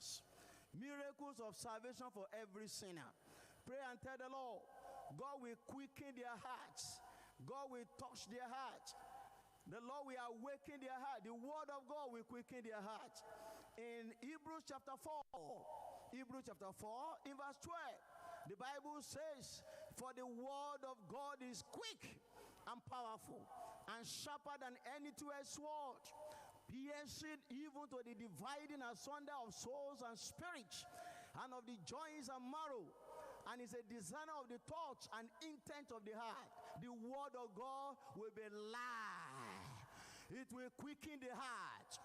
sinners. Miracles of salvation for every sinner. Pray and tell the Lord, God will quicken their hearts. God will touch their hearts. The Lord will awaken their heart. The word of God will quicken their hearts. In Hebrews chapter 4, in verse 12, the Bible says, for the word of God is quick and powerful and sharper than any two-edged sword, piercing even to the dividing asunder of souls and spirits and of the joints and marrow, and is a discerner of the thoughts and intent of the heart. The word of God will be live. It will quicken the heart.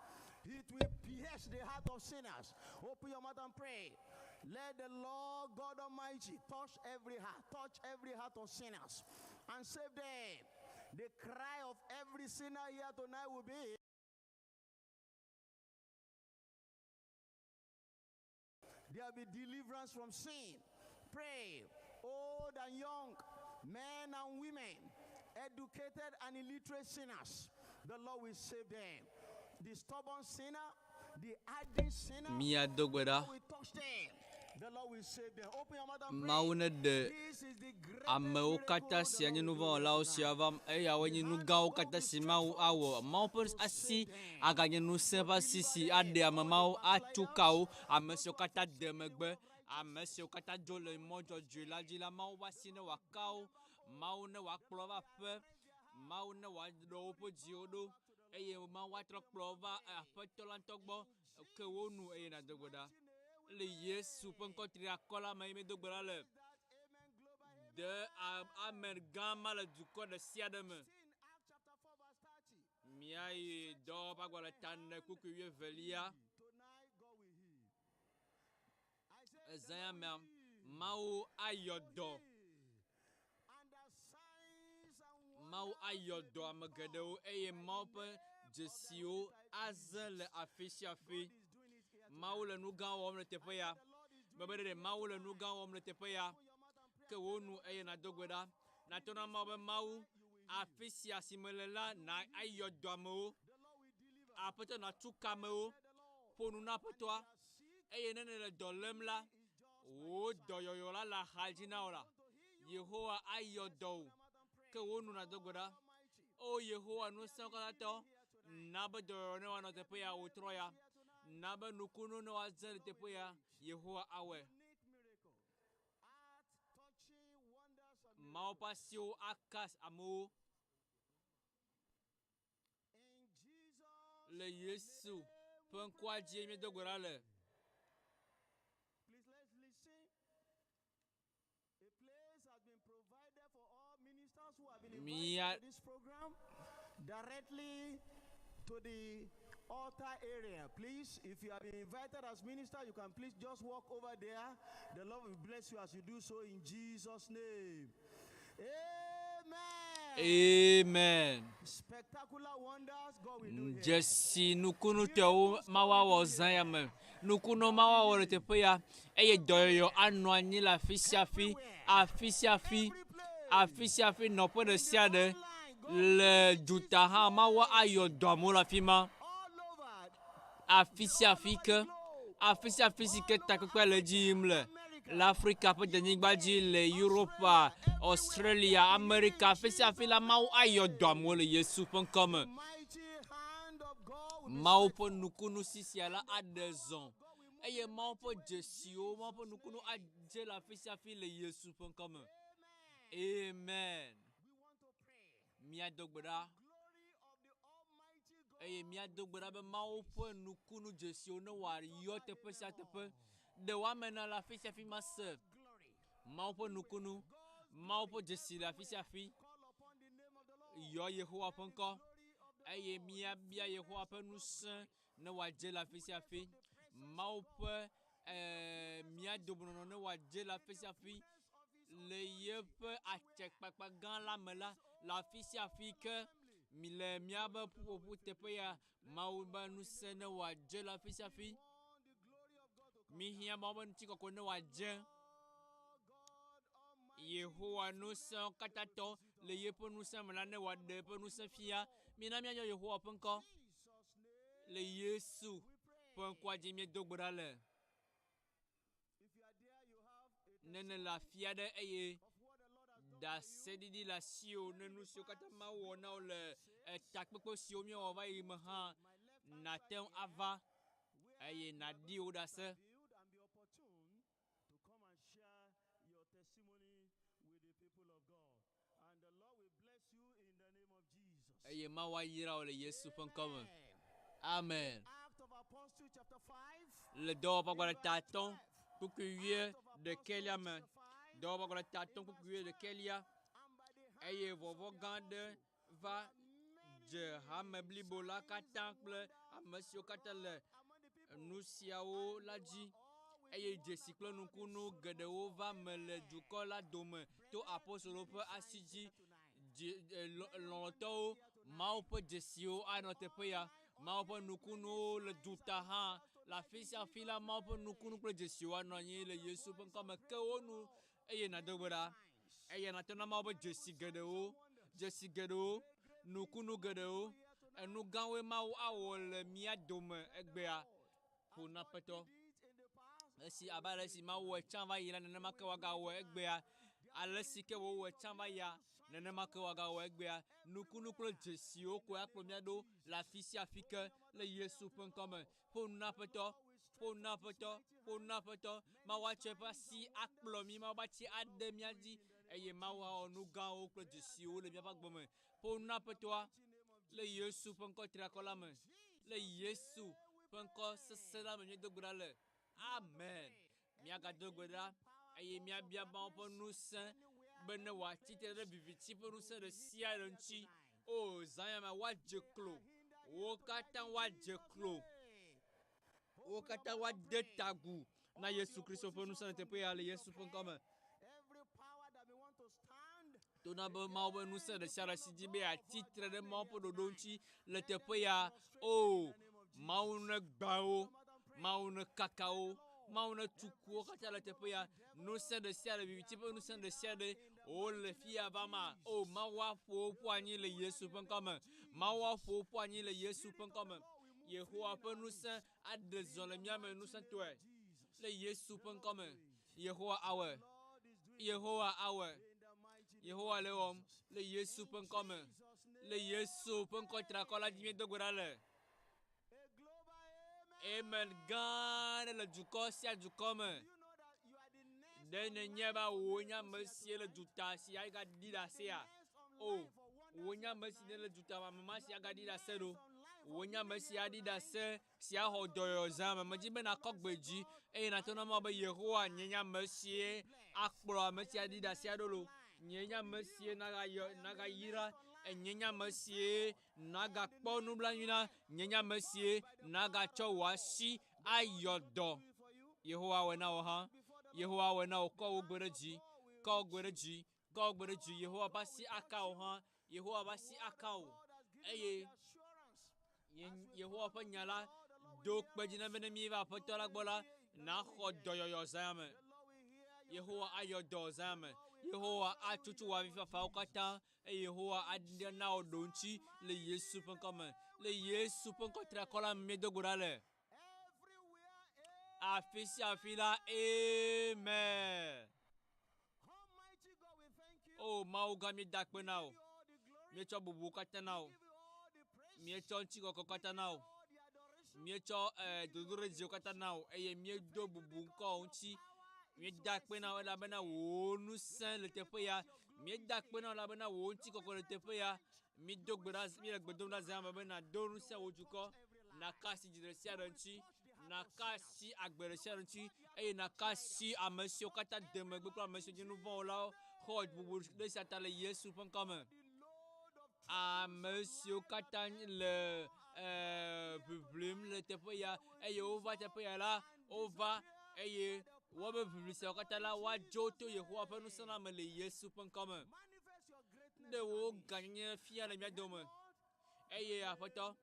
It will pierce the heart of sinners. Open your mouth and pray. Let the Lord God Almighty touch every heart of sinners and save them. The cry of every sinner here tonight will be, there will be deliverance from sin. Pray, old and young, men and women, educated and illiterate sinners, the Lord will save them. The stubborn sinner, the hardened sinner, the Lord will touch them. The Lord will save them. Open your mouth and pray. This is the greatest miracle the Lord will do tonight. Le Yesu penkontri akola maime dogbara le de amen gama le duko de siademe miai do bagwala tande kuku ye velia ezaya mau ayodo amagado eye mau pe jesio azel afishafi mau le nuga wom le tepeya bebere mau le nuga wom le tepeya ke wonu eye na dogweda na tona mau be mau afisia simelela na ayodo ameo apete na tukameo ponu na petwa eye nene le dolemla o doyoyola la hajina ora Yehowa ayodo ke wonu na dogweda o Yehowa no sankato na be doyo ne wana tepeya o troya Naba nukuno no azal tepoya Yehowa awe. Mau pasio akas amo. Le Yesu penkwa jemi dogorale. Please let's listen. A place has been provided for all ministers who have been invited to this program directly to the altar area. Please, if you have been invited as minister, you can please just walk over there. The Lord will bless you as you do so in Jesus' name. Amen. Amen. Spectacular wonders God will do here. Jesi nukunu te o mawa wo zanyame. Nukuno mawa wo te peya. Eye doyo anwanyi la afisiafi no po de siade. Le Dutoƒo Mawu ayo domo la fima. Afisiafi que takwe le jimle. L'Afrique peut tenir badji le Europe, Australie, Amérique, afisiafi la Mawu ayo domo le Yesu comme. Mawu po nukunu sisi ala adezon. Eye mawu po jesio, mawu po nukunu adje la afisiafi le Yesu comme. Amen. Mia dogbera eye mia dogbera be mawo po nukunu jesio ne wari yo tepe sia tepe de wa mena la fi sia fi mase mawo po nukunu mawo po jesi la fi sia fi yo Yehowa penko eye mia bia Yehowa pe nusen ne wa je la fi sia fi mawo po mia dobrono ne wa je la fi sia fi le yepe achekpakpa gan la mela la fisia fike mile miabe pupu tepeya mauba nusene wa je la fisia fi mi hia mauba ntiko kone wa je Yehowa nusen katato le yepe nusen melane wa de pe nusen fia mina mia Yehowa penko le Yesu penkwa jimi dogbra le nene la fiade eye da sedidi la sio nenu sio kata ma wona le takpekpe sio mi o va yi me ha na tem ava eye na di o da se eye ma wa yira o le Yesu pen comme amen. Le do pa kwa taton pour que yé de kelia me do pa kwa taton pour que yé de kelia eye vovo gande va je ha mebli bola katangle amesio katale nusiao la di eye jesiklo nukunu gedewo va me le duko la dome to apostolo pe asiji lonto mau pe jesio anote pe ya mau pe nukunu le duta ha la fisia fila mau pe nukunu pe jesio anonyi le Yesu pe comme ke onu eye na dogora eye na tona mau pe jesi gedewo nukunu gedewo enu gawe mau awo le mia dome egbea pour na peto si abale si ma wo chamba yina nene make waga wo egbea alesi ke wo chamba ya nene make waga wo egbea nukunu klo jesio ko aklo miado la fisi afike le Yesu pen comme pour na peto ma wa chepa si aklo mi ma ba ti ade mi adi eye ma wa onu gan o klo jesio le mi pa gbome pour na peto le Yesu pen ko trakola me le Yesu pen ko sesela me de gurale amen. Miaga dogoda eye mia bia ba po nusen bene wa titere bibiti po nusen de sia ronchi o zanya ma wa jeklo o kata wa jeklo o kata wa detagu na Yesu Kristo po nusen te pe ale Yesu po comme tona ba ma ba nusen de sia rasidi be a titre de ma po dodonchi le te pe ya o mauna gbao mauna kakao mauna tukuo kata la tepoya nous sommes de ciel bibiti nous sommes de ciel oh le fia vama oh mawa fo poigner le Yesu pen comme mawa fo poigner le Yesu pen comme Yehowa pe nous sommes à désolé mia mais nous sommes toi le Yesu pen comme Yehowa awe Yehowa le homme le Yesu pen comme le Yesu pen contre la dimie de gorale. Amen. Gane le duko sia dukome. Dene nyeba wonya monsieur le duta si ai ga dida sia. Oh, wonya monsieur le duta mama si ga dida sero. Wonya monsieur adida se si a hodoyo zama maji bena kokbeji e na tona ma ba Yehowa nyenya monsieur akpro monsieur adida sia dolo. Nyenya monsieur naga yira nyenya monsieur naga kpo nublanyina nyenya monsieur naga chowashi ayodo Yehowa wena oha Yehowa wena ko ogbereji Yehowa basi aka oha Yehowa basi aka o eye Yehowa pa nyala do kpejina bene mi va potola gbola na khodoyo zame Yehowa ayodo zame Yehowa atutu wa vifa ukata e Yehowa adina odonchi le Yesu pen comme le Yesu pen kontra kola medo gurale afisi afila amen. Oh mauga mi dakpe now mi cho bubu kata now mi cho chiko kata now mi cho dodore jio kata now e mi do bubu ko unchi mi dakpe na la bana wo nu san le tepe ya mi dakpe na la bana wo nti ko le tepe ya mi dogbera mi le gbedom na zama bana do nu san ojuko na kasi jidre sia ranchi na kasi agbere sia ranchi e na kasi amesio kata deme gbe kwa amesio jinu von la ho bubu de sata le Yesu pen comme amesio kata le problem le tepe ya e over tepe ya la over e Wabe publicité okatala wa joto Yehowa pe nous sana me le Yesu pen comme de wo gagner fia le mia dome eye apoto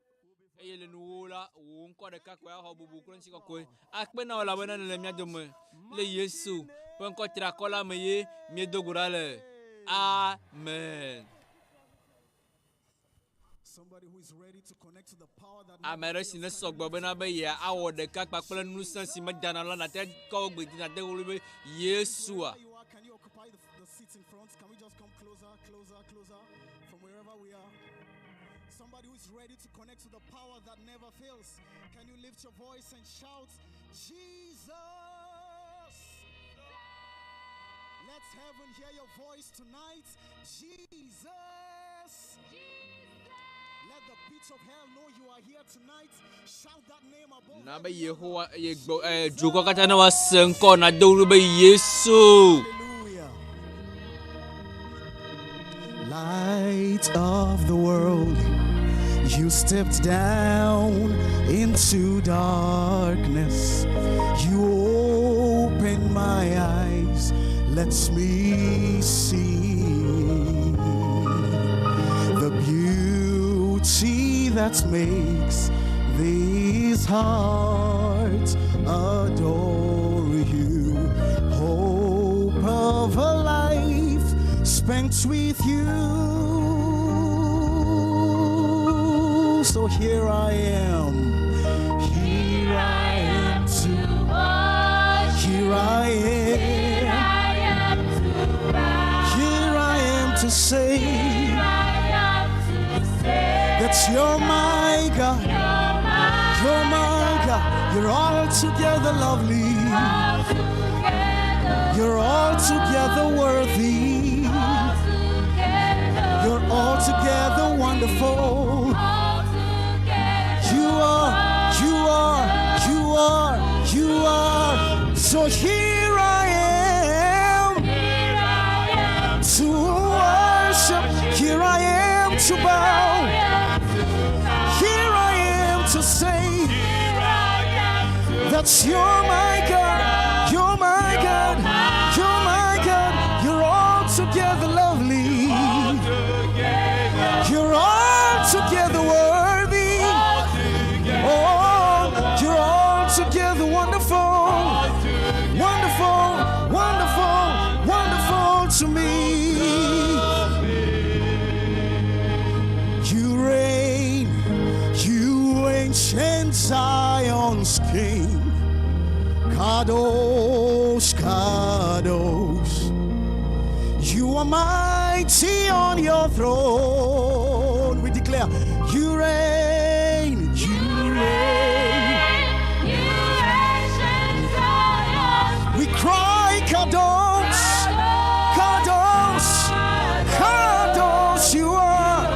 eye le nou la wo nko de ka kwa ho bubu kron siko ko akpe na la bana le mia dome le Yesu pen ko tra kola me ye mi dogura le amen. Somebody who is ready to connect to the power that Amere si ne sɔgbɔ bena be ya awɔ ɖeka kpakple nusẽ si medana la nate kɔ gbedi nate wolo be Yesua. you are, can you occupy the seats in front? Can we just come closer from wherever we are? Somebody who is ready to connect to the power that never fails. Can you lift your voice and shout, Jesus? Let heaven hear your voice tonight. Jesus. Let the pits of hell know you are here tonight. Shout that name above. Na be Yehowa dzuko katã ne woase ŋkɔ na de wolo be Yesu. Hallelujah. Light of the world, you stepped down into darkness. You opened my eyes, lets me see the beauty that makes these hearts adore you. Hope of a life spent with you. So here I am. Here I am to worship. Here I am to bow. Here I am to say that you're my God. You're my God. You're altogether lovely. You're altogether worthy. You're altogether wonderful. You are. So here I am to worship. Here I am to bow. Here I am to say that you're my God. You're my God. You're my God. You're altogether lovely. You're altogether worthy. Oh, you're altogether wonderful. Wonderful, wonderful, wonderful to me. You reign, you ancient Zion's King. Kadosh, Kadosh. You are mighty on your throne. We declare, you reign, you reign. We cry, Kadosh, Kadosh, Kadosh, you are.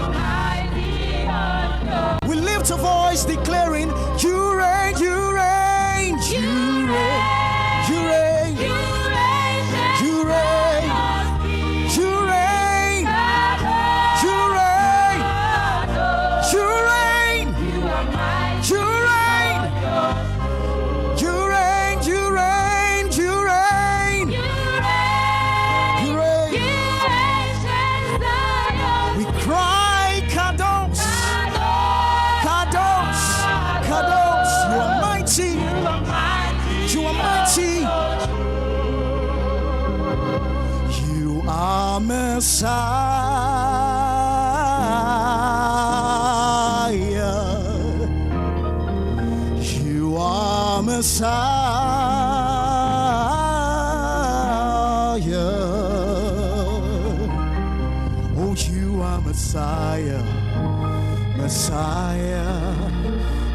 We lift a voice declaring, you reign, you reign, you reign, you reign, you reign, you reign, you reign, you reign, you reign, you reign, you reign, you reign, you reign, you reign. We cry, Kadosh, Kadosh, Kadosh. You are mighty. You are mighty. You are Messiah. You are Messiah. Oh, you are Messiah. Messiah.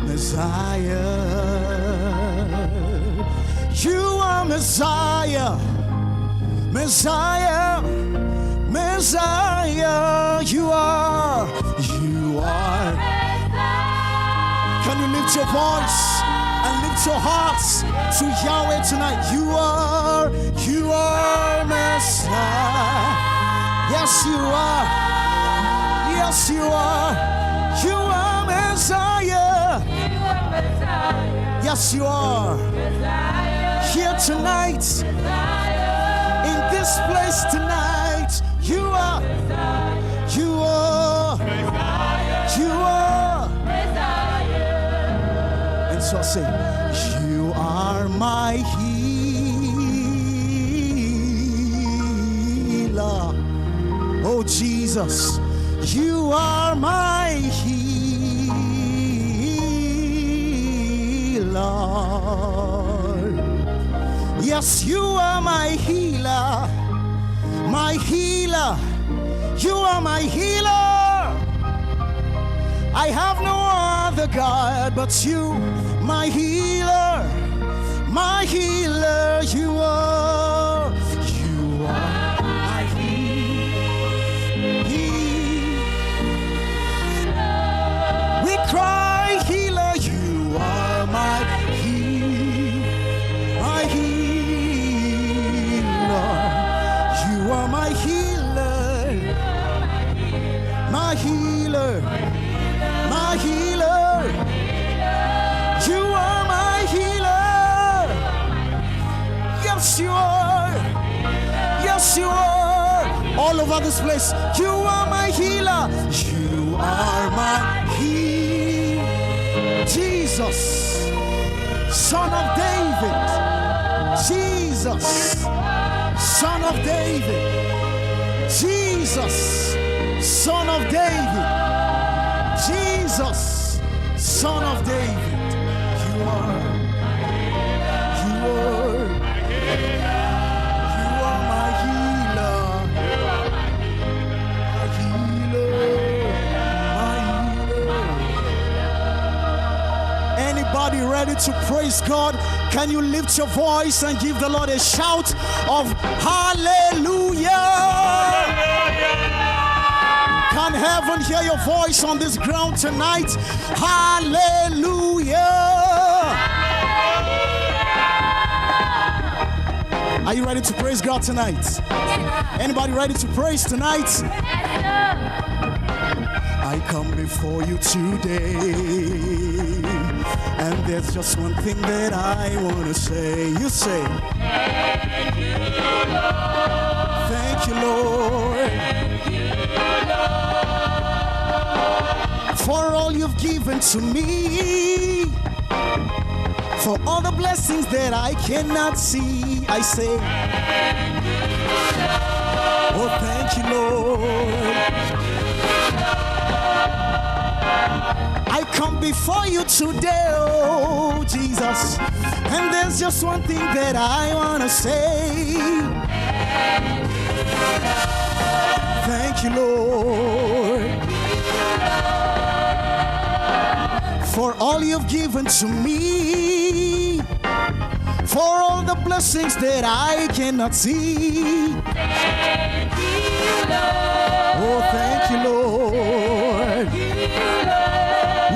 Messiah. You are Messiah. Messiah. Messiah. You are. You are. Can you lift your voice and lift your hearts to Yahweh tonight? You are Messiah. Yes, you are. Yes, you are. You are Messiah. Yes, you are. Here tonight, in this place tonight, you are. You are. You are. And so I say, you are my healer. Oh, Jesus. You are my healer. Yes, you are my healer. My healer. You are my healer. I have no other God but you. My healer. My healer. You are. You are my healer. We cry healer. You are my healer. My healer. You are my healer. My healer. My healer. You are my healer. Yes, you are. Yes, you are. All over this place. You are my healer. You are my healer. Jesus, Son of David. Jesus, Son of David. Jesus, Son of David. Jesus, Son of David. You are my healer. My healer. Anybody ready to praise God? Can you lift your voice and give the Lord a shout of hallelujah? Can heaven hear your voice on this ground tonight? Hallelujah! Are you ready to praise God tonight? Anybody ready to praise tonight? I come before you today, and there's just one thing that I want to say. You say, thank you, Lord. For all you've given to me, for all the blessings that I cannot see, I say, oh, thank you, Lord. I come before you today, oh, Jesus, and there's just one thing that I want to say. Thank you, Lord. For all you've given to me, for all the blessings that I cannot see. Thank you, Lord. Oh, thank you, Lord.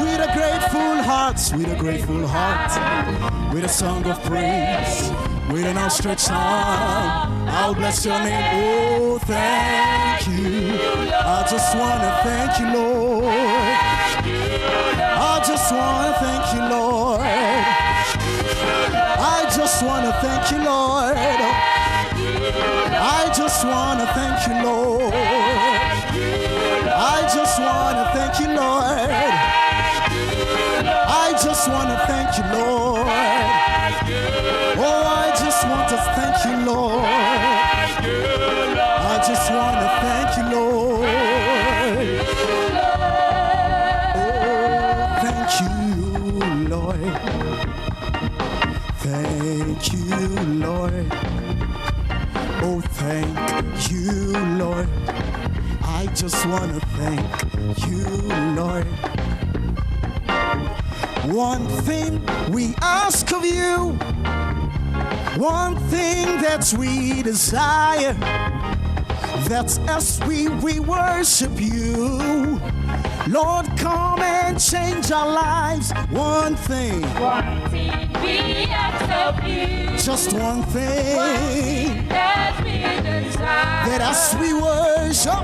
With a grateful heart, with a grateful heart, with a song of praise, with an outstretched arm, I'll bless your name. Oh, thank you. I just want to thank you, Lord. I just want to thank you, Lord. I just want to thank you, Lord. I just want to thank you, Lord. I just want to thank you, Lord. I just want to thank you, Lord. Oh, I just want to thank you, Lord. I just want to thank you, Lord. Thank you, Lord. Oh, thank you, Lord. I just want to thank you, Lord. One thing we ask of you, one thing that we desire, that's as we worship you. Lord, come and change our lives. One thing we ask of you. Just one thing. One thing that we desire. That as we worship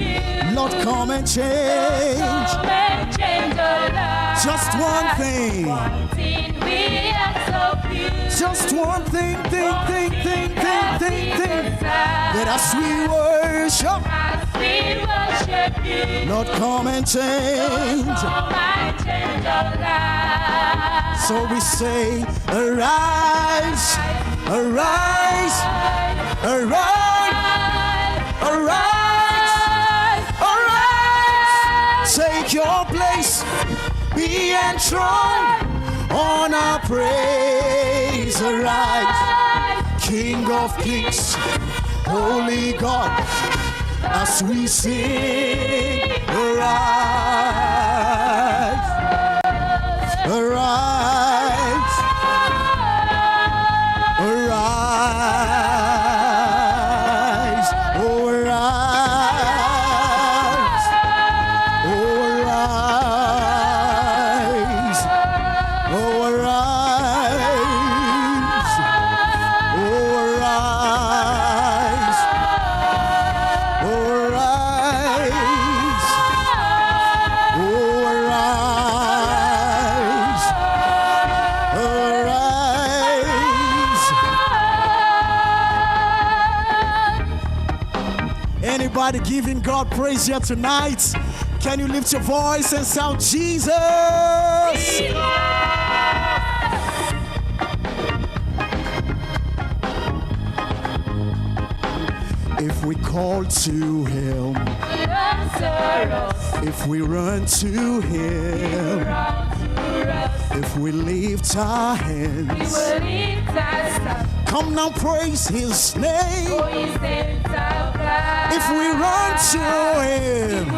you. Lord, come and change. Come and change our lives. Just one thing. One thing we ask of you. Just one thing, thing. That as we worship you. Lord, come and change. Come and change our lives. So we say, arise, arise, arise, arise, your place. Be enthroned on our praise. Arise, King of Kings, Holy God, as we sing. Arise, arise, arise, oh arise, oh arise, oh arise, oh arise, oh arise, oh arise, arise. Anybody giving God praise here tonight? Can you lift your voice and shout Jesus? If we call to Him, if we run to Him, if we lift our hands, come now praise His name. If we run to Him,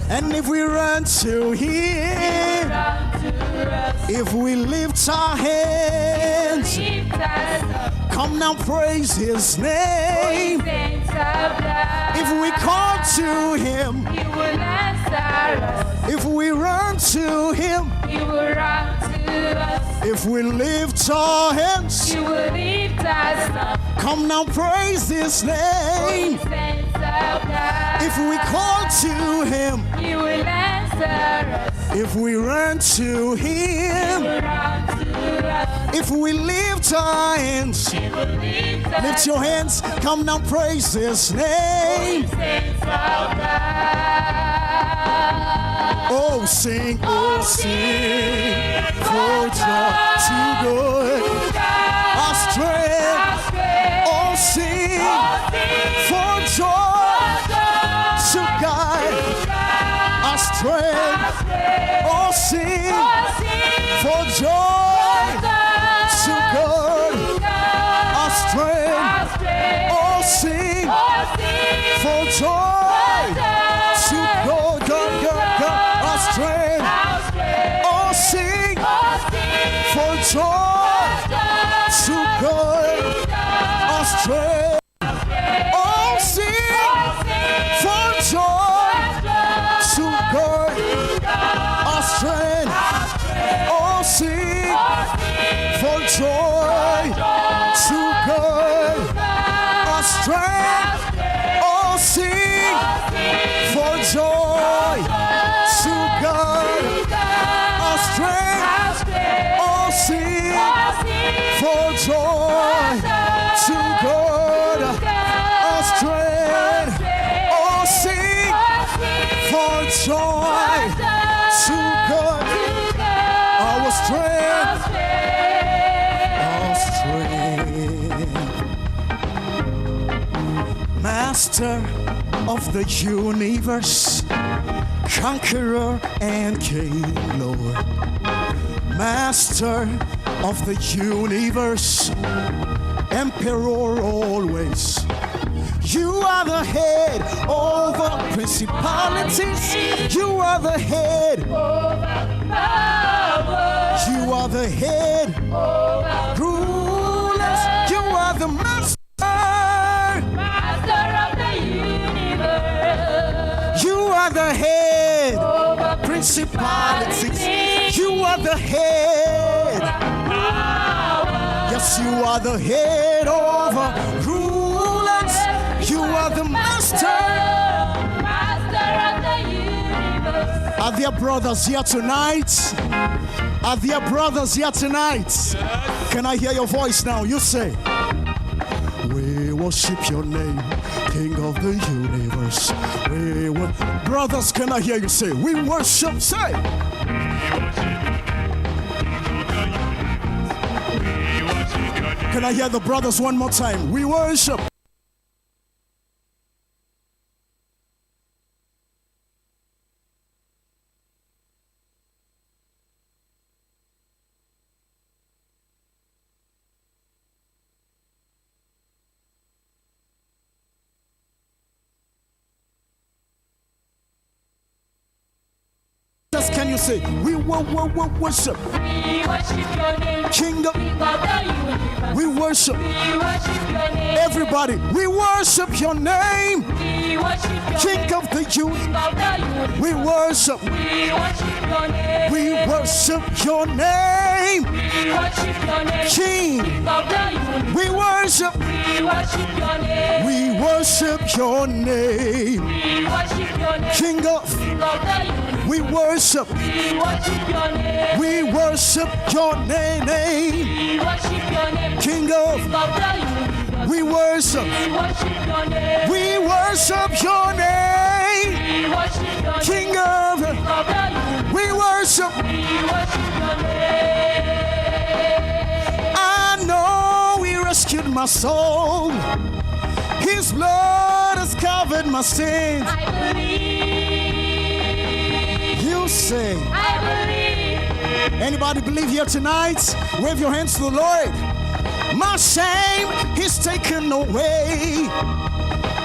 and if we run to Him, if we lift our hands, come now praise His name. If we call to Him, if we run to Him, if we lift our hands, come now praise His name. If we call to Him, if we run to Him, if we lift our hands, lift your hands, come now praise His name. Oh sing, for joy to good, our strength. Oh sing, for joy to guide, our strength. Oh sing, for joy to good, our strength. Oh sing, for joy to good, our strength. Oh sing, for joy to good, our strength. Oh sing, for joy to good, our strength. Oh sing, for joy to good, our strength. Oh sing, for joy to good, our strength. Oh sing, for joy to good, our strength. Oh sing, for joy to good, our strength. Our strength. Master of the universe, conqueror and king, Lord. Master of the universe, emperor always. You are the head over principalities. You are the head. You are the head. Rulers. You are the master. You are the head. Principalities. You are the head. Yes, you are the head over rulers. You are the master. Are there brothers here tonight? Are there brothers here tonight? Can I hear your voice now? You say, we worship your name, King of the universe. Brothers, can I hear you say, we worship, say. Can I hear the brothers one more time? We worship. else can you say? We worship. We worship your name. King of the universe. we worship. We worship your name. Everybody, we worship your name. We worship your King name. of the universe. We worship. We worship your name. We worship your name. We worship your name. King. of the universe. We worship. We worship your name. We worship your name. We worship your name. King of of the universe. we worship. We worship your name. We worship your name. We worship your name. King of of the universe. we worship. We worship your name. We worship your name. We worship your name. King of of the universe. we worship. We worship your name. I know he rescued my soul. His blood has covered my sins. I believe. You say, I believe. anybody believe here tonight? Wave your hands to the Lord. My shame is taken away,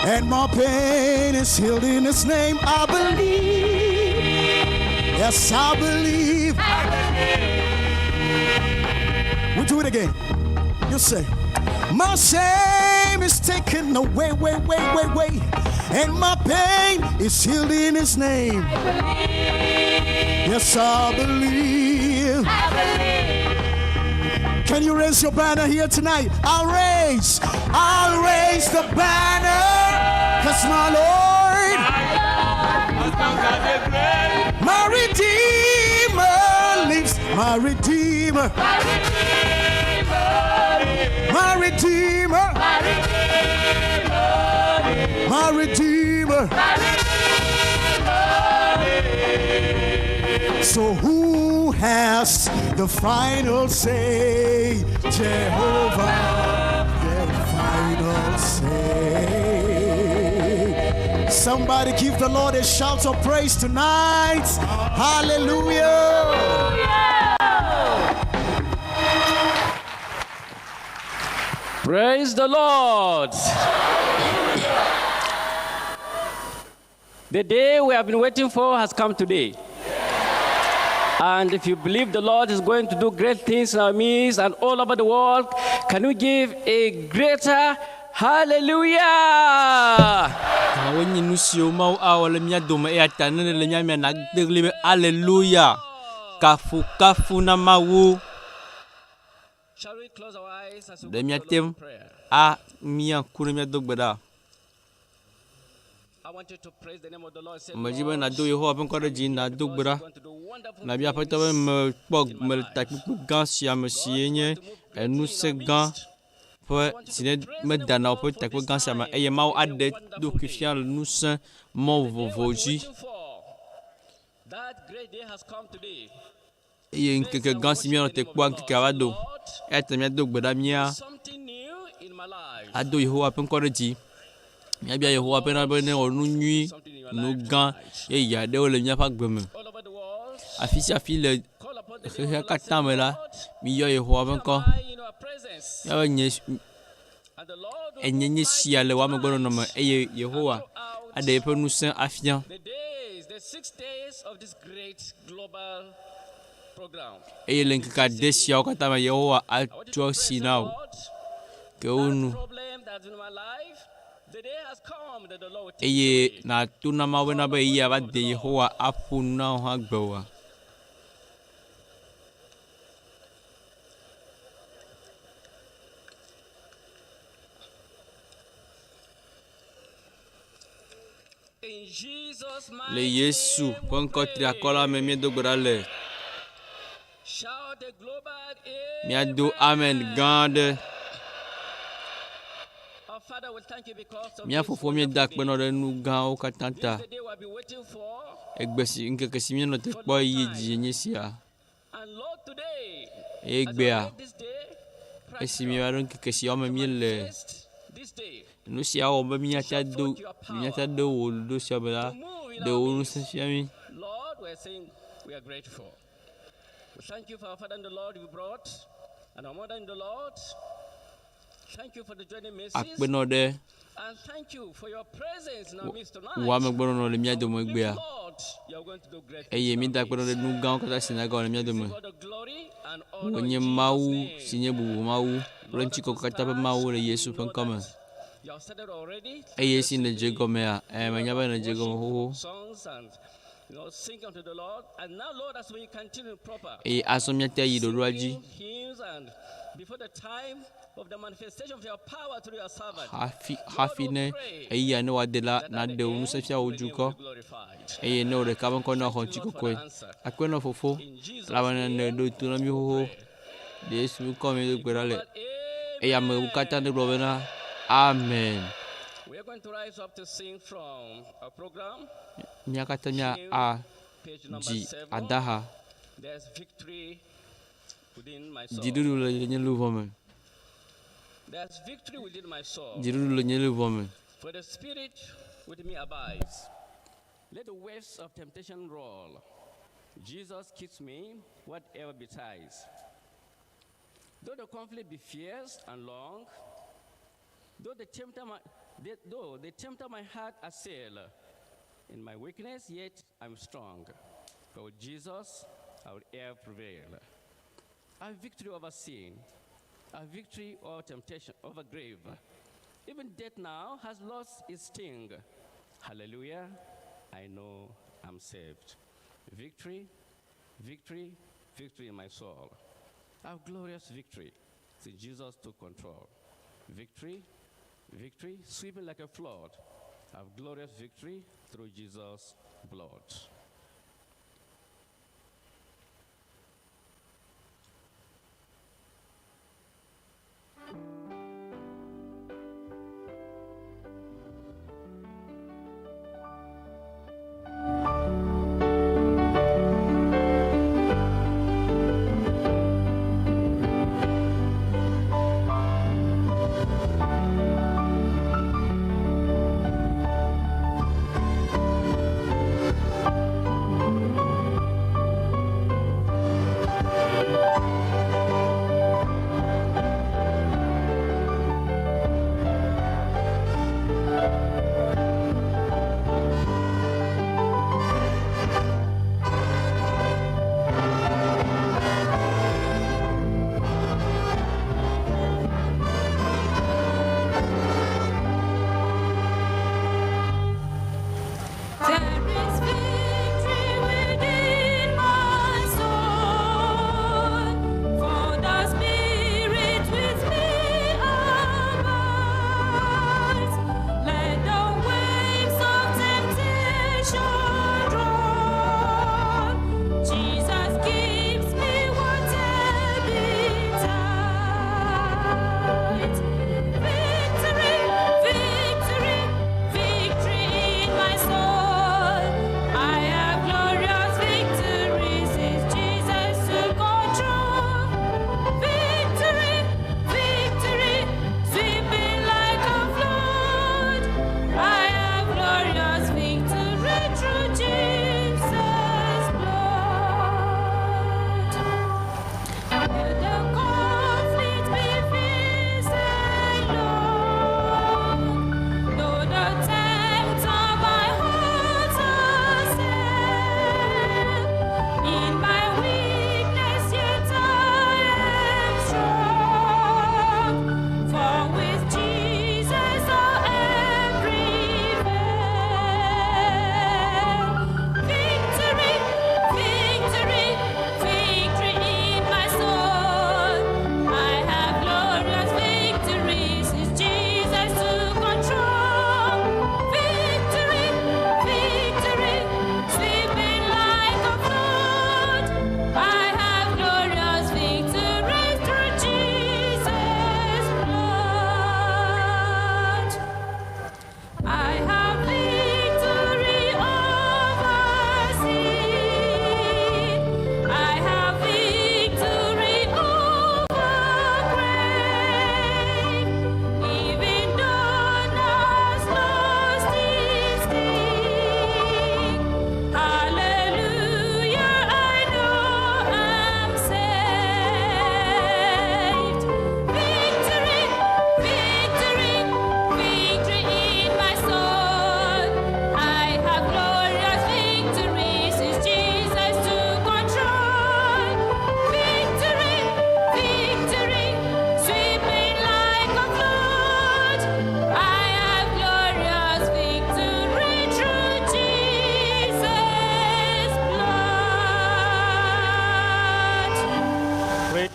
and my pain is healed in His name. I believe. Yes, I believe. We do it again. You say, my shame is taken away, and my pain is healed in His name. Yes, I believe. Can you raise your banner here tonight? I'll raise the banner, 'cause my Lord, my Redeemer lives, my Redeemer, my Redeemer, my Redeemer. So who has the final say? Jehovah, the final say. Somebody give the Lord a shout of praise tonight. Hallelujah. Praise the Lord. The day we have been waiting for has come today. And if you believe the Lord is going to do great things in our midst and all over the world, can you give a greater hallelujah? Hallelujah. Kafu na mawu. Shall we close our eyes as we De go mia to the tem Lord in prayer? a mia kuru mia dogbeda. I want you to praise the name of the Lord. Say, Majiba Lord, na do Yehowa ben kore ji na dogbeda. going to do wonderful Na bia things. pata me pog me tak gan sia me sienye enu se gan pe sine me dana pe tak gan sia me eye mau ade do kifian nu se mo vovoji. That great day has come today. Eye nkeke gan si mia te kwa nkeke awado. Ete mia dogbeda mia Something new in my life. ado Yehowa ben kore ji. Mia bia Yehowa ben na ben onu nyi nu gan ye ya de ole mia pa gbeme. All over the world, Afisi afi le call upon the he name of the kata Lord. me la mi yo Yehowa ben ko. Abide in our presence. Ya nye And the Lord will enyenye sia le wa me gbono no me eye Yehowa ade pe nu sen afian. the days, the 6 days of this great global program. Eye le nkeka de sia o kata me Yehowa I want you to atwa praise si the na o Lord. ke That onu problem that's in my life, the day has come that the Lord will take it eye away. na tu na ma we na be iya ba de Yehowa apu na o ha gbewa. In Jesus' Le mighty Yesu name we pon ko tri pray. akola me mi do gbara le Shout a global mi ado amen gande Our Father, we thank you because of mi this afofo mi wonderful da day. pe no de nu gan o This katanta is the day we have been waiting for. egbesi nkeke si mi no te po iye ji nye sia And Lord, today, egbe a this day, esi mi wa ron nkeke si o me mi le this day, nu sia o be mi ata do wo do sia be la de o nu se sia mi. Lord, we're saying we are grateful. We thank you for our Father in the Lord you brought, and our Mother in the Lord. Thank you for the journey mercies. Akpe no de And thank you for your presence in our midst tonight. Wa me gboro no le mia do mo egbe a. Lord, you are going to do great Eye mi da gboro le nu gan kata sinagogue le mia do mo. God the glory and honor Onye in Mawu, Jesus' name. sinye bubu Mawu, ronchi ko kata pe Mawu le Yesu pen kama. You have said it already. Eye si ne jego me a, me nya ba ne jego mo ho. Songs and sing unto the Lord. And now, Lord, as we continue proper. Eye aso mia te yi do ruaji. Hymns and before the time of the manifestation of your power through your servant. Hafi ne eye ne wa de la na de unu se fia oju ko. Eye ne o de ka ko na ho chi ko ko. Akwe no fofo. La ba ne do tu na mi ho. Yesu ko mi do gbera le. Eye am kata ne glo na. Amen. We are going to rise up to sing from a program. Mia kata mia a ji adaha. There's victory within my soul. Jidu le nye lu vomen. There's victory within my soul. Jidu le nye lu vomen. For the Spirit with me abides. Let the waves of temptation roll. Jesus keeps me, whatever betides. Though the conflict be fierce and long, though they tempter my heart assail, in my weakness yet I'm strong. For with Jesus I will ever prevail. I have victory over sin. I have victory over temptation, over grave. Even death now has lost its sting. Hallelujah, I know I'm saved. Victory, victory, victory in my soul. I have glorious victory since Jesus took control. Victory, victory, sweeping like a flood. I have glorious victory through Jesus' blood.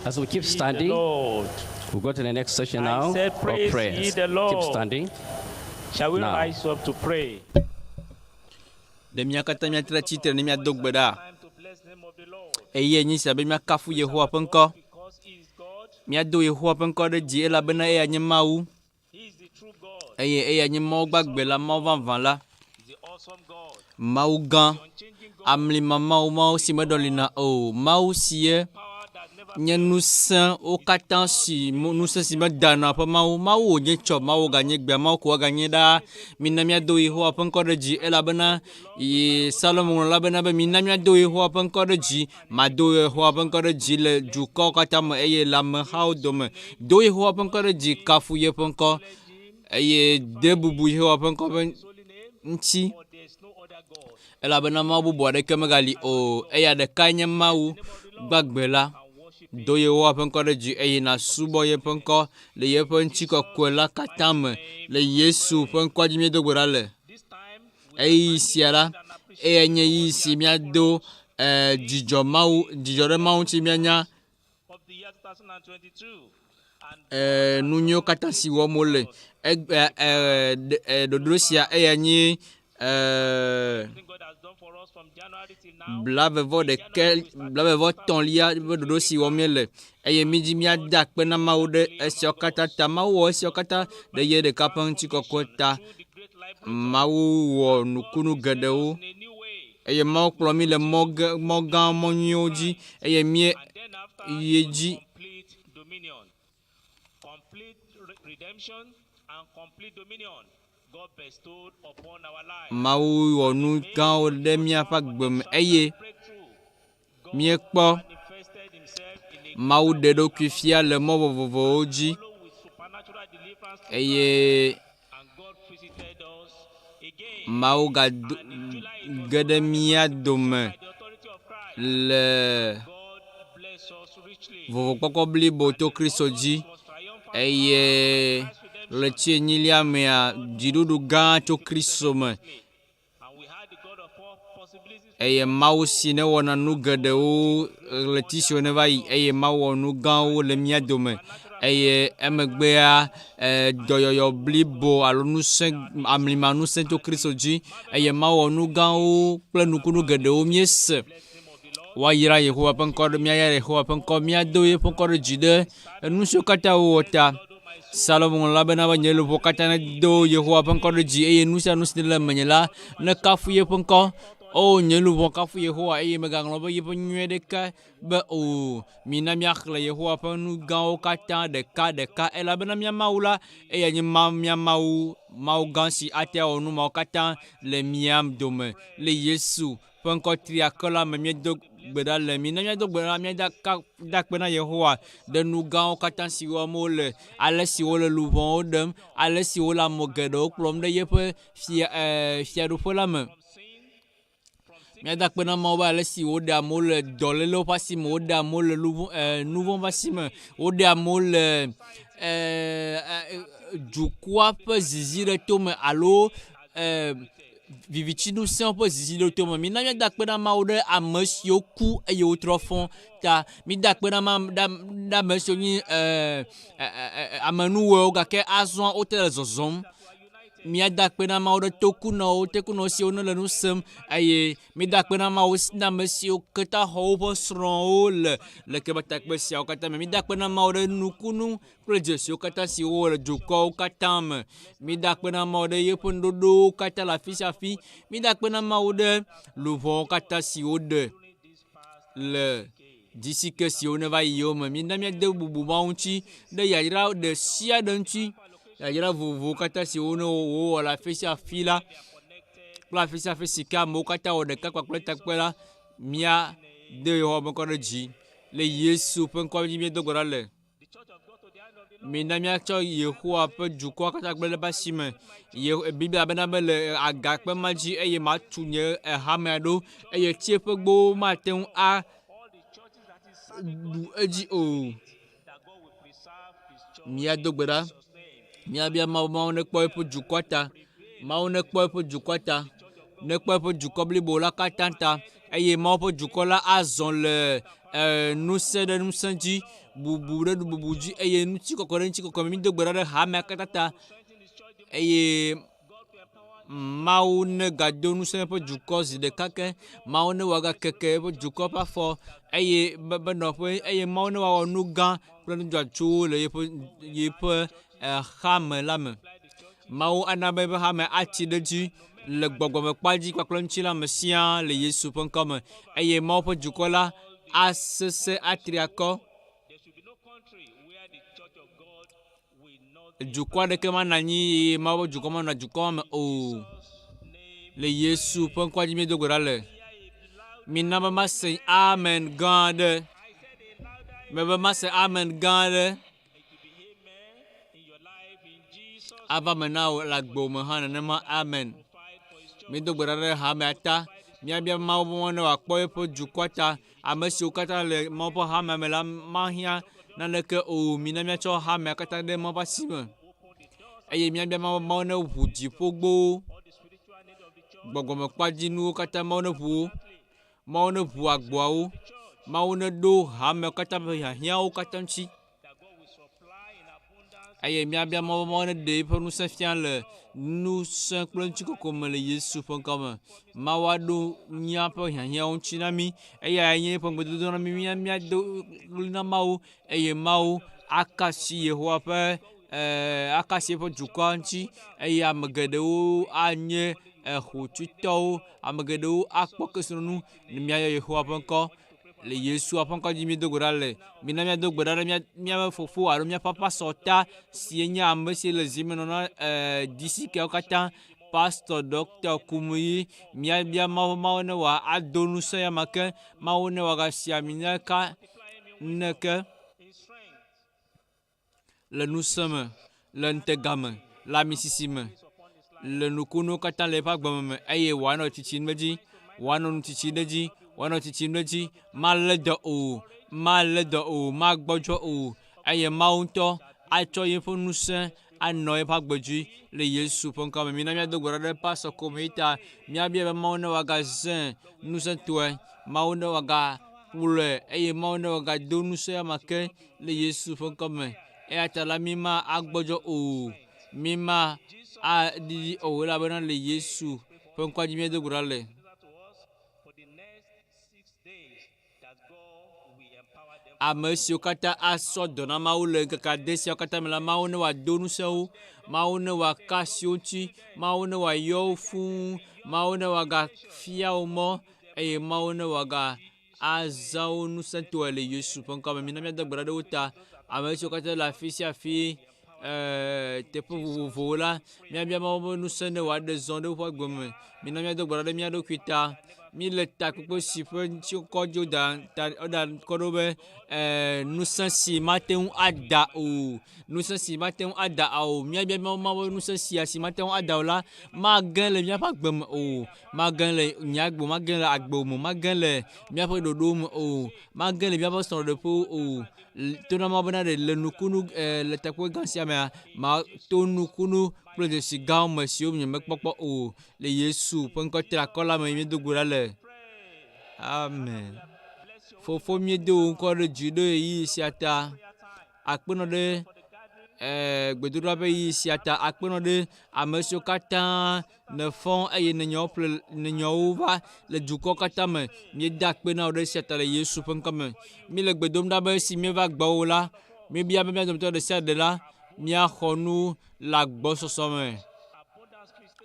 As we keep ye the standing, Lord. we'll go to the next session I now said, of praise ye prayers. the Lord. Keep standing. Shall we Now. rise up to pray? De mia kata mia tra titre ni mia dogbeda. Time to bless the name of the Lord. Eye nyi sabe mia kafu Yehowa ƒe ŋkɔ. Because he is God, Mia do Yehowa ƒe ŋkɔ ɖe dzi elabena eya nye Mawu. he is the true God, Eye eya nye Mawu gbagbe la, Mawu vavã la, he is the awesome God, Mawu gã, unchanging God, amlima Mawu, Mawu si meɖɔlina o, Mawu si ye power that never nye ŋusẽ wo katã si ŋusẽ si medana ƒe Mawu. Mawu wònye tsɔ, Mawu ganye gbea, Mawu ko ganye ɖaa. Mina miado Yehowa ƒe ŋkɔ ɖe dzi elabena Salomo ŋlɔ la bena be mina miado Yehowa ƒe ŋkɔ ɖe dzi. Mado Yehowa ƒe ŋkɔ ɖe dzi le dukɔwo katã me eye le amehawo dome. Do Yehowa ƒe ŋkɔ ɖe dzi, kafu ye ƒe ŋkɔ eye de bubu Yehowa ƒe ŋkɔ ƒe ŋuti. for there is no other God. Elabena Mawu bubu aɖeke megali o, eya ɖekae nye Mawu gbagbe la. Do Yehowa ƒe ŋkɔ ɖe dzi eye nasubɔ yeƒe ŋkɔ le yeƒe ŋutikɔkɔe la katã me le Yesu ƒe ŋkɔ dzi miedo gbe ɖa le. This time, Eyi sia la, eya nye yi si miado dzidzɔ Mawu, dzidzɔ ɖe Mawu ŋuti mianya of the year 2022, and nu nyuiwo katã si wɔm wole. Ɖoɖo sia eya nye everything God has done for us from January till now, blavevɔtɔ̃lia ƒe ɖoɖo si wɔm miele eye mi dzi miada akpe na Mawu ɖe esiawo katã ta. Mawu wɔ esiawo katã ɖe ye ɖeka ƒe ŋutikɔkɔe ta. through the great life Mawu wɔ nukunu geɖewo in a new way. eye Mawu kplɔ mi le mɔ gã mɔ nyuiwo dzi eye mie And then after ye dzi complete dominion, complete redemption, and complete dominion, God bestowed upon our lives. Mawu wɔ nu gãwo ɖe miaƒe agbe me eye Breakthrough. miekpɔ Manifested himself in a Mawu ɖe ɖokui fia le mɔ vovovowo dzi follow with supernatural deliverance to eye and God visited us again Mawu ge ɖe mia dome by the authority of Christ. le God bless us richly. vovokpɔkpɔ blibo to Kristo dzi Was triumphant eye le ɣleti enyilia mea dziɖuɖu gã tso Kristo me and we had the God of all possibilities. eye Mawu si ne wɔna nu geɖewo ɣleti siwo ne va yi eye Mawu wɔ nu gãwo le mia dome eye emegbea dɔyɔyɔ blibo alo nusẽ amlima nusẽ to Kristo dzi eye Mawu wɔ nu gãwo kple nukunu geɖewo miese. Woayra Yehowa ƒe ŋkɔ ɖe miayra Yehowa ƒe ŋkɔ miado yeƒe ŋkɔ ɖe dzi ɖe enu siwo katã wowɔ ta. Salomo ŋlɔ la bena be nye luʋɔ katã nedo Yehowa ƒe ŋkɔ ɖe dzi eye nu sia nu si le menye la nekafu yeƒe ŋkɔ. O nye luʋɔ kafu Yehowa eye megaŋlɔ be yeƒe nyui ɖeka be o mina miaxlẽ Yehowa ƒe nu gãwo katã ɖeka elabena mia Mawu la eya nye mia Mawu gã si ate wɔ nu mawo katã le mia dome le Yesu ƒe ŋkɔ triakɔ la me miedo gbe ɖa le mina miado gbe ɖa miada akpe na Yehowa ɖe nu gãwo katã si wɔm wole, ale si wole luʋɔwo ɖem, ale si wole ame geɖewo kplɔm ɖe yeƒe fiaɖuƒe la me. Miada akpe na Mawu be ale si woɖe amewo le dɔlélewo ƒe asi me, woɖe amewo le nu vɔ̃ ƒe asi me, woɖe amewo le dukɔa ƒe zizi ɖe tome alo vivitsi ŋusẽwo ƒe zizi ɖe tome. Mina miada akpe na Mawu ɖe ame siwo ku eye wotrɔ fɔ ta. Mida akpe na ɖe ame siwo nye amenuwɔewo gake azɔ wote le zɔzɔm. Miada akpe na Mawu ɖe tekunɔwo siwo ne le nu sem eye mida akpe na Mawu na ame siwo katã xɔ woƒe srɔ̃wo le kebetakpe siawo katã me. Mida akpe na Mawu ɖe nukunu kple dzesiwo katã siwo le dukɔwo katã me. Mida akpe na Mawu ɖe yeƒe nuɖoɖowo katã le afi sia afi. Mida akpe na Mawu ɖe luʋɔwo katã siwo ɖe le disike siwo ne va yi yewo me. Mina miade bubu Mawu ŋuti ɖe yayra ɖe sia ɖe ŋuti. Yayra vovovowo katã siwo ne wowɔ le afi sia afi la kple afi sia afi si ke amewo katã wɔ ɖeka kpakple takpe la, mia de Yehowa ƒe ŋkɔ ɖe dzi le Yesu ƒe ŋkɔ dzi miedo gbe ɖa le. Mina miatsɔ Yehowa ƒe dukɔa katã gblẽ ɖe eƒe asi me. Biblia bena be le agakpe ma dzi eye matu nye hamea ɖo eye tsiẽƒe gbowo mate ŋu aɖu edzi o. Miado gbe ɖa. Miabia Mawu nekpɔ eƒe dukɔa ta. Mawu nekpɔ eƒe dukɔa ta. Nekpɔ eƒe dukɔ blibo la katã ta eye Mawu ƒe dukɔ la azɔ le ŋusẽ ɖe ŋusẽ dzi, bubu ɖe bubu dzi, eye ŋutikɔkɔ ɖe ŋutikɔkɔ mi do gbe ɖa ɖe hame katã, eye Mawu ne gado ŋusẽ eƒe dukɔ zi ɖeka ke, Mawu ne wòagakeke eƒe dukɔ ƒe afɔ, eye be nɔƒe, eye Mawu ne wòawɔ nu gã kple nu dzɔatsuwo le yeƒe xame la me. Mawu ana be eƒe hame atsi ɖe dzi le gbɔgbɔmekpa dzi kpakple ŋutilã me siaa le Yesu ƒe ŋkɔ me, eye Mawu ƒe dukɔ la asesẽ atri akɔ. Dukɔ aɖeke manɔ anyi eye Mawu ƒe dukɔ manɔ dukɔ me o. Le Yesu ƒe ŋkɔa dzi miedo gbe ɖa le. Mina be mase amen gã aɖe. Mebe mase amen gã aɖe ava me na wò le agbo me hã nenema amen. Miedo gbe ɖa ɖe hamea ta. Míabia Mawu be ne wòakpɔ eƒe dukɔa ta. Ame siwo katã le Mawu ƒe hamea me la mahiã naneke o. Mina míatsɔ hamea katã ɖe Mawu ƒe asi me. Eye míabia Mawu ne ʋu dziƒogbowo, gbɔgbɔmekpadzinuwo katã, Mawu ne ʋu wo. Mawu ne ʋu agboawo. Mawu ne ɖo hamewo katã ƒe hiahiãwo katã ŋuti. Eye míabia Mawu ne ɖe eƒe ŋusẽ fia le ŋusẽ kple ŋutikɔkɔ me le Yesu ƒe ŋkɔ me. Mawu aɖo míaƒe hiahiãwo ŋuti na mí. Eya nye eƒe gbedodo na mí. Míado ɣli na Mawu, eye Mawu aka asi Yehowa ƒe aka asi eƒe dukɔa ŋuti, eye ame geɖewo anye xotsuitɔwo, ame geɖewo akpɔ kesinɔnu ne míayɔ Yehowa ƒe ŋkɔ. Le Yesu ƒe ŋkɔ dzi mído gbe ɖa le. Mina míado gbe ɖa ɖe míaƒe fofo alo míaƒe pastor ta si nye ame si le zi me nɔ na disikewo katã, Pasteur Dr W F Kumuyi. Míabia Mawu ne wòado ŋusẽ ya me ke, Mawu ne wòagasi ami neka neke le ŋusẽ me, le ŋutega me, le amisisi me, le nukunuwo katã le eƒe agbeme me, eye wòanɔ tsitsi ɖe dzi, wòanɔ nutsitsi ɖe dzi, wòanɔ tsitsi ɖe dzi, malé dɔ o, malé dɔ o, magbɔdzɔ o, eye Mawu ŋutɔ atsɔ yeƒe ŋusẽ anɔ eƒe agbe dzi le Yesu ƒe ŋkɔ me. Mina míado gbe ɖa ɖe Pasteur Kumuyi ta. Míabia be Mawu ne wòagazẽ ŋusẽtɔe, Mawu ne wòagakplɔe, eye Mawu ne wòagado ŋusẽ ya me ke le Yesu ƒe ŋkɔ me. Eya ta la míma agbɔdzɔ o, míma aɖiɖi o, elabena le Yesu ƒe ŋkɔa dzi míado gbe ɖa le. Ame siwo katã asɔ dɔ na Mawu le ŋkeke ade siawo katã me la, Mawu ne wòado ŋusẽ wo, Mawu ne wòaka asi wo ŋuti, Mawu ne wòayɔ wo fũu, Mawu ne wòagafia wo mɔ, eye Mawu ne wòagazã wo ŋusẽtɔe le Yesu ƒe ŋkɔ me. Mina míado gbe ɖa ɖe wo ta. Ame siwo katã le afi sia afi, teƒe vovovowo la, míabia Mawu be ŋusẽ ne wòaɖe zɔ ɖe woƒe agbe me. Mina míado gbe ɖa ɖe mía ɖokui ta. Mi le takpekpe si ƒe ŋutikɔdzi woda kɔ ɖo be ŋusẽ si mate ŋu ada o, ŋusẽ si mate ŋu ada o. Míabia Mawu be ŋusẽ sia si mate ŋu ada o la magẽ le míaƒe agbe me o, magẽ le nye agbe, magẽ le agbe me, magẽ le míaƒe ɖoɖowo me o, magẽ le míaƒe srɔ̃ɖeƒewo o. To na Mawu bena le nukunu le takpekpe gã sia mea, mato nukunu kple dzesi gãwo me siwo nyemekpɔkpɔ o. Le Yesu ƒe ŋkɔ tri akɔ la me míedo gbe ɖa le. Amen. Fofo míedo wò ŋkɔ ɖe dzi ɖe ɣeyiɣi sia ta. Akpenɔ ɖe gbedoɖa ƒe ɣeyiɣi sia ta. Akpenɔ ɖe ame siwo katã ne fɔ eye nenyawo va le dukɔ katã me. Míeda akpe na wo ɖe sia ta le Yesu ƒe ŋkɔ me. Mi le gbe dom ɖa be esi míeva gbɔwò la, míebia be mía dometɔ ɖe sia ɖe la míaxɔ nu le agbɔsɔsɔ me.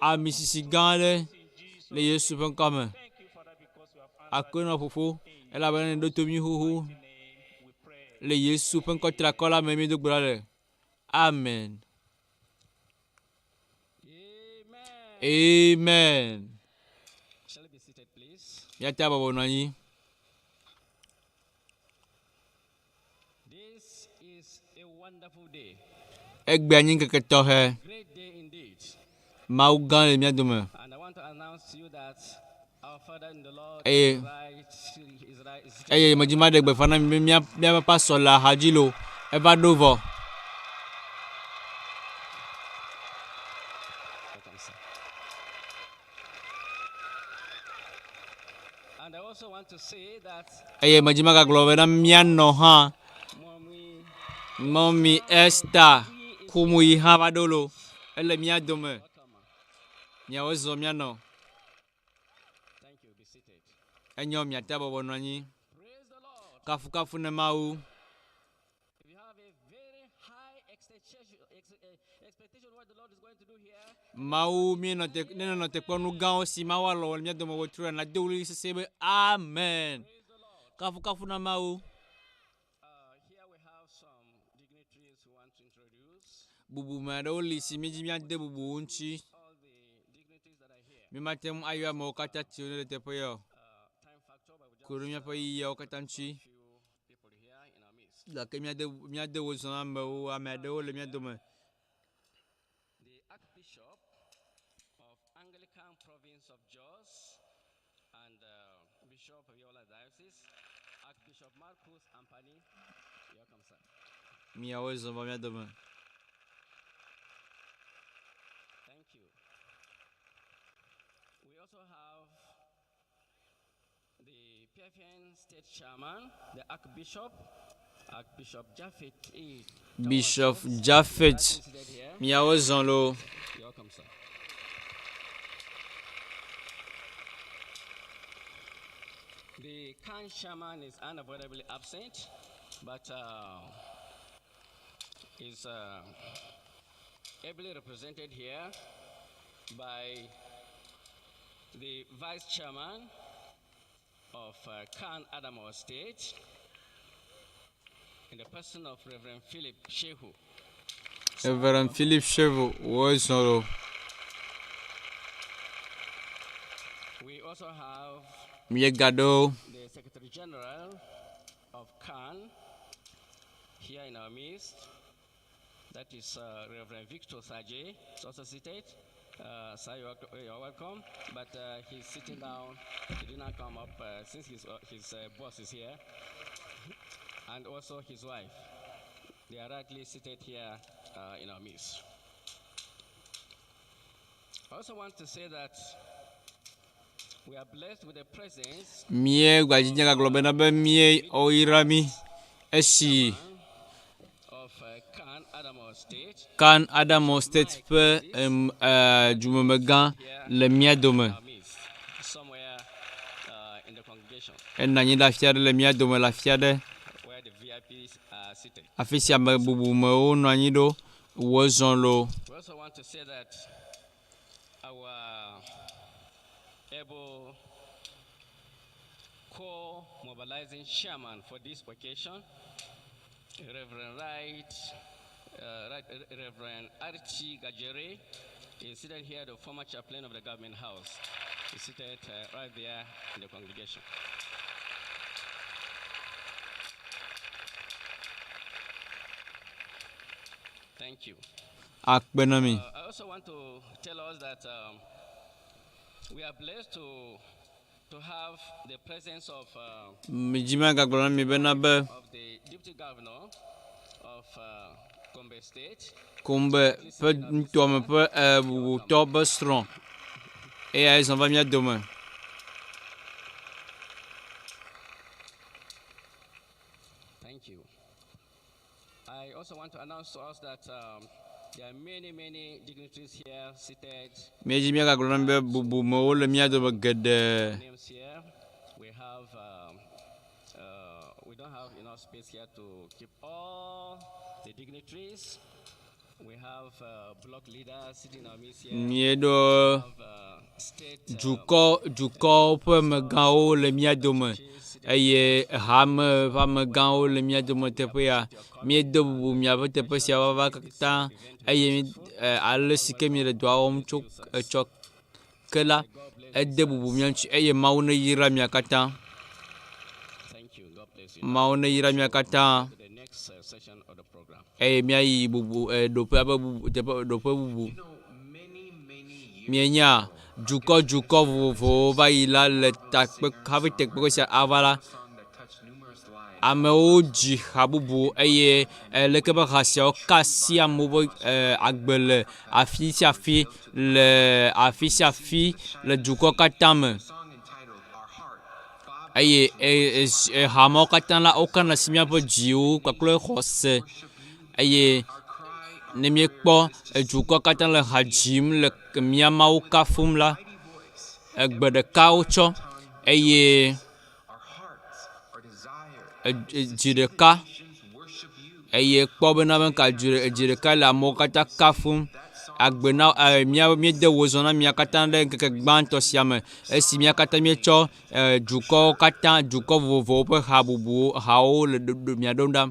Amisisi gã aɖe le Yesu ƒe ŋkɔ me. Akpenɔ fofo, elabena ɖo to mí xoxo. Le Yesu ƒe ŋkɔ tri akɔ la me míedo gbe ɖa le. Amen. Amen. Míate bɔbɔ nɔ anyi. Egbe anyi ŋkeke tɔxɛ. Mawu gã le mía dome. Eye medzi ma ɖe gbefa na mi be míaƒe pastor le axadzi lo, eva ɖo vɔ. eye majima gaglo be na miano ha Mommy Esther Kumuyi ha badolo ele mia dome mia ozo mia no enyo mia tabo bonanyi kafu na Mawu. Mawu mi no te kwanu gan si mawa lo mi do mo wotru na de wuli sebe amen. Kafu na Mawu. Here we have some dignitaries who want to introduce. Bubu ma do li si mi mi ade bubu unchi. All the dignitaries that are here. Mi matem ayo mo kata ti o te po yo. Time factor, but we just Kuru mi pa yi o kata nchi. few people here in our midst. La ke mi ade wo so na mo amade o le mi do me. The Archbishop of Anglican Province of Jos and Bishop of Yola Diocese, Archbishop Marcus Ampani. Welcome, sir. Mi o zo mi do me. Thank you. We also have the PFN State Chairman, the Archbishop Japheth E. Bishop Japheth Seated here. mi o zo lo. You're welcome, sir. The Khan Shaman is unavoidably absent, but is ably represented here by the Vice Chairman of Khan Adamo State, in the person of Reverend Philip Shehu. Reverend Philip Shevu wo zo lo. We also have Mi gado the Secretary General of Khan here in our midst. That is Reverend Victor Saje. It's also seated. Sir, you're welcome. But he's sitting down. He did not come up since his boss is here. And also his wife. They are rightly seated here in our midst. I also want to say that we are blessed with the presence mi gwajinya gaglo be na be mi o irami esi of Khan Adamo State. Kan Adamo State pe jumemegan le mia dome Our midst, somewhere in the congregation en nyi la fiade le mia dome la fiade where the VIPs are seated. afisia me bubu me o no anyi do wo zon lo. We also want to say that our able co-mobilizing chairman for this occasion, Reverend Reverend Archie Gajere, is seated here, the former chaplain of the government house. He's seated right there in the congregation. Thank you. Akbenami I also want to tell us that we are blessed to have the presence of mi jima gaglo na mi be na be the Deputy Governor of Gombe State. kumbe pe to me pe bubu to be strong e ai zon va mia dome. Thank you. I also want to announce to us that there are many dignitaries here seated. Mi jima gaglo na be bubu me o le mia dome gede. Names here. We have. We don't have enough space here to keep all the dignitaries. We have block leaders sitting on me here. Mi do We have state Duko pe me gan o le mia dome eye hame va me gan o le mia dome te pe ya mi do bubu mi ave te pe sia va kata eye ale sike mi le do om chok kela ede bubu mi anchi eye Mawu ne yira mi kata Thank you. God bless you. Mawu ne yira mi kata To the next session of the program. eye mi ayi bubu do pe abe bubu te pe do pe bubu mi nya Duko vovo va yi la le takpe havi tekpe sia avala ame o dzi habubu eye leke be hasia kasi amewo agbe le afi sia afi le dukɔ katã me eye hamo katã la wokana si míaƒe dziwo kpakple xɔse eye ne míekpɔ dukɔ katã le ha dzim le mía Mawu kafum la egbe ɖeka wotsɔ eye dzi ɖeka eye kpɔ bena benka dzi ɖeka le amewo katã kafum agbe na míede wo zɔ na mía katã ɖe ŋkeke gbãtɔ sia me esi mía katã míetsɔ dukɔwo katã dukɔ vovovowo ƒe ha bubuwo hawo le mía ɖom ɖam.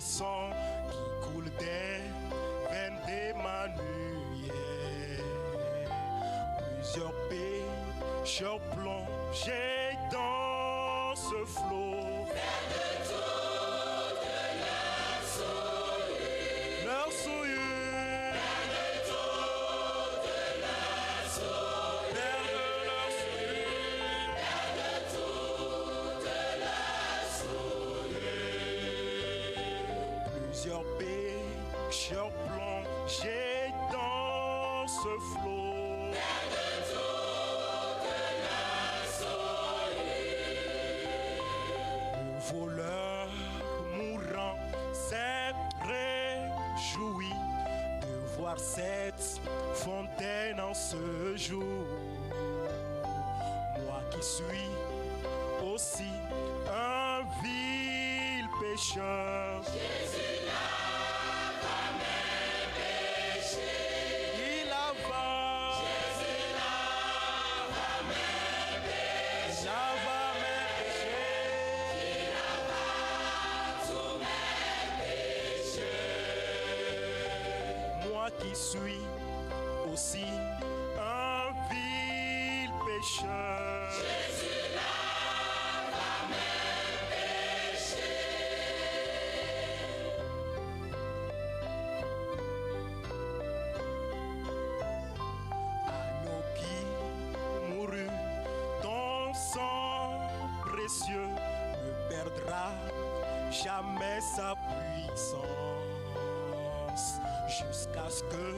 sang qui coule des veines d'Emmanuel. Plusieurs pécheurs plongés dans ce flot. Leur souillure. Plusieurs pécheurs plongés dans ce flot. Le voleur mourant s'est réjoui de voir cette fontaine en ce jour. Moi qui suis aussi un vil pécheur. Jésus lava mes péchés. Il lava. Jésus lava mes péchés. qui suis aussi un vil pécheur. Jésus lave mes péchés. Agneau qui mourut, ton sang précieux ne perdra jamais sa puissance, jusqu'à ce que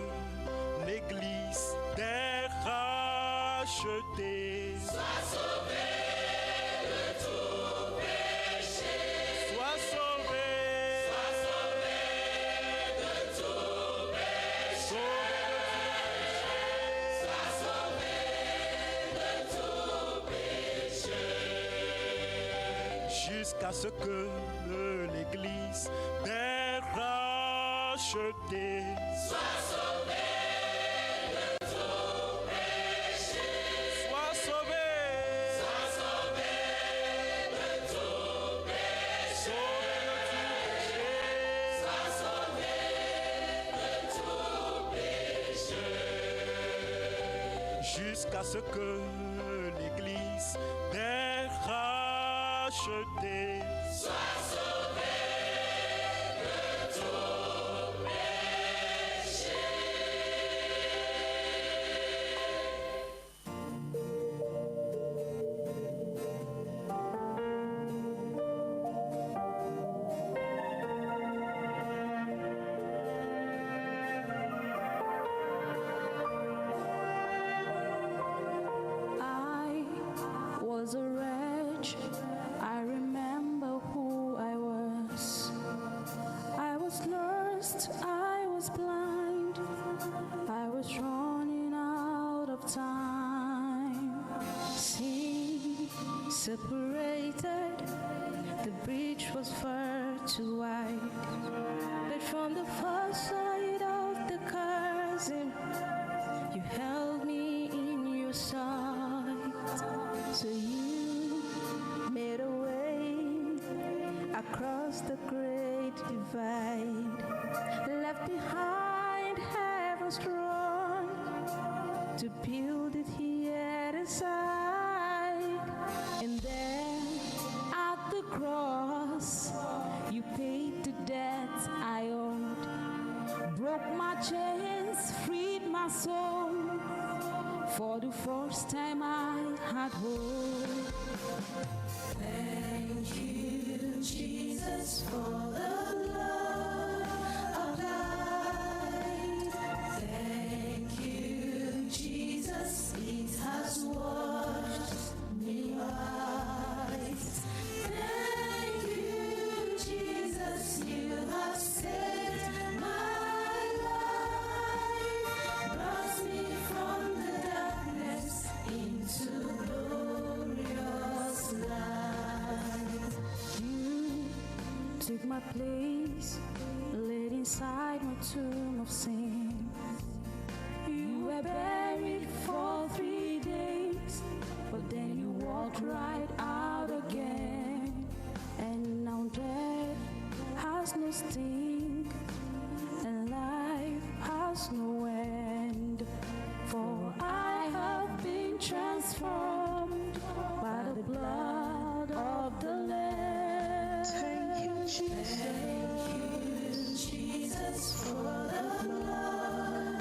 l'Église des rachetés soit sauvée de tout péché. Soit sauvée de tout péché. Soit sauvée de tout péché. Jusqu'à ce que l'Église des rachetés soit sauvée de tout péché. Soit sauvée de tout péché. Soit sauvée de tout péché. Jusqu'à ce que l'Église des rachetés soit sauvée de tout péché. I was a wretch. I remember who I was. I was lost, I was blind, I was running out of time. Sin separated, the bridge was far too wide. But from the far side of the chasm, you held me in your sight. So you made a way across the great divide, left behind heaven's throne to build it here aside. And there at the cross, you paid the debt I owed, broke my chains, freed my soul. For the first time I had hope. Thank you, Jesus, for the blood applied. Thank you, Jesus, it has washed me white. Thank you, Jesus, you have saved my life, brought me from the darkness into glorious light. You took my place, laid inside my tomb of sin. You were buried for 3 days, but then you walked right out again. And now death has no sting, and life has no end. For I have been transformed by the blood of the Lamb. Thank you, Jesus. Thank you, Jesus, for the blood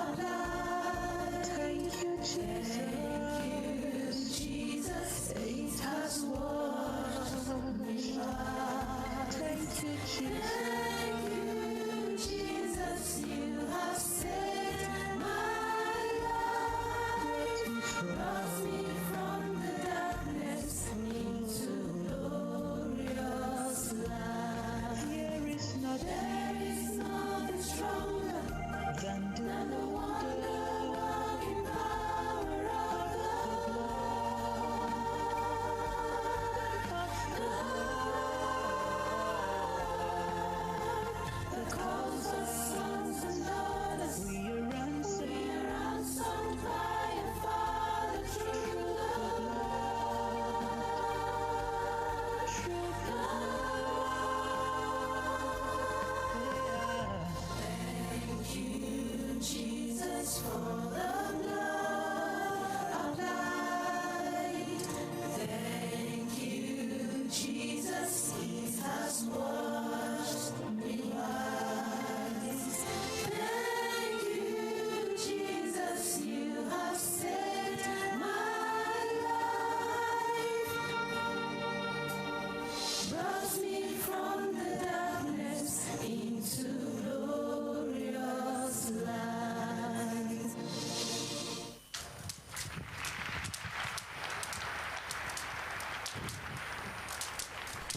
applied. Thank you, Jesus. Thank you, Jesus. It has washed me white. Thank you, Jesus. Thank you, Jesus. You have saved my life, brought me from the darkness into glorious light. There is nothing stronger than the wonder-working power of the blood.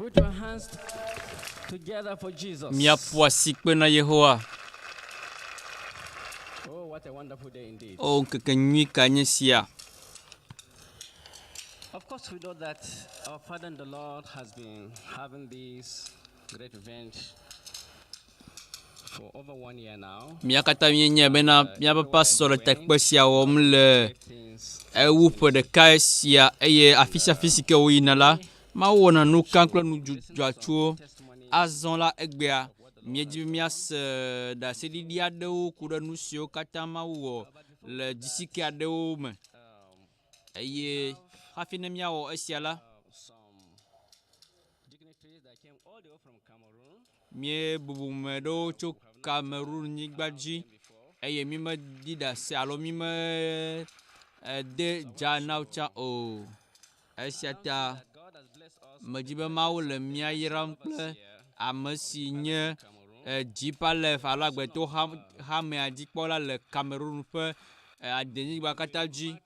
Put your hands together for Jesus. Miapuasikpe na Yehowa. Oh, what a wonderful day indeed. Oh, nkeke nyui kanyesia. Of course, we know that our Father in the Lord has been having this great event for over 1 year now. Miakata mienya bena miapa solo tekpesia womle ewupe de kaisia eye afisia fisike winala ma wona nu kanklo nu djatcho azon la egbea mieji mias da sedidi adewo kuda nu sio kata ma wo le disike adewo me eye hafine miawo esiala mie bubume do cho Cameroun nyigbaji eye mi me dida se alo mi me de janaucha o esiata majibe mawu le mia yiram kple amesi nye jipalef alo agbeto hame adikpola le Cameroun pe adenyigba kata ji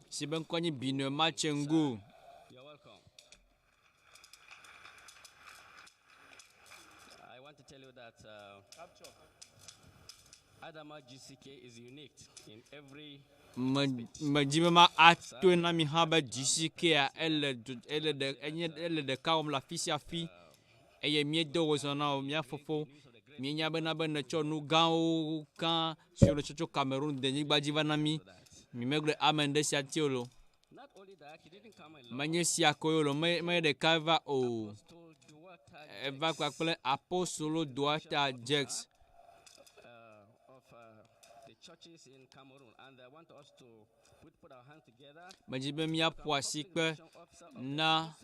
si be nkonyi bine machengu. Tell you that Adama GCK is unique in every Majima atwe na mi haba GCK elle de kaum la fisia fi eye mi do wozona mi afofo mi nya bena bena cho nu gan kan sur le chocho Cameroun de nigba jivana mi megle amende siatiolo manye siakoyolo me de kava o eva kwa kple apostolo doata Jex of the churches in Cameroon, and I want us to put our hands together. Majibe mia poasikpe na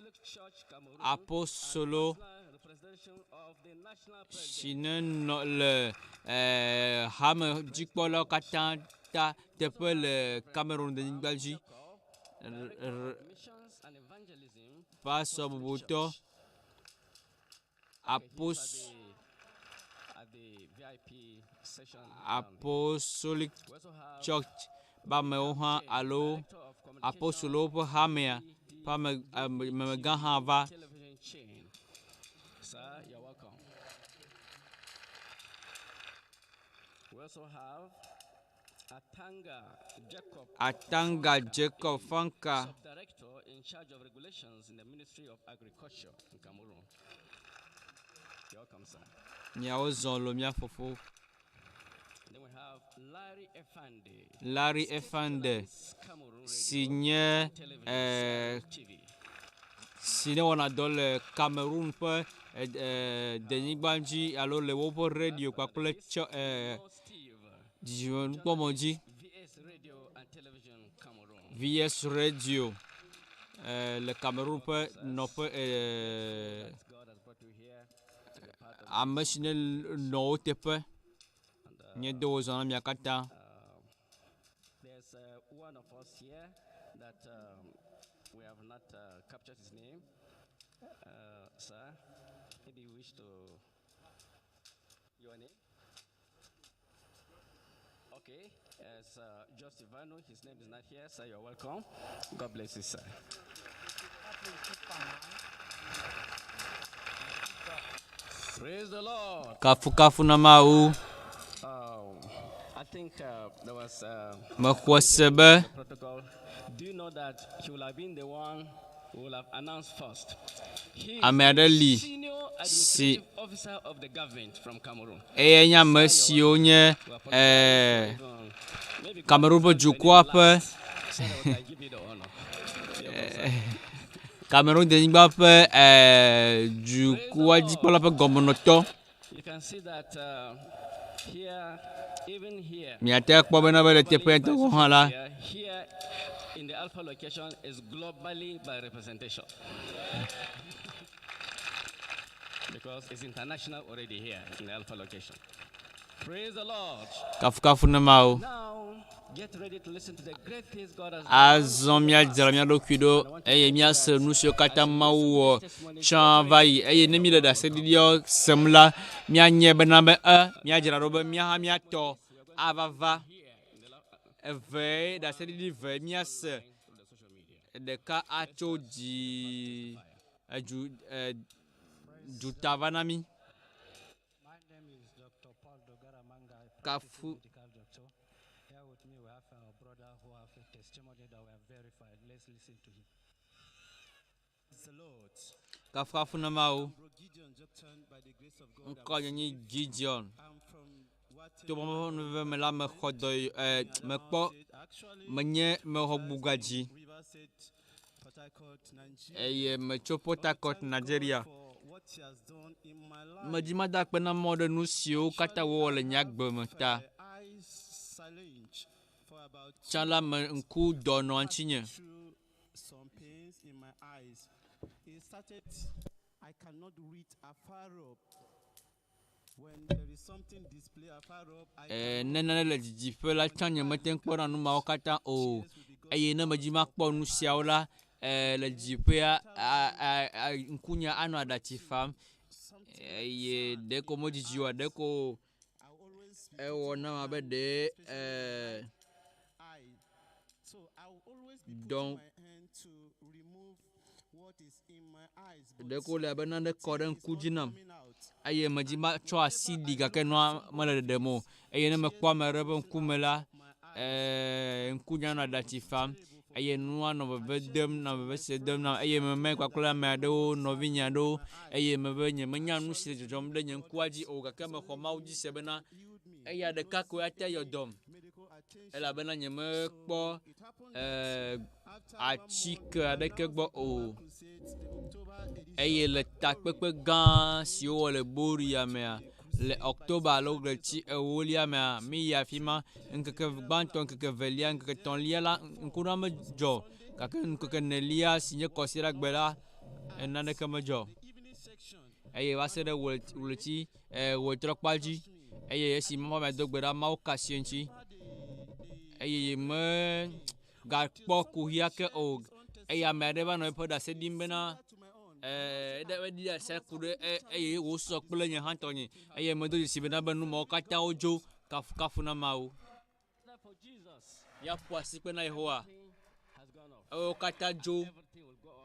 apostolo shinen no le hame jikpolo katanta tepe le Cameroun de Nigbalji paso bubuto Apostolic Church ba meoha alo apostolo po hamea pa me gahava. Sir, you're welcome. We also have Atanga Jacob Fanka, Director in charge of regulations in the Ministry of Agriculture in Cameroon. You're welcome, sir. Then we have Larry Efande, signé on dans le Cameroun pour Denis Banji, alors le Wopo Radio, quoi, pour le Dieu, comment on dit? VS Radio, le Cameroun pour non pas à machine non tepe, ni deux ans miakata. There's one of us here that we have not captured his name. Sir, maybe you wish to your name? Okay, as Josivano, his name is not here, sir, you're welcome. God bless you, sir. Praise the Lord. Kafu na mau. I think there was protocol. Do you know that he will have been the one who will have announced first? He is Amedali senior administrative officer of the government from Cameroon. Enya monsieur Cameroun jukwa pe Cameroun de ngba pe jukwa jikpola pe gomonoto. You can see that here, even here, Miate kwa bena bele tepe to hala. here in the Alpha location is globally by representation. Because it's international already here in the Alpha location. Praise the Lord. Kafu na mau. Now, get ready to listen to the great things God has done. Azomia jeremia dokudo mia se nusio kata mau chanvai nemi da sedidio semla mia nyebe na be mia jera robe mia ha mia to avava eve da sedidi ve mia se de ka acho di aju Dutavanami. My name is Dr. W.F Kafu. Medical Doctor. Here with me we have a brother who have a testimony that we have verified. Let's listen to him. Praise the Lord. Kafrafuna Mawu. Bro Gideon Joktan, by the grace of God. Nkonyanyi Gideon. I'm from what To me me la me khodoy me kpo menye me hobugaji. River State, Port Harcourt, Nigeria. Eye me tso Port Harcourt, Nigeria. For what he has done in my life. Me di ma da pe na mo de nu siwo kata wo le nyagbe me ta. I silence for about Chala me nku do no anchinye. through some pains in my eyes. It started, I cannot read afar up. When there is something display afar up, I Nena le jife la chanye me ten kpo na nu ma kata o. Eye na me di ma kpo nu siawo la le jife a nkunya anu adati fam. Eye de ko mo jiwa de ko I always ewo na ma be de so I will always be putting donc my hand to remove what is in my eyes. de ko le be na de ko den kujinam. Coming out. Aye me di ma cho asidi ga ke no ma le de mo. Eye na me kwa me rebe nkume la nkunya na adati fam. Aye nua no be dem na be se dem na aye me kwa kula me do no vinya do aye me be nye me nya nu se jom de nye nkwaji o ga ke me kho ma uji se be na aye de ka ko ata yodom ela be na nye me kpo a chik ade ke gbo o aye le takpepe gan si o le bori ya me le octobre lo le ti ewolia me mi ya fima nkeke gbanto nkeke velia nkeke tonlia la nkuna me jo kake nkeke nelia sinye kosira gbela enane ke me jo eye va se de wulti wo trokpaji eye si mo me do gbera ma okasienchi eye me ga kpo ku hia ke o eye me de ba no poda se dimbena de we dia se kude eye wo so kple nye hantonyi eye me do si be na be nu mo kata ojo kafu na mawu ya po asipe na Yehowa o kata jo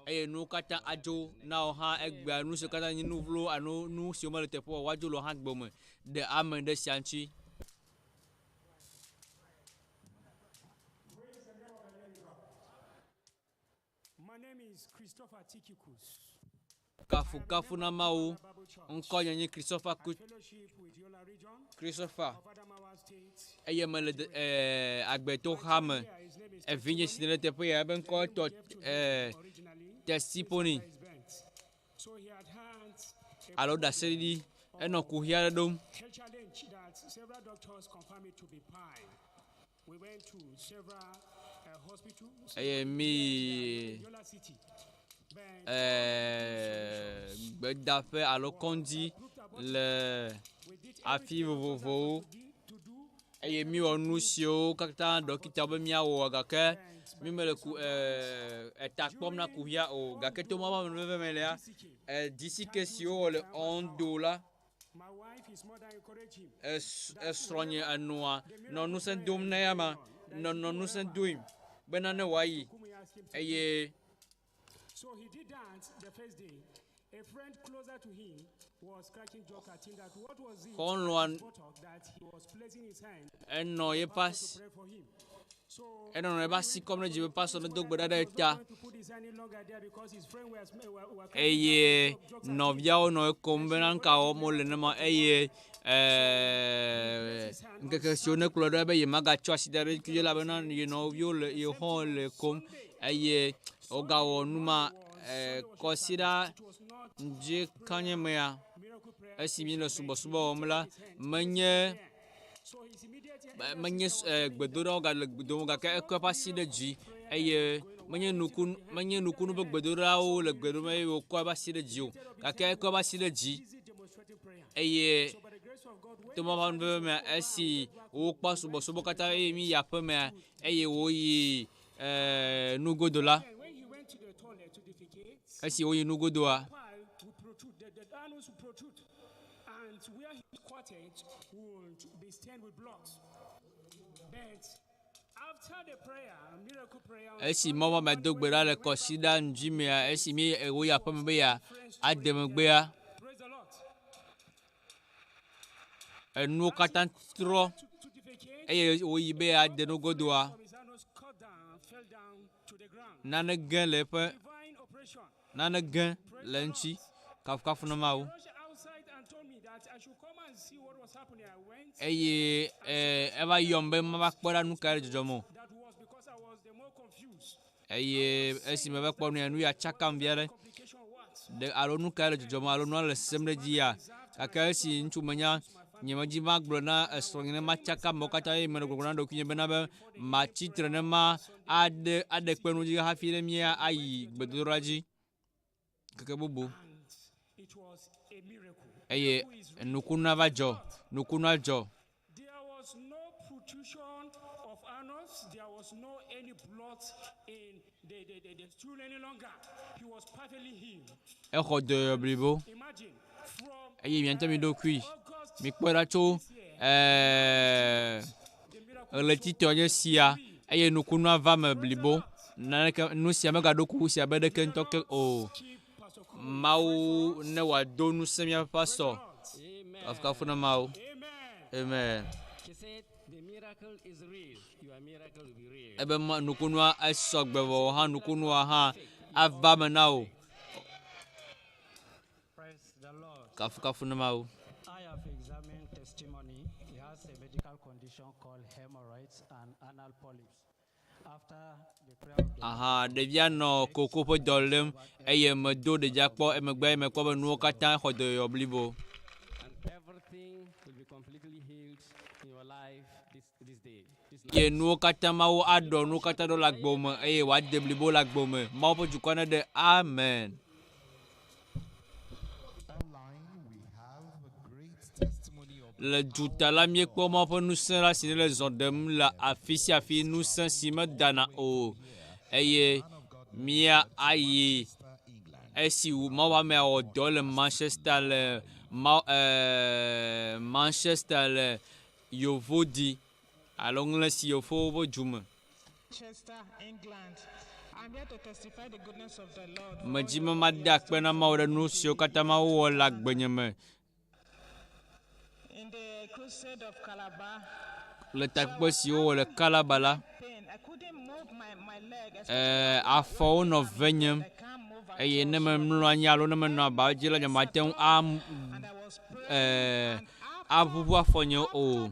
eye nu kata ajo na o ha egbe anu se kata nyinu vlo anu nu si o ma le tepo wajo lo han gbome de amen de sianchi My name is Christopher Tikikus. kafu na mawu nko nyanyi Christopher Fellowship with Yola Region Christopher of Adamawa State. eye me le agbeto hame His name is evinye sinele tepo ya ben ko to originally testimony is bent. So he had had alo da sedi eno ku hia dom a challenge that several doctors confirmed it to be pie. We went to several hospitals eye mi in Yola City. But gbedafe alo kondi le afi vovovo eye mi onu sio kata dokita be mi awo gake mi mele ku etakpom na ku hia o gake to mama me me le d'ici que sio le $1 my wife is more than encouraging. esronye anua no nu sen dum na yama no nu sen duim benane wayi Kumuyi asked him to eye So he did that the first day. A friend closer to him was cracking joke at him that what was it kon loan that he was placing his hand eno ye to pass pray for him. So eno no ba si comme je pass on do gbeda da ta to put his hand in longer there because his friend were eye novia o no kombenan ka o mo le na eye nkeke sione kulo da be ye maga choisi dare ki la bana you know yo le yo ho le kom eye o ga o numa consider nje kanye mea miracle prayer. esimi le subo omla menye So his immediate menye gbedoro ga le gbedo ga ka ko pasi de ji eye menye nukunu be gbedora o le gbedo me o ko pasi de ji o ga ka ko pasi de ji easy demonstrating prayer. eye By the grace of God, when to ma ban be me esi o pa subo kata mi ya pe me eye wo yi nugodola when he went to the toilet to defecate, esi wo yi nugodoa pile would protrude, the anus would protrude, and where he squatted would be stained with blood. But after the prayer, miracle prayer, esi mama me do gbera le consider njimia esi mi wo ya pe me be ya adem gbe ya praise nous katan tro to defecate, eye oyibe ade no godoa some his anus cut down, fell down to the ground. nana gan le pe Divine operation. nana gan le nchi kafu no Mawu Rushed outside and told me that I should come and see what was happening. I went. eye eva yombe ma kpora nu ka jojomo That was because I was the more confused. eye esi me ba kpɔ nu ya nu ya chakam biare Complication what? de alo nu ka jojomo alo nu le semre dia kaka esi nchu menya nyemaji ma gblɔ na esrɔ̃nyi ne ma tsaka mo katã eye me gblɔ na ɖokuinye bena be ma tsitre ne ma ade kpe nu dzi hafi ne mía ayi gbedodoɖa dzi keke bubu And it was a miracle. eye nukunu va dzɔ nukunu dzɔ There was no protrusion of anus. There was no any blood in the stool any longer. He was perfectly healed. exɔ dɔyɔ blibo Imagine from eye miãtɔ mi ɖokui August mi kpɔ ɖa tso ɣletitɔ nye sia eye nukunu va me blibo naneke nu sia megaɖo kuku sia be ɖeke ŋutɔ ke o Mawu ne wòado ŋusẽ míaƒe pastor kafukafu na Mawu amen. She said, the miracle is real. Your miracle will be real. Ebe nukunua esɔgbe vɔ hã nukunua hã ava me na wo Praise the Lord. kafukafu na Mawu. I have examined testimony. He has a medical condition called hemorrhoids and anal polyps. After the prayer of the Aha, ɖevia nɔ koko ƒe dɔ lém eye medo ɖevia kpɔ emegbe mekpɔ be nuwo katã xɔ dɔyɔ blibo And everything will be completely healed in your life this day. eye nuwo katã Mawu aɖɔ nuwo katã ɖo le agbo me eye wòade blibo le agbo me Mawu ƒe dukɔ ne ɖe amen. Le duta la míekpɔ Mawu ƒe ŋusẽ la si ne le zɔ ɖem le afi sia afi ŋusẽ si medana o eye mía ayi esi Mawu ame awɔ dɔ le Manchester le Manchester le yovo di alo ŋlẽ si yovowo ƒe du me. Manchester, England. I'm here to testify the goodness of the Lord. Medzi me ma de akpe na Mawu ɖe nu siwo katã Mawu wɔ le agbenye me In the Crusade of Calabar, le takpekpe siwo wɔ le Kalaba la. pain. I couldn't move my leg. Afɔwo nɔ ve nyem eye ne memlɔ anyi alo ne menɔ aba dzi le nyemate ŋu aʋuʋu afɔ nye o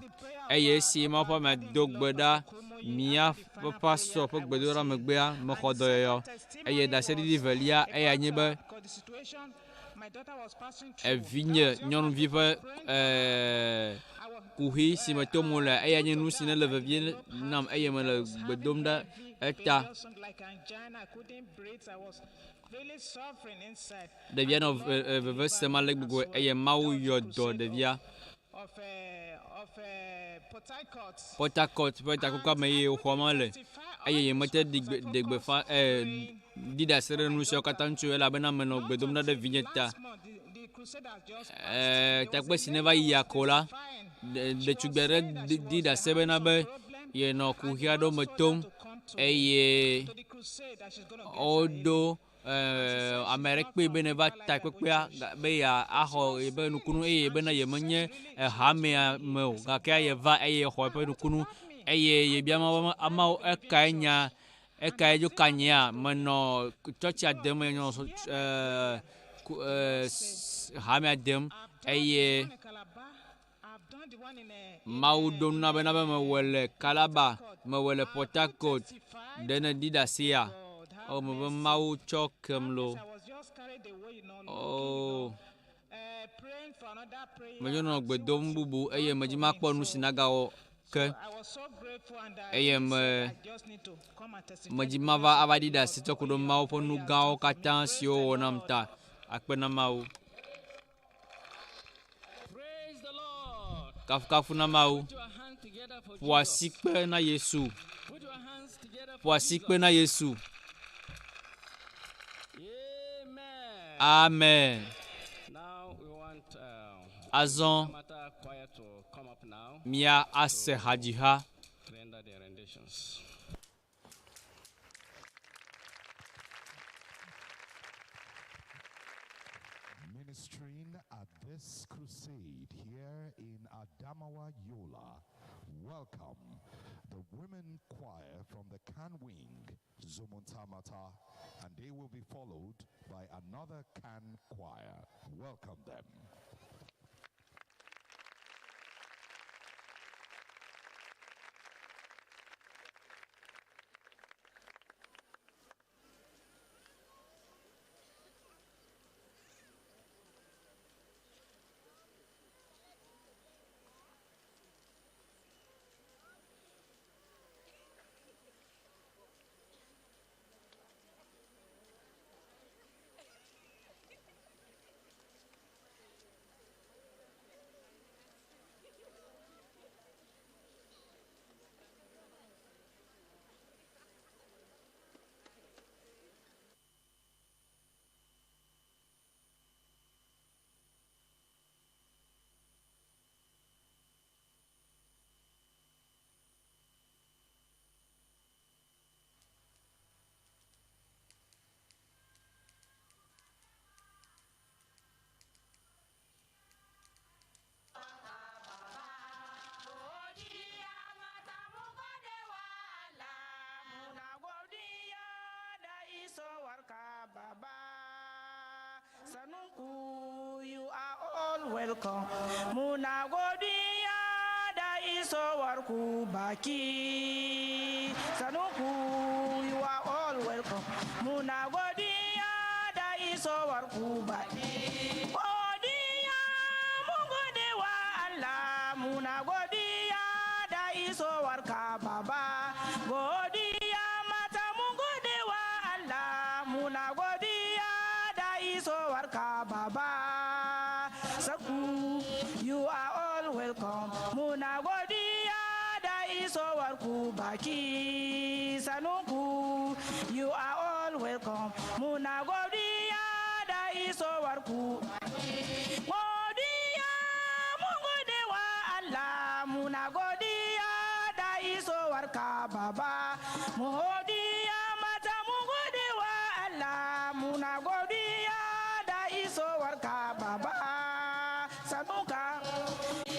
eye esi Mawu ƒe ame do gbe ɖa míaƒe pastor ƒe gbedoɖa megbea mexɔ dɔyɔyɔ eye ɖaseɖiɖi velia eya nye be Because the situation my daughter was passing through. evinye nyɔnuvi ƒe kuhi si me tom le eya nye nu si ne le vevie nam eye mele gbe dom ɖe eta. Like angina, I couldn't breathe. I was really suffering inside. Ɖevia nɔ veve sem ale gbogbo eye Mawu yɔ dɔ ɖevia. Of Port Harcourt ƒe takoko me eye wòxɔ me le eye yemete ɖe gbefa ɖi ɖase ɖe nu siwo katã ŋutsu elabena menɔ gbe dom ɖa ɖe vinye ta. Takpe si ne va yia ko la ɖetugbi aɖe ɖi ɖase bena be yenɔ kuhi aɖewo me tom eye woɖo ame aɖe kpee be ne va takpekpea be yeaxɔ ebe nukunu eye bena yemenye hamea me o gake yeva eye yexɔ eƒe nukunu eye yebia amawo ekae nya ekae dzo kanyea menɔ tsɔtsia dem enɔ hamea dem eye Mawu ɖo nu na bena be mewɔe le Kalaba mewɔe le Port Harcourt ɖe ne ɖi ɖe asia o me be Mawu tsɔ kem lo o medzo nɔ gbe dom bubu eye medzi makpɔ nu si nagawɔ ke eye medzi mava ava ɖi ɖe asi tsɔ ku ɖo Mawu ƒe nu gãwo katã siwo wɔ nam ta akpe na Mawu. Kafukafu na Mawu. Ƒo asikpe na Yesu. Ƒo asikpe na Yesu. Amen. Azɔ mía ase hadziha. Ministering at this crusade here in Adamawa, Yola. Welcome the women choir from the Can Wing, Zomontamata, and they will be followed by another Can choir. Welcome them. You are all welcome. Muna godiya da isowar ku baki. Sanuku, you are all welcome. Muna godiya da isowar ku baki. Godiya, mun gode wa Allah. Muna godiya da isowar ka baba. Godiya mata mun gode wa Allah. Muna godiya da isowar ka baba. Saku, you are all welcome. Muna godiya da isowar ku baki. Sanuku, you are all welcome. Muna godiya da isowar ku baki. Godiya, mun gode wa Allah. Muna godiya da isowar ka baba. Godiya mata mun gode wa Allah. Muna godiya da isowar ka baba.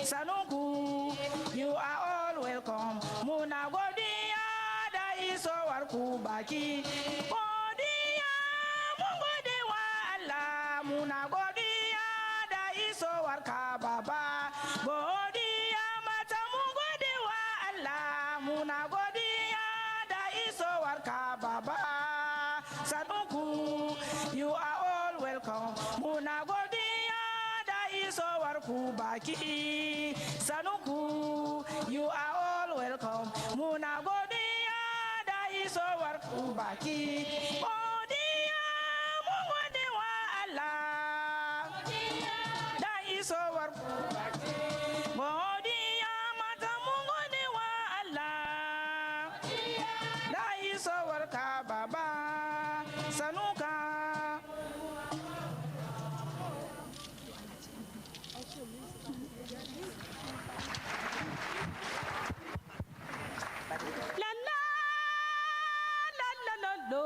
Sanuku, you are all welcome. Muna godiya da isowar ku baki. Godiya, mun gode wa Allah. Muna godiya da isowar ka baba. Godiya mata mun gode wa Allah. Muna godiya da isowar ka baba. Sanuku, you are all welcome. Muna godiya da isowar ku baki. Sanuku, you are all welcome. Muna godiya da isowar ku baki. Godiya, mun gode wa Allah. Da isowar ku baki. Godiya mata mun gode wa Allah. Da isowar ka baba. Sanuka. La la la la la la.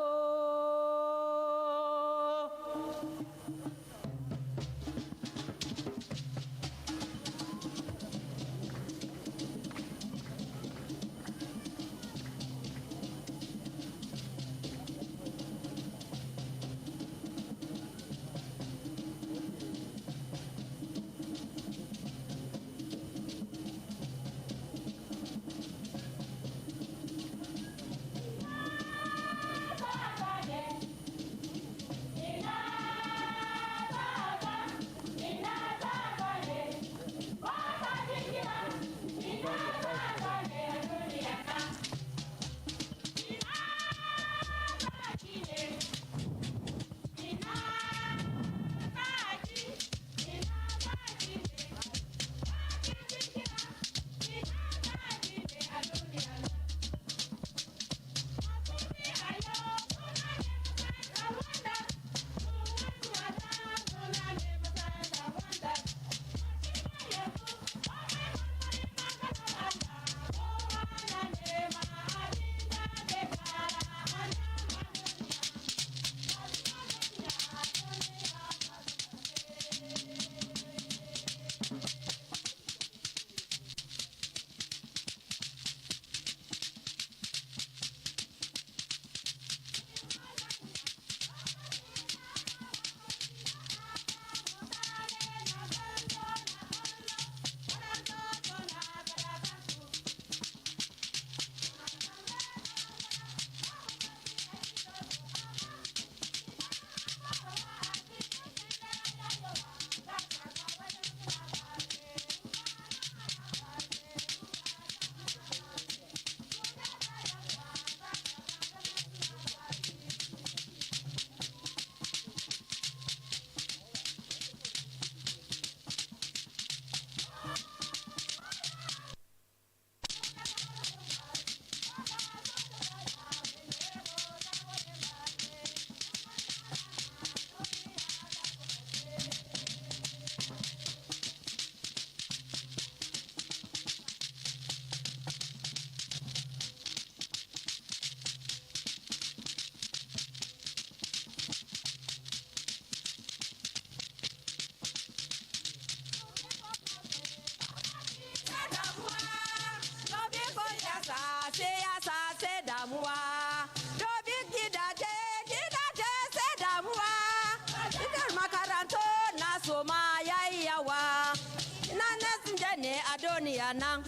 Yana,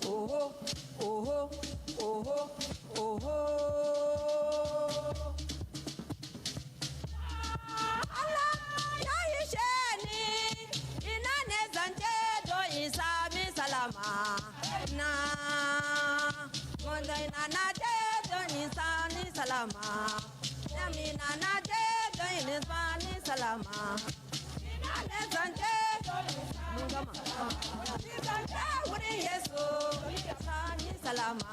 oh, oh, oh, oh, oh. Allah ya yi sheni, ina ne zance do isa mi salama na. Mondo ina na de do isa ni salama. Yami na na de do isa ni salama. Ina ne zance do isa ni salama. Zance wuri Yesu, isa ni salama.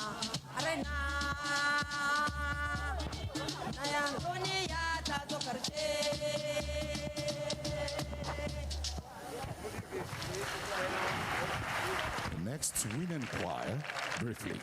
Arena. Next, women choir, briefly.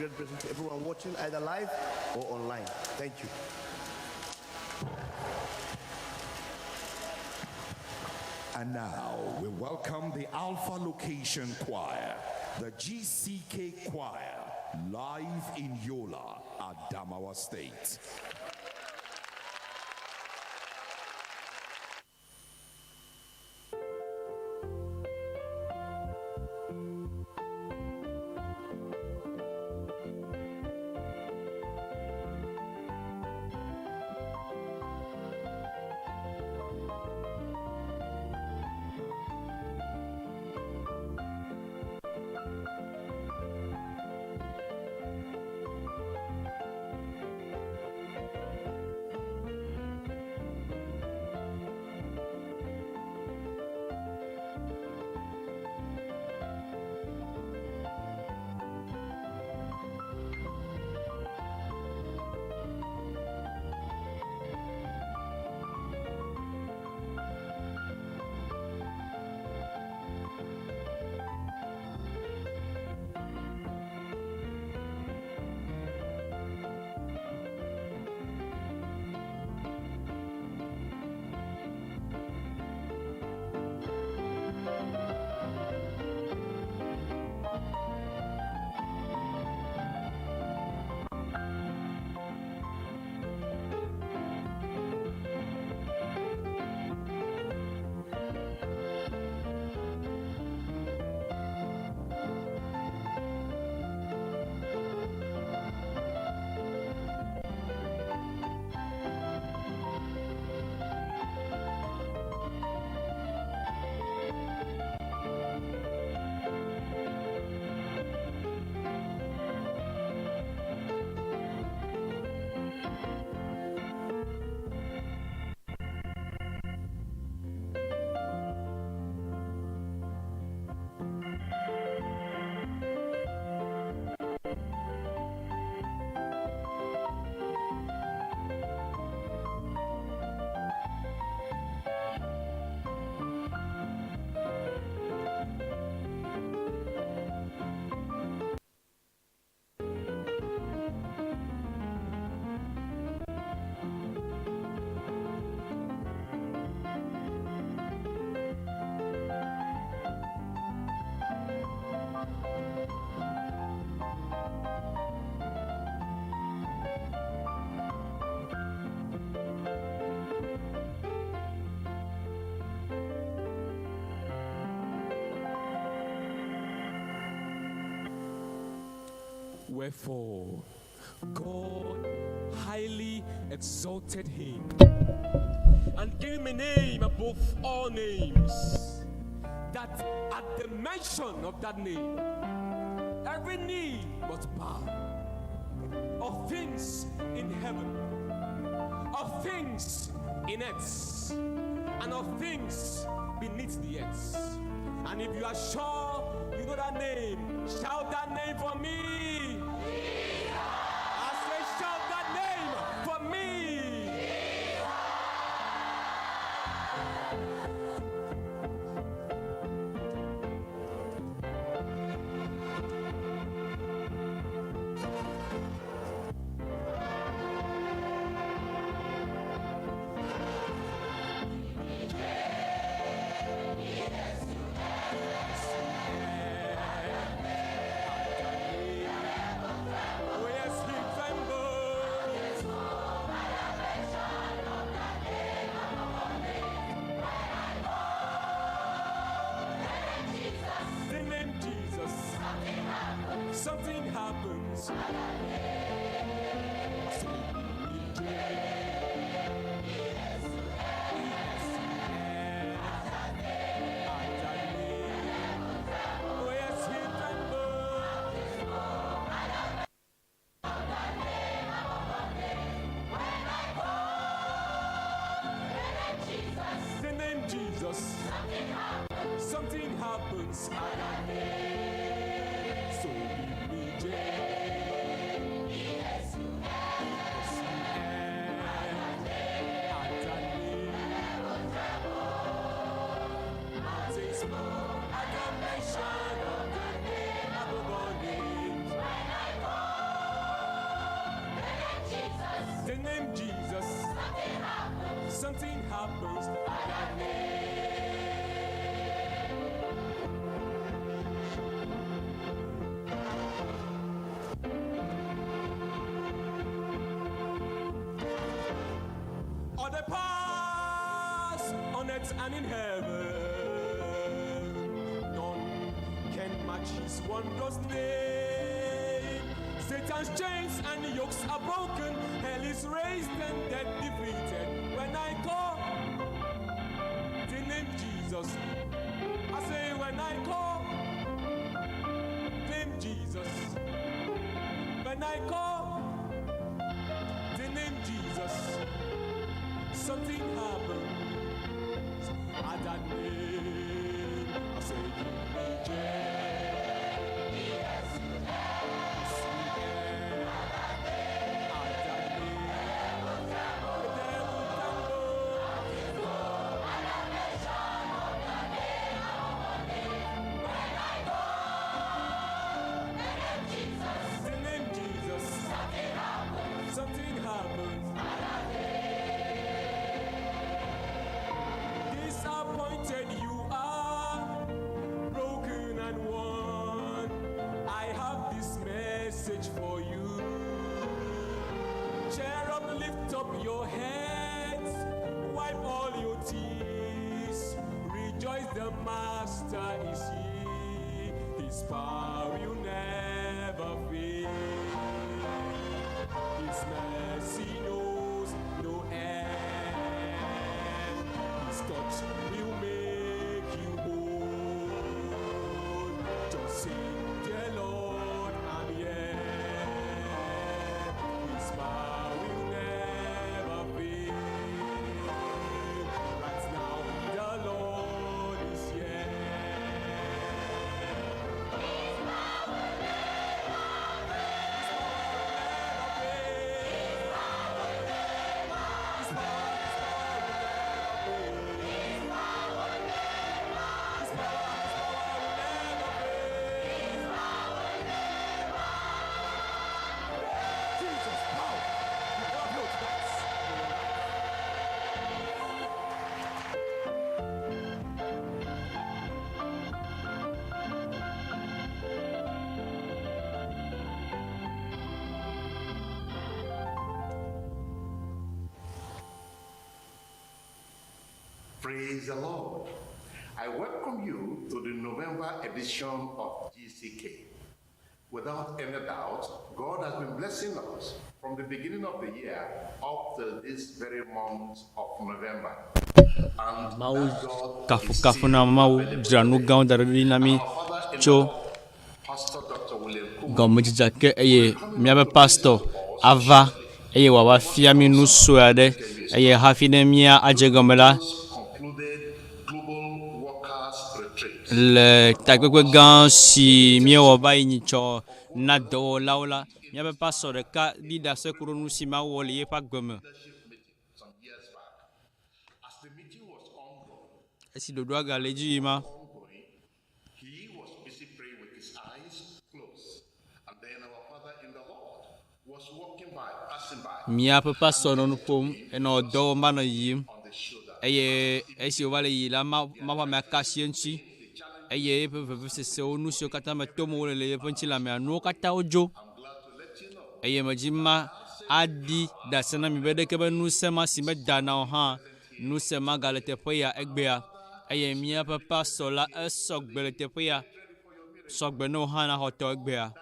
great blessing to everyone watching either live or online. Thank you. And now we welcome the Alpha Location Choir, the GCK Choir, live in Yola, Adamawa State. Wherefore, God highly exalted him and gave him a name above all names, that at the mention of that name, every knee must bow, of things in heaven, of things in earth, and of things beneath the earth. And if you are sure you know that name, shout that name for me. I say, shout that name for me. Something happens. The name Jesus. Something happens. So at the mention of the name above all names, The name Jesus. Something happens at that name. All the past on earth and in heaven, none can match his wondrous name. Satan's chains and yokes are broken, hell is raised and death defeated. When I call the name Jesus, I say when I call name Jesus, when I call the name Jesus, something happens at that name. I say you are broken and worn. I have this message for you. Cheer up, lift up your heads, wipe all your tears. Rejoice, the Master is here. His power will never fail. His mercy knows no end. His touch will make you whole. Just sing, dear Lord, I'm here. His power will never fail. Right now, the Lord is here. His power will never fail. His power will never fail. His power Praise the Lord. I welcome you to the November edition of GCK. Without any doubt, God has been blessing us from the beginning of the year up to this very month of November. And Mawu that God kafu na Mawu dzranu gãwo da ɖe ɖi na mi tso Pasteur Dr W.F Kumuyi gɔmedzidza ke eye míaƒe pastor ava eye wòava fia mi nu sue aɖe eye hafi ne mía adze gɔme la concluded Global Workers Retreat. le takpekpe gã si míewɔ va yi nyitsɔ na dɔwɔlawo la, míaƒe pastor ɖeka ɖi ɖase ku ɖo nu si Mawu wɔ le yeƒe agbe me. Some years back. As the meeting was ongoing, Esi ɖoɖoa ga le edzi yim ma, he was busy praying with his eyes closed. And then our Father in the Lord was walking by, passing by. míaƒe pastor nɔ nu ƒom enɔ dɔ wɔm va nɔ yiyim On the shoulder. eye esi wòva le yi la maƒe ame aka asi eŋuti eye eƒe vevesesewo nu siwo katã me tom wole le yeƒe ŋuti la mea nuwo katã wodzo I'm glad to let you know eye medzi ma aɖi ɖase na mi be ɖeke be ŋusẽ ma si medana o hã ŋusẽ ma gale teƒe ya egbea eye míaƒe pastor la esɔgbe le teƒe ya sɔgbe ne wo hã na xɔtɔ egbea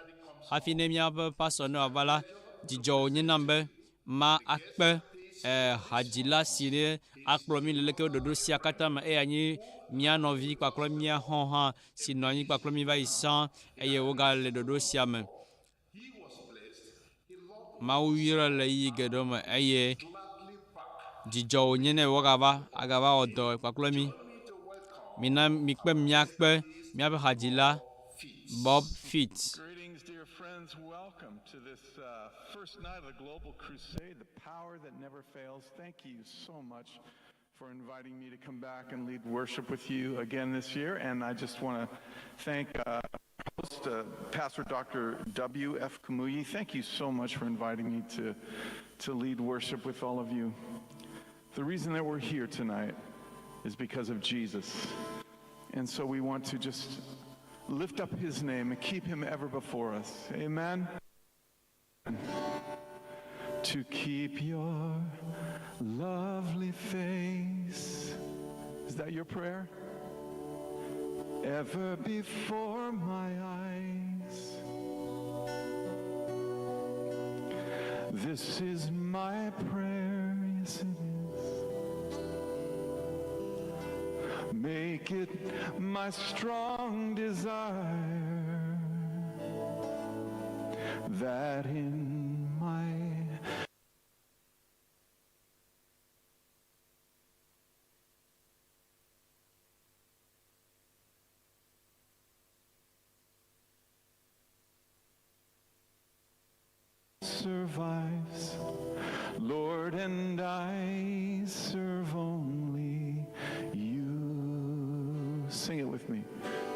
hafi ne míaƒe pastor ne wòava la dzidzɔ wònye nam be ma akpe hadzila si ne akplɔ mi le leke ɖoɖo sia katã me eye anyi mía nɔvi kpakple mía xɔ hã si nɔ anyi kpakple mi va yi sã eye wogale ɖoɖo sia me. Mawu yra le yi geɖewo me eye dzidzɔ wònye ne wogava agava wɔ dɔ kpakple mi. Mina mikpe miakpe miaƒe hadzila Bob Fit. Greetings, dear friends. Welcome to this first night of the Global Crusade, the power that never fails. Thank you so much for inviting me to come back and lead worship with you again this year. And I just want to thank host Pastor Dr W.F Kumuyi, thank you so much for inviting me to lead worship with all of you. The reason that we're here tonight is because of Jesus. And so we want to just lift up his name and keep him ever before us. Amen. To keep your lovely face. Is that your prayer? Ever before my eyes. This is my prayer, yes it is. Make it my strong desire that in my survives, Lord, and I serve only you. Sing it with me.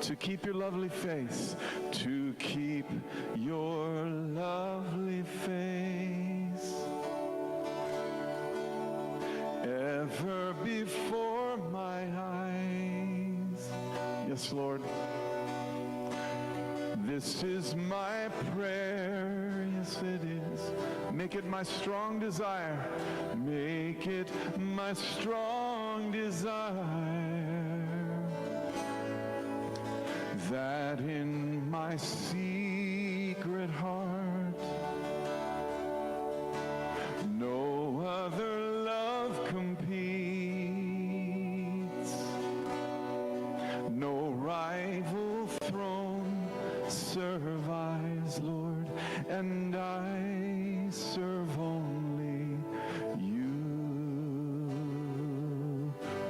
To keep your lovely face, to keep your lovely face ever before my eyes. Yes, Lord. This is my prayer, yes it is. Make it my strong desire. Make it my strong desire that in my secret heart no other love competes, no rival throne survives, Lord, and I serve only you.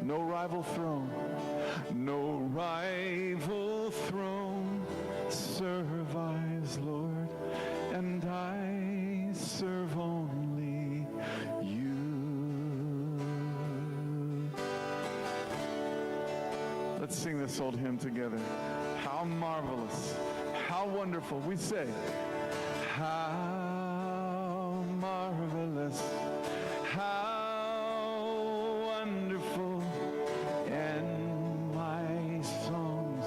No rival throne, no rival throne survives, Lord, and I serve only you. Let's sing this old hymn together. How marvelous, how wonderful. We say, how marvelous, how wonderful, and my songs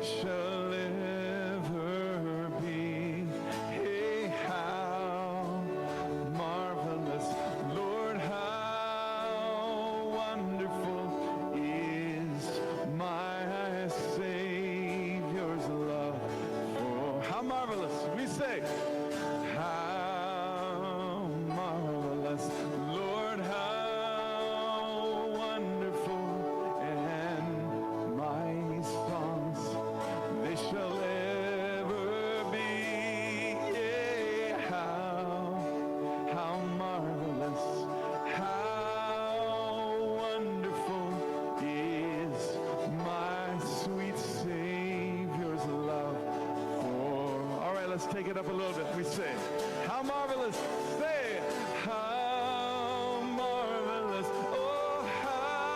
shall ever be. Hey, how marvelous, Lord, how wonderful is my Savior's love. Oh, how marvelous, we say, how marvelous, Lord, how wonderful, and my songs, they shall ever be. Yeah, how marvelous, how wonderful is my sweet Savior's love. All right, let's take it up a little bit. We say, how marvelous, say, how marvelous, oh, how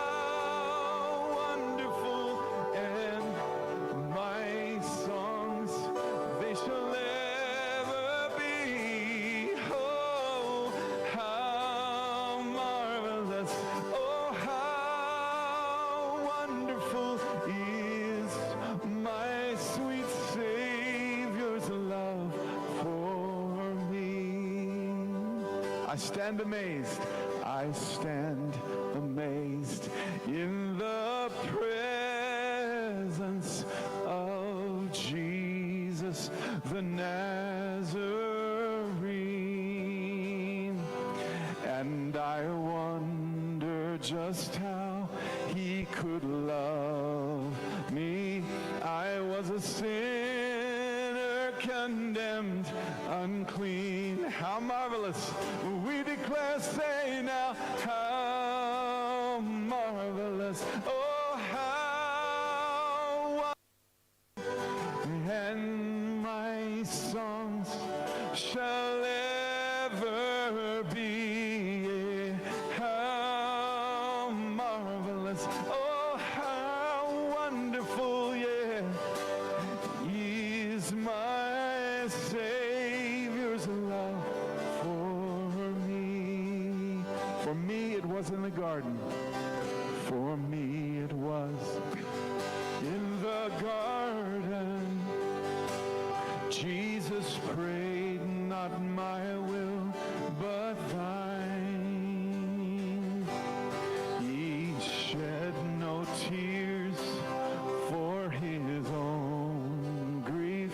wonderful, and my songs, they shall ever be. Oh, how marvelous, oh, how wonderful is my sweet Savior's love for me. I stand amazed, I stand amazed in the presence of Jesus the Nazarene, and I wonder just how he could love me. I was a sinner condemned, unclean. How marvelous, we declare, say now, how marvelous, oh, how wonderful, and my songs shall ever be. How marvelous, oh, how wonderful, yeah, is my For me, it was in the garden. For me, it was in the garden. Jesus prayed, not my will, but thine. He shed no tears for his own grief,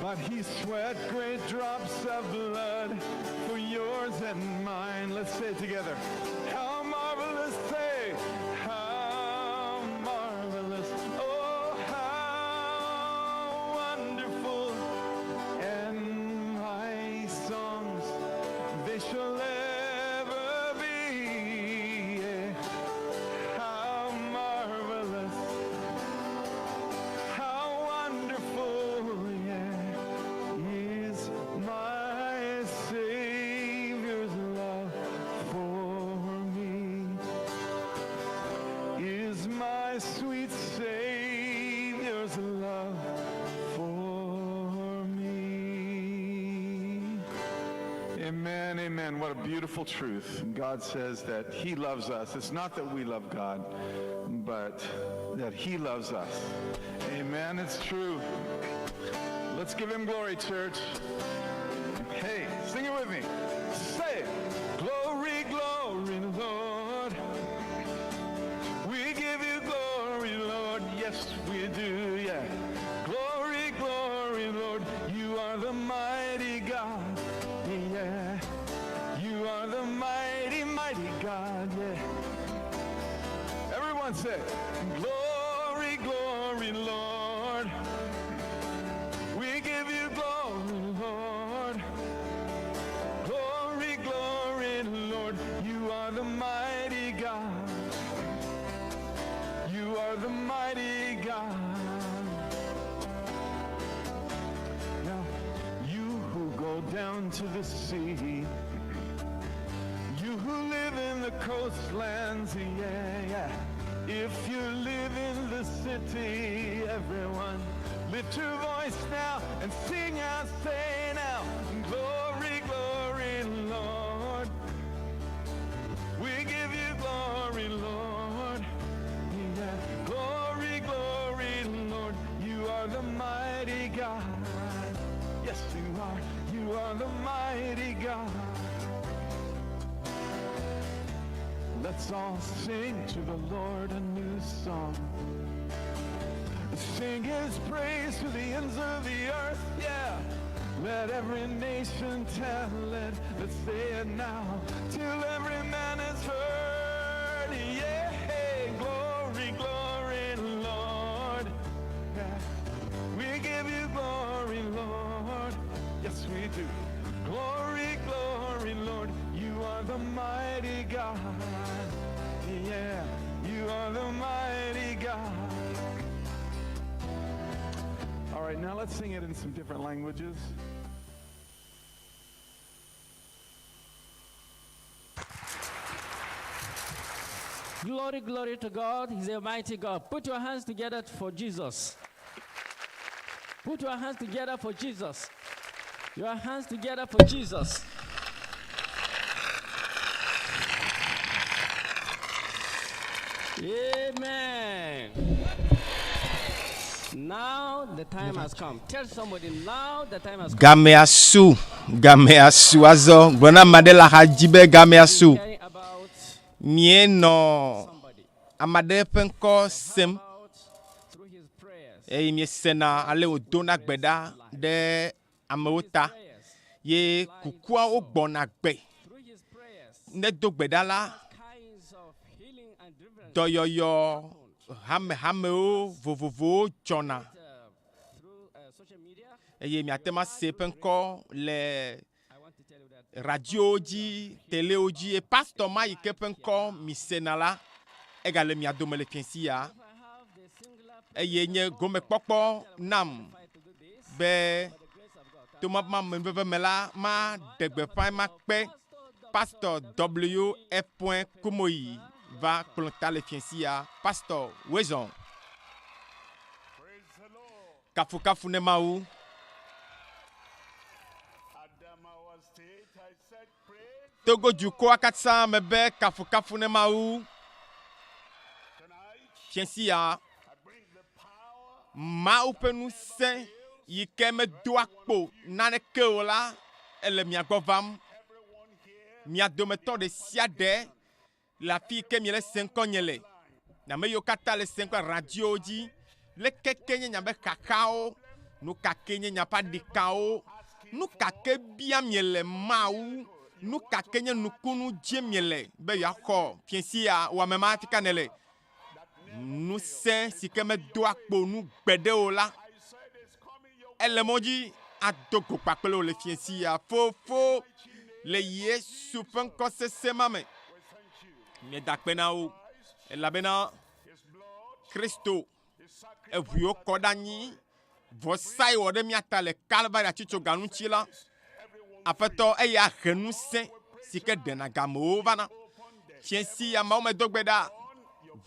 but he sweat great drops of blood for yours and mine. Let's say it together. How marvelous, say, how marvelous, oh, how wonderful, and my songs, they shall ever be. How marvelous, how wonderful, is my Savior's love for me. Is my sweet Savior's love for me. Amen, amen. What a beautiful truth. God says that he loves us. It's not that we love God, but that he loves us. Amen, it's true. Let's give him glory, church. Hey, sing it with me. Say it. Glory, glory, Lord. We give you glory, Lord. Yes, we do, yeah. Glory, glory, Lord. You are the mighty God, yeah. You are the mighty, mighty God, yeah. Everyone say, glory, glory, Lord. We give you glory, Lord. Glory, glory, Lord. You are the mighty God. You are the mighty God. Now, you who go down to the sea, you who live in the coastlands, yeah, yeah. If you live in the city, everyone, lift your voice now and sing out, say now, glory, glory, Lord. We give you glory, Lord. Yeah. Glory, glory, Lord. You are the mighty God. Yes, you are. You are the mighty God. Let's all sing to the Lord a new song. Sing his praise to the ends of the earth, yeah. Let every nation tell it. Let's say it now, till every man is heard, yeah. Hey, glory, glory, Lord. Yeah. We give you glory, Lord. Yes, we do. Glory, glory, Lord. You are the mighty God. Yeah, you are the mighty God. All right, now let's sing it in some different languages. Glory, glory to God. He's a mighty God. Put your hands together for Jesus. Put your hands together for Jesus. Your hands together for Jesus. Amen. Now the time has come. Tell somebody, now the time has come. Gameasu azo bona madela hajibe gameasu mieno amade penko sem e mi sena ale odona gbeda de amewota ye kukua ogbona gbe ne do gbeda la doyoyo hame o vovovo chona eye mi atema se penko le radio ji télé oji et pasteur ma yike penko mi senala egale mi adome le fiensia eye nye gome pokpo nam be to ma mbeve mela ma degbe fa ma pe Pasteur W.F Kumuyi va planter le fiensia pasteur Wezon kafu ne maou. Adamawa State, I said Togo dukɔa katã mebe kafukafu ne Mawu. Fiesi ya. Mawu ƒe ŋusẽ yi ke medo akpo naneke o la ele mia gbɔ vam. Mia dometɔ ɖe sia ɖe le afi ke miele se ŋkɔ nye le. Ame yiwo katã le se ŋkɔ radio dzi. Lekeke nye nya be kakawo, nu kake nye nya ƒe aɖikawo, nu kake bia miele Mawu, nu kake nye nukunu dze miele be yeaxɔ fiesi ya wɔame ma fi ka ne le. Nusẽ si ke medo akpo nu gbeɖe o la. Ele mɔ dzi ado go kpakple o le fiesi ya fofo le Yesu ƒe ŋkɔ sesẽ ma me. Mieda kpe na wo elabena Kristo eʋuwo kɔ ɖe anyi vɔsa yi wɔ ɖe mia ta le Calvary atsitsoga ŋuti la. Aƒetɔ eya he ŋusẽ si ke ɖena gamewo vana. Fiesi ya Mawu medo gbe ɖa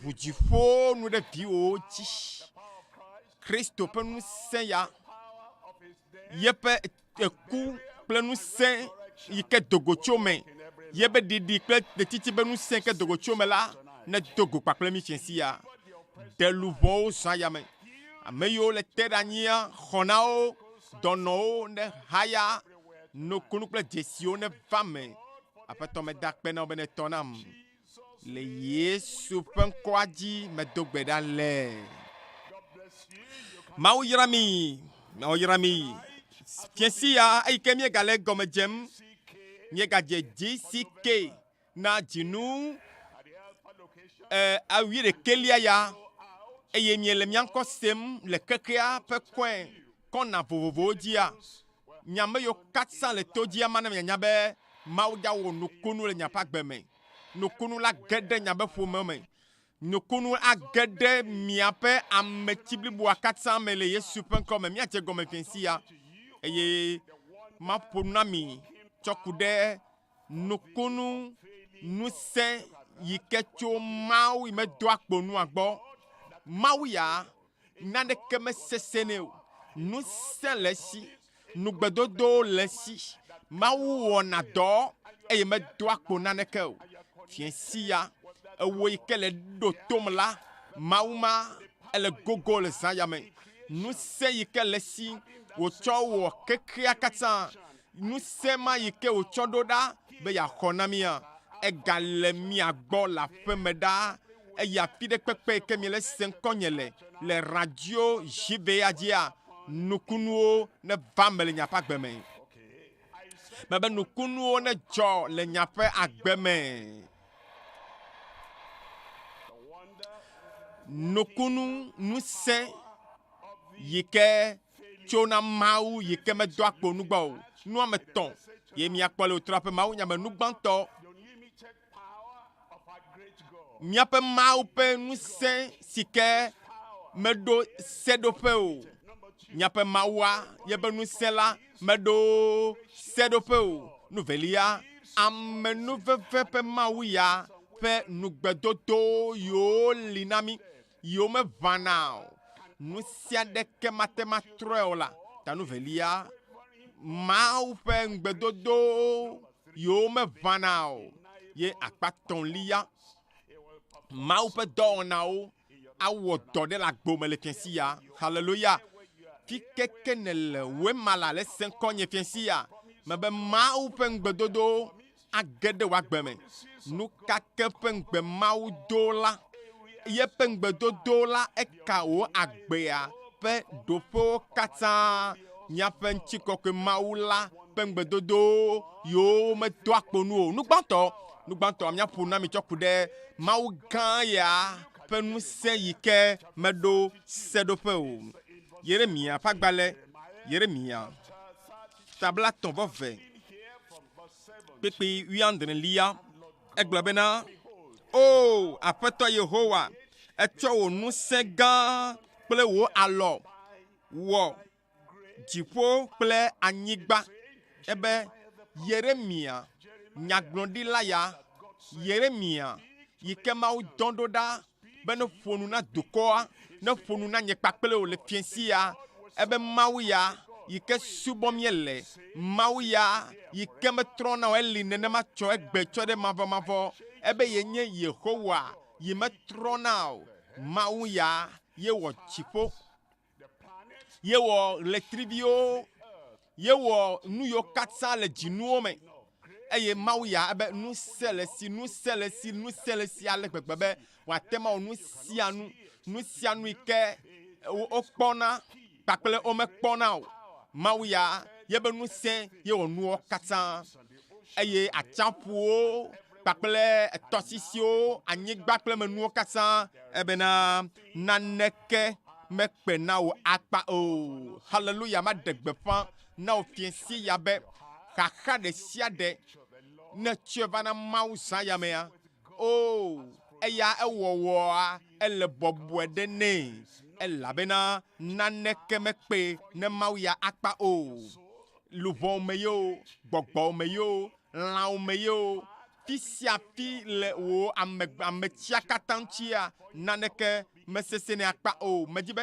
ʋu dziƒo nu ɖe viwo dzi. Kristo ƒe ŋusẽ ya yeƒe eku kple ŋusẽ yi ke dogo tso me, yebe ɖiɖi kple detiti be ŋusẽ ke dogo tso me la ne dogo kpakple mi fiesi ya. De luʋɔwo zã yame. Ame yiwo le te ɖe anyia xɔna wo, dɔnɔwo ne haya, nokunu kple dzesiwo ne va me. Aƒetɔ meda kpe na wo be ne tɔ nam. Le Yesu ƒe ŋkɔa dzi medo gbe ɖa le. Mawu yra mi, Mawu yra mi. Fiesi ya eyi ke miegale gɔme dzem, miegadze GCK na dzinu awi ɖekelia ya. Eye miele mia ŋkɔ sem le kekea ƒe kɔe kɔna vovovowo dzia. Nyame yiwo katã le to dzia ma ne mianya be Mawu dza wɔ nukunu le miaƒe agbe me. Nukunu la ge ɖe miaƒe ƒome me. Nukunu age ɖe miaƒe ametsi bliboa katã me le Yesu ƒe ŋkɔ me. Miadze gɔme fiesi ya. Eye maƒo nu na mi tsɔ ku ɖe nukunu ŋusẽ yi ke tso Mawu yi medo akpo nua gbɔ. Mawu ya naneke mesesene o. Nusẽ le esi, nugbedodo le esi. Mawu wɔna dɔ eye medo akpo naneke o. Fiesi ya ewo yi ke le ɖo tom la, Mawu ma ele gogo le zã ya me. Nusẽ yi ke le esi wotsɔ wɔ kekea katã. Nusẽ ma yi ke wotsɔ ɖo ɖa be yeaxɔ na mia. Egale mia gbɔ le aƒe me ɖa. Eye afi ɖe kpekpe yi ke miele se ŋkɔ nye le radio JV ya dzia, nukunuwo ne va me le nyaƒe agbe me. Mebe nukunuwo ne dzɔ le nyaƒe agbe me. Nukunu nusẽ yi ke tso na Mawu yi ke medo akpo nu gbɔ o. Nua me tɔn ye miakpɔ le wotrɔ ƒe Mawu nyame nu gbãtɔ. Miaƒe Mawu ƒe ŋusẽ si ke meɖo seɖoƒe o. Miaƒe Mawua yebe ŋusẽ la meɖo seɖoƒe o. Nuvelia, ame nuveve ƒe Mawu ya ƒe nugbedodo yiwo li na mi, yiwo meʋãna o. Nu sia ɖeke mate matrɔe o la. Ta nuvelia, Mawu ƒe ŋugbedodo yiwo meʋãna o. Ye akpatɔlia. Mawu ƒe dɔwɔnawo awɔ dɔ ɖe le agbo me le fiesi ya. Hallelujah. Fi keke ne le wema la le se ŋkɔ nye fiesi ya. Mebe Mawu ƒe ŋugbedodo age ɖe wòagbe me. Nukake ƒe ŋugbe Mawu do la. Yeƒe ŋugbedodo la eka wo agbea ƒe ɖoƒewo katã. Miaƒe ŋutikɔkɔe Mawu la ƒe ŋugbedodo yiwo medo akpo nu o. Nugbãtɔ miaƒo na mi tsɔ ku ɖe Mawu gã ya ƒe ŋusẽ yi ke meɖo seɖoƒe o. Yeremia ƒe agbalẽ, Yeremia tabla 3:20 kpekpe 19 egblɔ bena, o Aƒetɔ Yehowa, etsɔ wò ŋusẽ gã kple wò alɔ wɔ dziƒo kple anyigba. Ebe Yeremia nyagblɔɖila ya, Yeremia yi ke Mawu dɔ ɖo ɖa be ne ƒonu na dukɔa, ne ƒonu na nye kpakple o le fiesi ya. Ebe Mawu ya yike subo miele Mawu ya yike me trona eli nenema tso egbe tso de mavo ebe yenye Yehowa yi me trona o Mawu ya ye wo chipo ye wo letrivio ye wo nu yo katsa le dzinuwo me eye Mawu ya ebe nu selesi ale gbegbe be wa tema nu sianu ike o kpona kpakple o me kpona o Mawu ya ye be nu se ye wo nu katsa eye atsaƒuwo kpakple tɔsisiwo anyigba kple me nuwo katsa ebe na naneke mekpe na wo akpa o hallelujah ma de gbeƒã na wo fiesi ya be xaxa de sia de ne tso va na Mawu zã ya mea o eya ewɔwɔa ele bɔbɔe de ne elabena naneke mekpe ne Mawu ya akpa o luvɔ me yo gbɔgbɔ me yo lãwo me yo fi sia fi le wo ametsia katã ŋutia naneke mesese ne akpa o medi be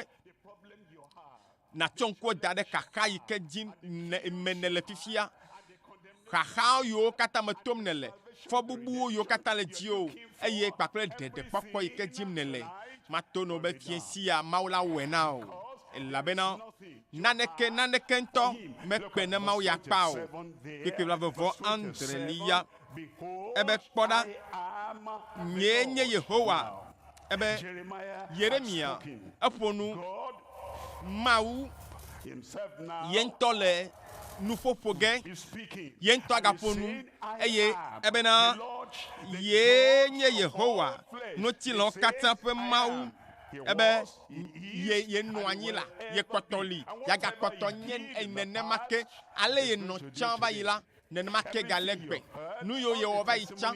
natsɔ ŋkuwo da ɖe xaxa yi ke dzi me ne le fifia xaxa yiwo katã me tom ne le fɔbubuwo yiwo katã le dzi o eye kpakple ɖeɖekpɔkpɔ yi ke dzim ne le mato no be fiesia Mawu la wɔe na o elabena naneke ŋutɔ mekpe ne Mawu ya kpa o keke vlavevɔ andrelia ebe kpɔɖa nye nye Yehowa ebe Yeremia eƒo nu Mawu ye ŋutɔ le nuƒoƒo ge ye ŋutɔ agaƒo nu eye ebena ye nye Yehowa ŋutilɔwo katã ƒe Mawu ebe ye nɔ anyi la ye kpɔtɔ li yagakpɔtɔ nye nenema ke ale ye nɔ tsã va yi la nenema ke gale gbe nu yo ye wɔ va yi tsã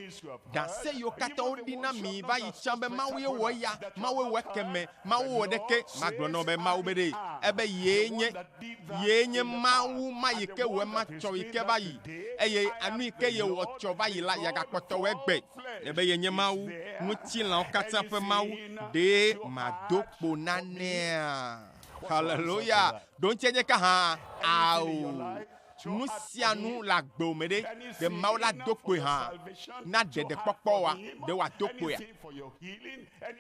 dase yo katã wo ɖi na mi va yi tsã be Mawu ye wɔ ya Mawu ye wɔ keme Mawu wɔ ɖeke magblɔ nɔ be Mawu be ɖe ebe ye nye Mawu ma yi ke wɔ ma tsɔ yi ke va yi eye anu yi ke ye wɔ tsɔ va yi la yagakpɔtɔ wɔ egbe ebe ye nye Mawu ŋutilãwo katã ƒe Mawu ɖe mado kpo nanea hallelujah ɖontse nye ka hã awo nu sia nu le agbe me ɖe de Mawu la do kpoe hã na ɖeɖekpɔkpɔ wa de wa do kpoe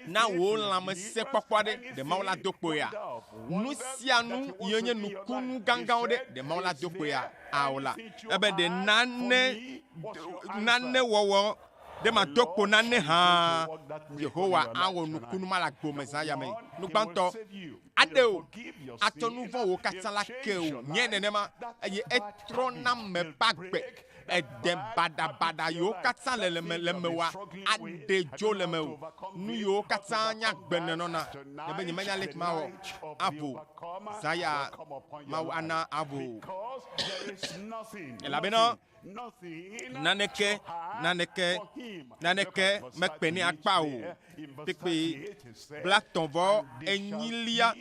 na wo lãmesẽ kpɔkpɔ ɖe de Mawu la do kpoe nu sia nu yi nye nukunu gãgãwo ɖe de Mawu la do kpoe awo la ebe de nane wɔwɔ de ma do kpo nane hã Yehowa awɔ nukunu ma le agbe me zã ya me nugbãtɔ ade o atsɔ nu vɔ wo katã la ke o nye nenema eye etrɔ na me ba gbe ede badabada yiwo katã le me wa ade dzo le me o nu yiwo katã nya gbenenɔna ebe nye menya leke ma wɔ avo zaya Mawu ana avo elabena naneke mekpe ne akpa o kpekpe blatɔvɔ enyilia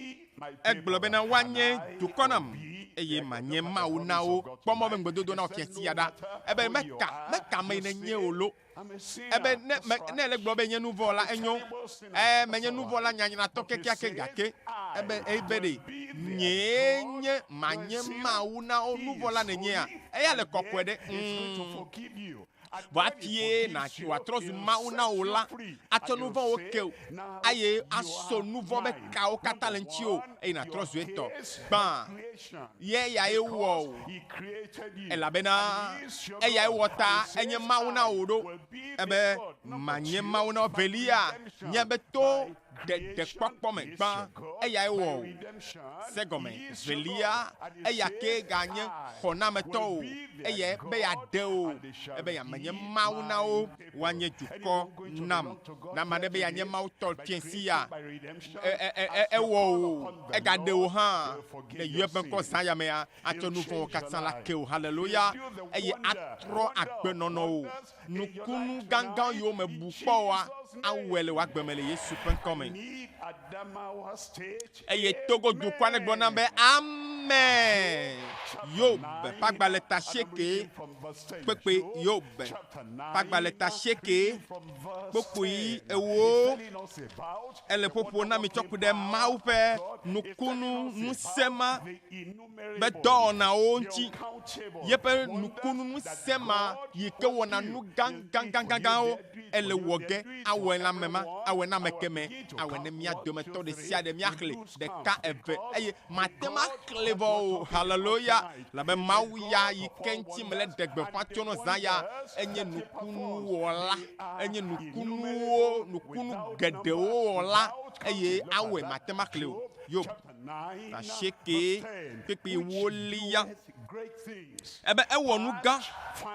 egblɔ bena woanye dukɔ nam eye manye Mawu na wo kpɔmɔ be ŋgbedodo na wo fiasi ya ɖa ebe meka me ne nye o lo ebe ne le gblɔ be nye nuvɔ la enyo menye nuvɔ la nyanyratɔ kekeake gake ebe ɖe nye manye Mawu na wo nuvɔ la nenyea eya le kɔkɔe ɖe vɔ apie na wòatrɔ zu Mawu na wo la atsɔ nu vɔ wo ke o eye asɔ nu vɔ be kawo katã le ŋuti o eye natrɔ zu etɔ gbã ye ya ye wɔ o elabena eya ye wɔ ta enye Mawu na wo ɖo ebe manye Mawu na wo velia nye be to ɖeɖekpɔkpɔ me gbã eya ye wɔ o segɔme velia eya ke ganye xɔnametɔ o eye be ya de o ebe ya menye Mawu na wo woanye dukɔ nam na ma ɖe be ya nye Mawu tɔ fiesi ya ewɔ o egade o hã le yɔ ƒe ŋkɔ zã ya mea atsɔ nu vɔwo katã la ke o hallelujah eye atrɔ agbenɔnɔ o nukunu gãgã yiwo me bu kpɔ wa awɔe le w'agbe me le Yesu ƒe ŋkɔ me eye Togo dukɔa ne gblɔ na be Amen. Yob, pagbaleta sheke, kpekpe Yob, pagbaleta sheke, kpokui ewo, ele popo na mi chokude maupe, nukunu nusema, bedo na onchi, yepe nukunu nusema, yeke wana nu gang, ele woge, awe la mema, awe na mekeme, awe ne mia dometo de sia de miakle, de ka eve, eye matema klevo, hallelujah, la be mawuya yikenchi mele degbe fachono zaya, enye nukunu wola, enye nukunu gedewo wola, eye awe matema kleo, yo, ta sheke, pepe wolia, ebe ewonu ga,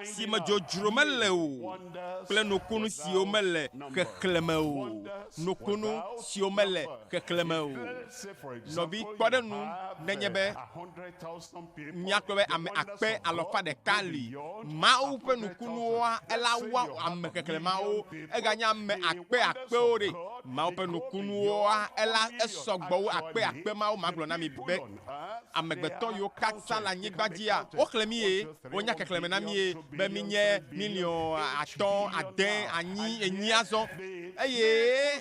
si ma jojuro mele o, ple nukunu si o mele kekleme o, nukunu si o mele kekleme o, nobi kpode nu nenyebe miakwe ame akpe alofa de kali, ma ou pe nukunu wa ela wa ame keklema o, eganya ame akpe ore, ma ou pe nukunu wa ela esogbo akpe ma o maglo na mi be, ame beton yo 400 la nyigbadia, o klemi onya kekleme na mi be minye million aton aden anyi enyiazo eye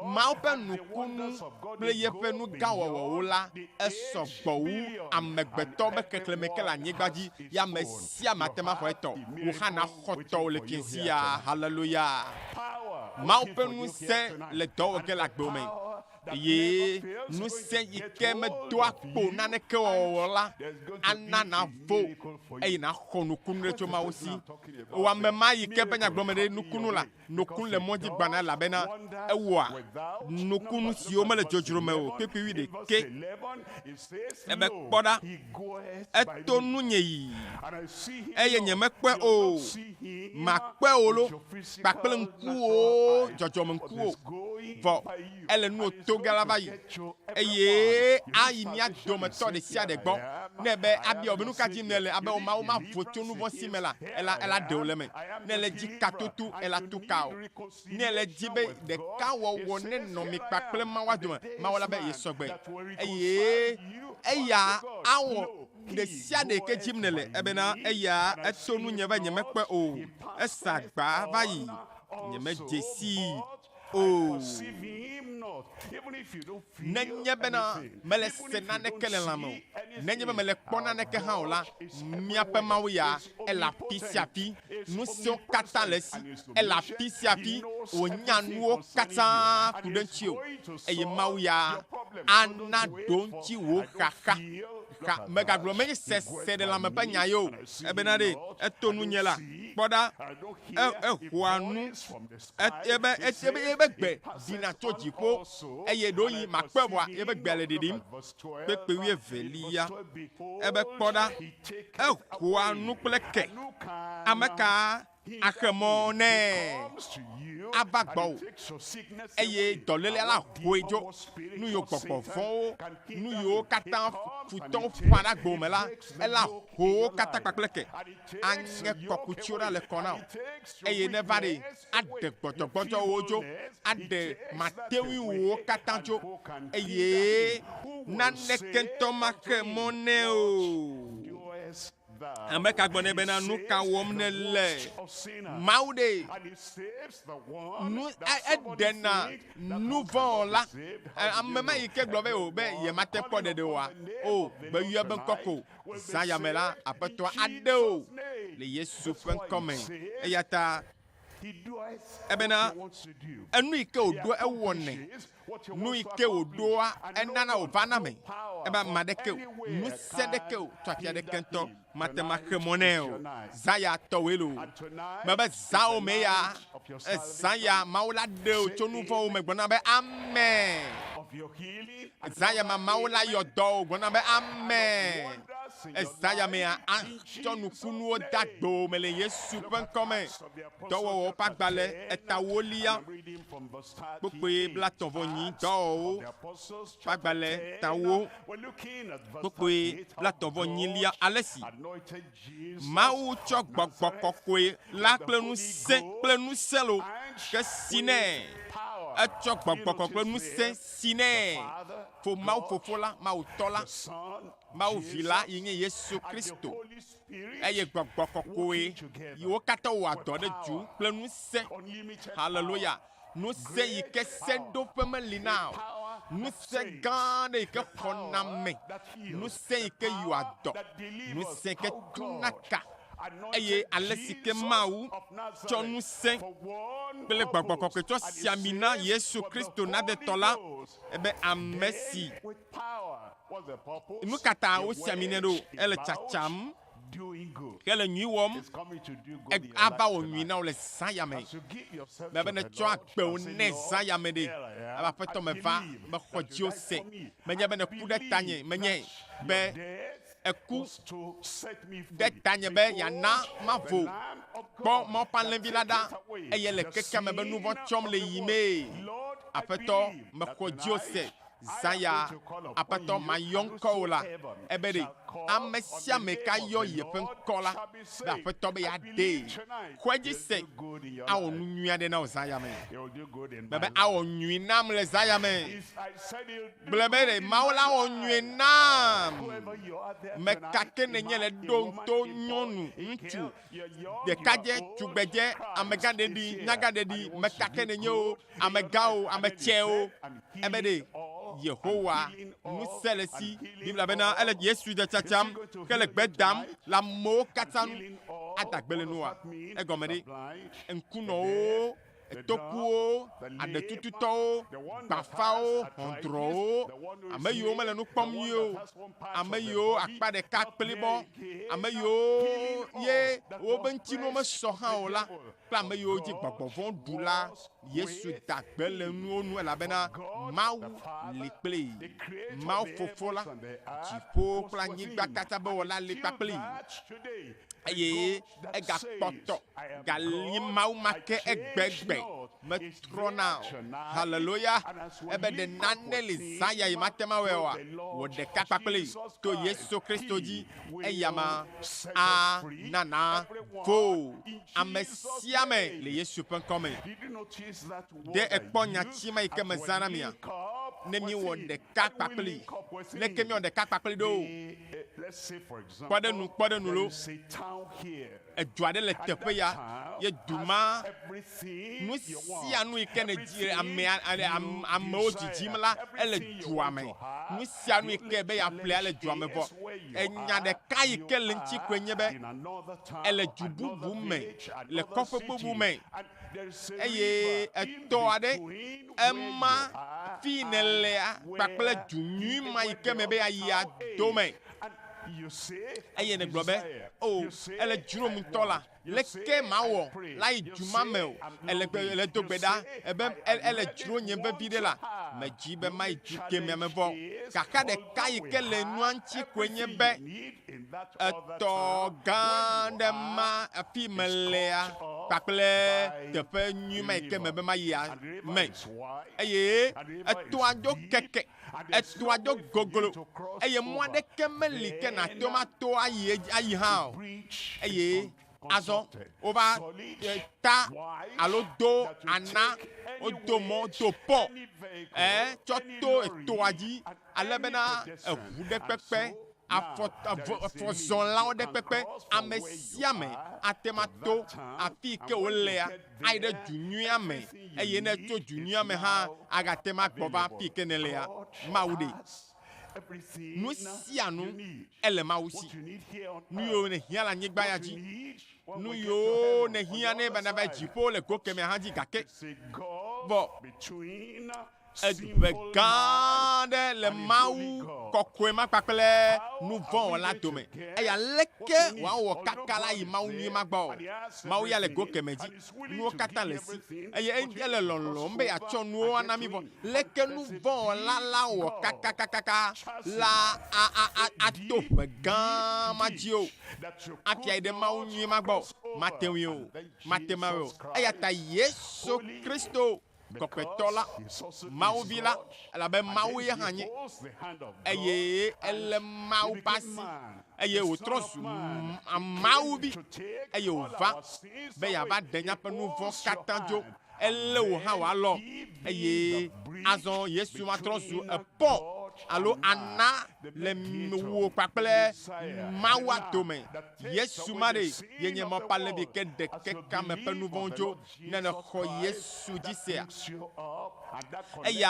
ma open nukunu ple yepe nu gawo la esogbo amegbeto be kekleme ke la nyigbaji ya mesia matema fo eto wo hana khoto le kinsia hallelujah ma open nu se le do ke la gbome ye nous sait que me doit pour nane que ola anana vo e na khonu kunu choma aussi wa mema yi ke penya glomede nukunu la nukun le mondi bana la bena ewa nukunu si o mele jojuro me o pepe wi de ke ebe poda etonu nyeyi eye nyeme pe o ma pe olo pa pele nku o jojo nku o vo ele nu galavayi eye ayi mi adome to de sia de gbo nebe abi obinu kaji nele abe o ma foto nu von simela ela de oleme nele ji katotu ela tukao nele jibe de kawo wone no mi pakple ma waduma ma wala be yesogbe eye eya awo de sia de ke jimnele ebe na eya etonu nyeba nyemekpe o esagba vayi nyeme jesi oh nenye bena mele sena ne kele lamo nenye mele kpona ne ke haola miape mawuya ela pisiapi nous sommes kata lesi ela pisiapi onyanuo kata kudenchio eye mawuya ana donchi wo kaka ka mega glome se de la mepa nyayo ebenade etonu nyela boda ehwanu ebe dina tojipo eye doyi makpebwa ebe gbele didim pepe wie velia ebe boda ehwanu pleke ameka akemone abagbo eye dolele la hoejo nu yo popo fon nu yo katan futon fana gbomela ela ho kata papleke anye kokuchura le kona eye nevare ade gbojo ojo ade matewi wo katanjo eye nane kento makemone o ameka gbone bena nuka womne le maude nu edena nouveau la amema ike globe o be ye mate pode de wa o be ye ben koko sayamela apeto ade o le yesu pen come eyata ebena enu ike odo ewone nu ike odoa enana ovana me eba madeke nu sedeke to apia de kento matema kemoneo zaya towelo mebe zao meya zaya maula de chonu fo me gbona be amen zaya ma maula yodo gbona be amen Zaya meya chonu kunu dagbo mele yesu pen come dowo pagbale etawolia popoe blaton voni do pagbale tawo popoe blaton voni lia alesi mau chok gbogbo kokwe la plenu selo ke sine etsɔ gbɔgbɔ kple ŋusẽ si nɛ fo Mawu fofo la Mawu tɔ la Mawu vi la yi nye Yesu Kristo eye gbɔgbɔ kɔkɔe yiwo katã wɔ adɔ ɖe dzu kple ŋusẽ hallelujah ŋusẽ yi ke seɖoƒe meli na o ŋusẽ gã aɖe yi ke xɔna me ŋusẽ yi ke yiwo adɔ ŋusẽ yi ke tuna ka eye ale si ke Mawu tsɔ ŋusẽ kple gbɔgbɔ kɔkɔe tsɔ si ami na Yesu Kristo Nazarɛtɔ la ebe ame si nu katã wosi ami nɛ ɖo ele tsatsam hele nyui wɔm ava wɔ nyui na wo le zã ya me be ne tsɔ agbewo nɛ zã ya me ɖe ebe aƒetɔ me va mexɔ dziwo se menye be ne ku ɖe tanye menye be eku ɖe tanye be yana mavo kpɔ mɔƒãlẽvi la ɖa eye le keke me be nu vɔ̃ tsɔm le yi mee aƒetɔ mexɔ dziwo se zã ya aƒetɔ mayɔ ŋkɔ wo la ebe ɖe ame sia ame ka yɔ yeƒe ŋkɔ la be aƒetɔ be yeaɖee xɔe dzi se awɔ nu nyui aɖe na wo zã ya me be awɔ nyui nam le zã ya me gblɔ be ɖe Mawu la wɔ nyui nam mekake nenye le ɖo to nyɔnu ŋutsu ɖekadze tugbedze amegãɖeɖi nyagãɖeɖi mekake nenye wo amegawo ametsɛwo ebe ɖe Yehowa ŋusẽ le si Biblia bena ele Yesu de tsatsam ke le gbe dam le amewo katã nu adagbe le nua egɔme ɖe ŋkunɔwo tokuwo aɖetututɔwo gbafawo hɔndrɔwo ame yiwo mele nu kpɔm nyuie o ame yiwo akpa ɖeka kplibɔ ame yiwo ye wobe ŋutinuwo mesɔ hã o la kple ame yiwo dzi gbɔgbɔ vɔ̃ ɖu la Yesu dagbe le nuwo nu elabena Mawu li kpli Mawu fofo la dziƒo kple anyigba katã be wɔla li kpakpli eye egakpɔtɔ gali Mawu ma ke egbegbe metrɔna hallelujah ebe ɖe nane le zã ya yi mate ma wɔa wɔ ɖeka kpakpli to Yesu Kristo dzi eyama a nana vo ame sia ame le Yesu ƒe ŋkɔ me de ekpɔ nyatsi ma yi ke me zã na mia ne mi wɔ ɖeka kpakpli leke mi wɔ ɖeka kpakpli ɖo kpɔɖenu lo edu aɖe le teƒe ya ye duma nu sia nu yi ke ne dzi amewo dzidzim la ele dua me nu sia nu yi ke be yaƒlea le dua me vɔ enya ɖeka yi ke le ŋuti koe nye be ele du bubu me le kɔƒe bubu me eye etɔ aɖe ema fi ne lea kpakple du nyui ma yi ke me be yayia do me eye ne gblɔ be o ele dzrom ŋutɔ la leke ma wɔ la yi duma me o ele do gbe ɖa ebe ele dzro nye vevi ɖe la me dzi be ma yi du ke mia me vɔ kaka ɖeka yi ke le nua ŋuti koe nye be etɔ gã ɖe ma afi me lea kpakple teƒe nyui ma yi ke me be ma yia me eye etɔa do keke etɔa do goglo eye mɔ aɖeke meli ke nato ma to ayi hã o eye azɔ wova ta alo do ana wodo mɔ do pɔ tsɔ to etoa dzi ale bena eʋu ɖe kpekpe afɔzɔlawo ɖe kpekpe ame sia me ate ma to afi ke wolea ayi ɖe du nyuia me eye ne tso du nyuia me hã agate ma gbɔ va afi ke ne lea Mawu ɖe nu sia nu ele Mawu si nu yiwo ne hiã le anyigba ya dzi nu yiwo ne hiã ne bena be dziƒo le go kemɛ hã dzi gake vɔ egbe gã ɖe le Mawu kɔkɔe ma kpakple nu vɔ̃ wɔla dome eya leke wòawɔ kaka la yi Mawu nyui ma gbɔ Mawu ya le go kemɛ dzi nuwo katã le si eye ele lɔlɔm be yeatsɔ nuwo ana mi vɔ leke nu vɔ̃ wɔla la wɔ kakakaka la ato ƒe gã ma dzi o afia yi ɖe Mawu nyui ma gbɔ mate ŋui o mate ma o eya ta Yesu Kristo kɔkɔtɔ la Mawu vi la elabe Mawu ye hã nye eye ele Mawu ƒe asi eye wòtrɔ zu Mawu vi eye wòva be yeava ɖe míaƒe nu vɔ katã dzo ele wò hã wòalɔ eye azɔ Yesu matrɔ zu epɔ alo ana le wo kpakple Mawua dome Yesu ma ɖe yenye ma pa lebi ke ɖeke kame ƒe nu vɔwo dzo ne xɔ Yesu dzi sea eya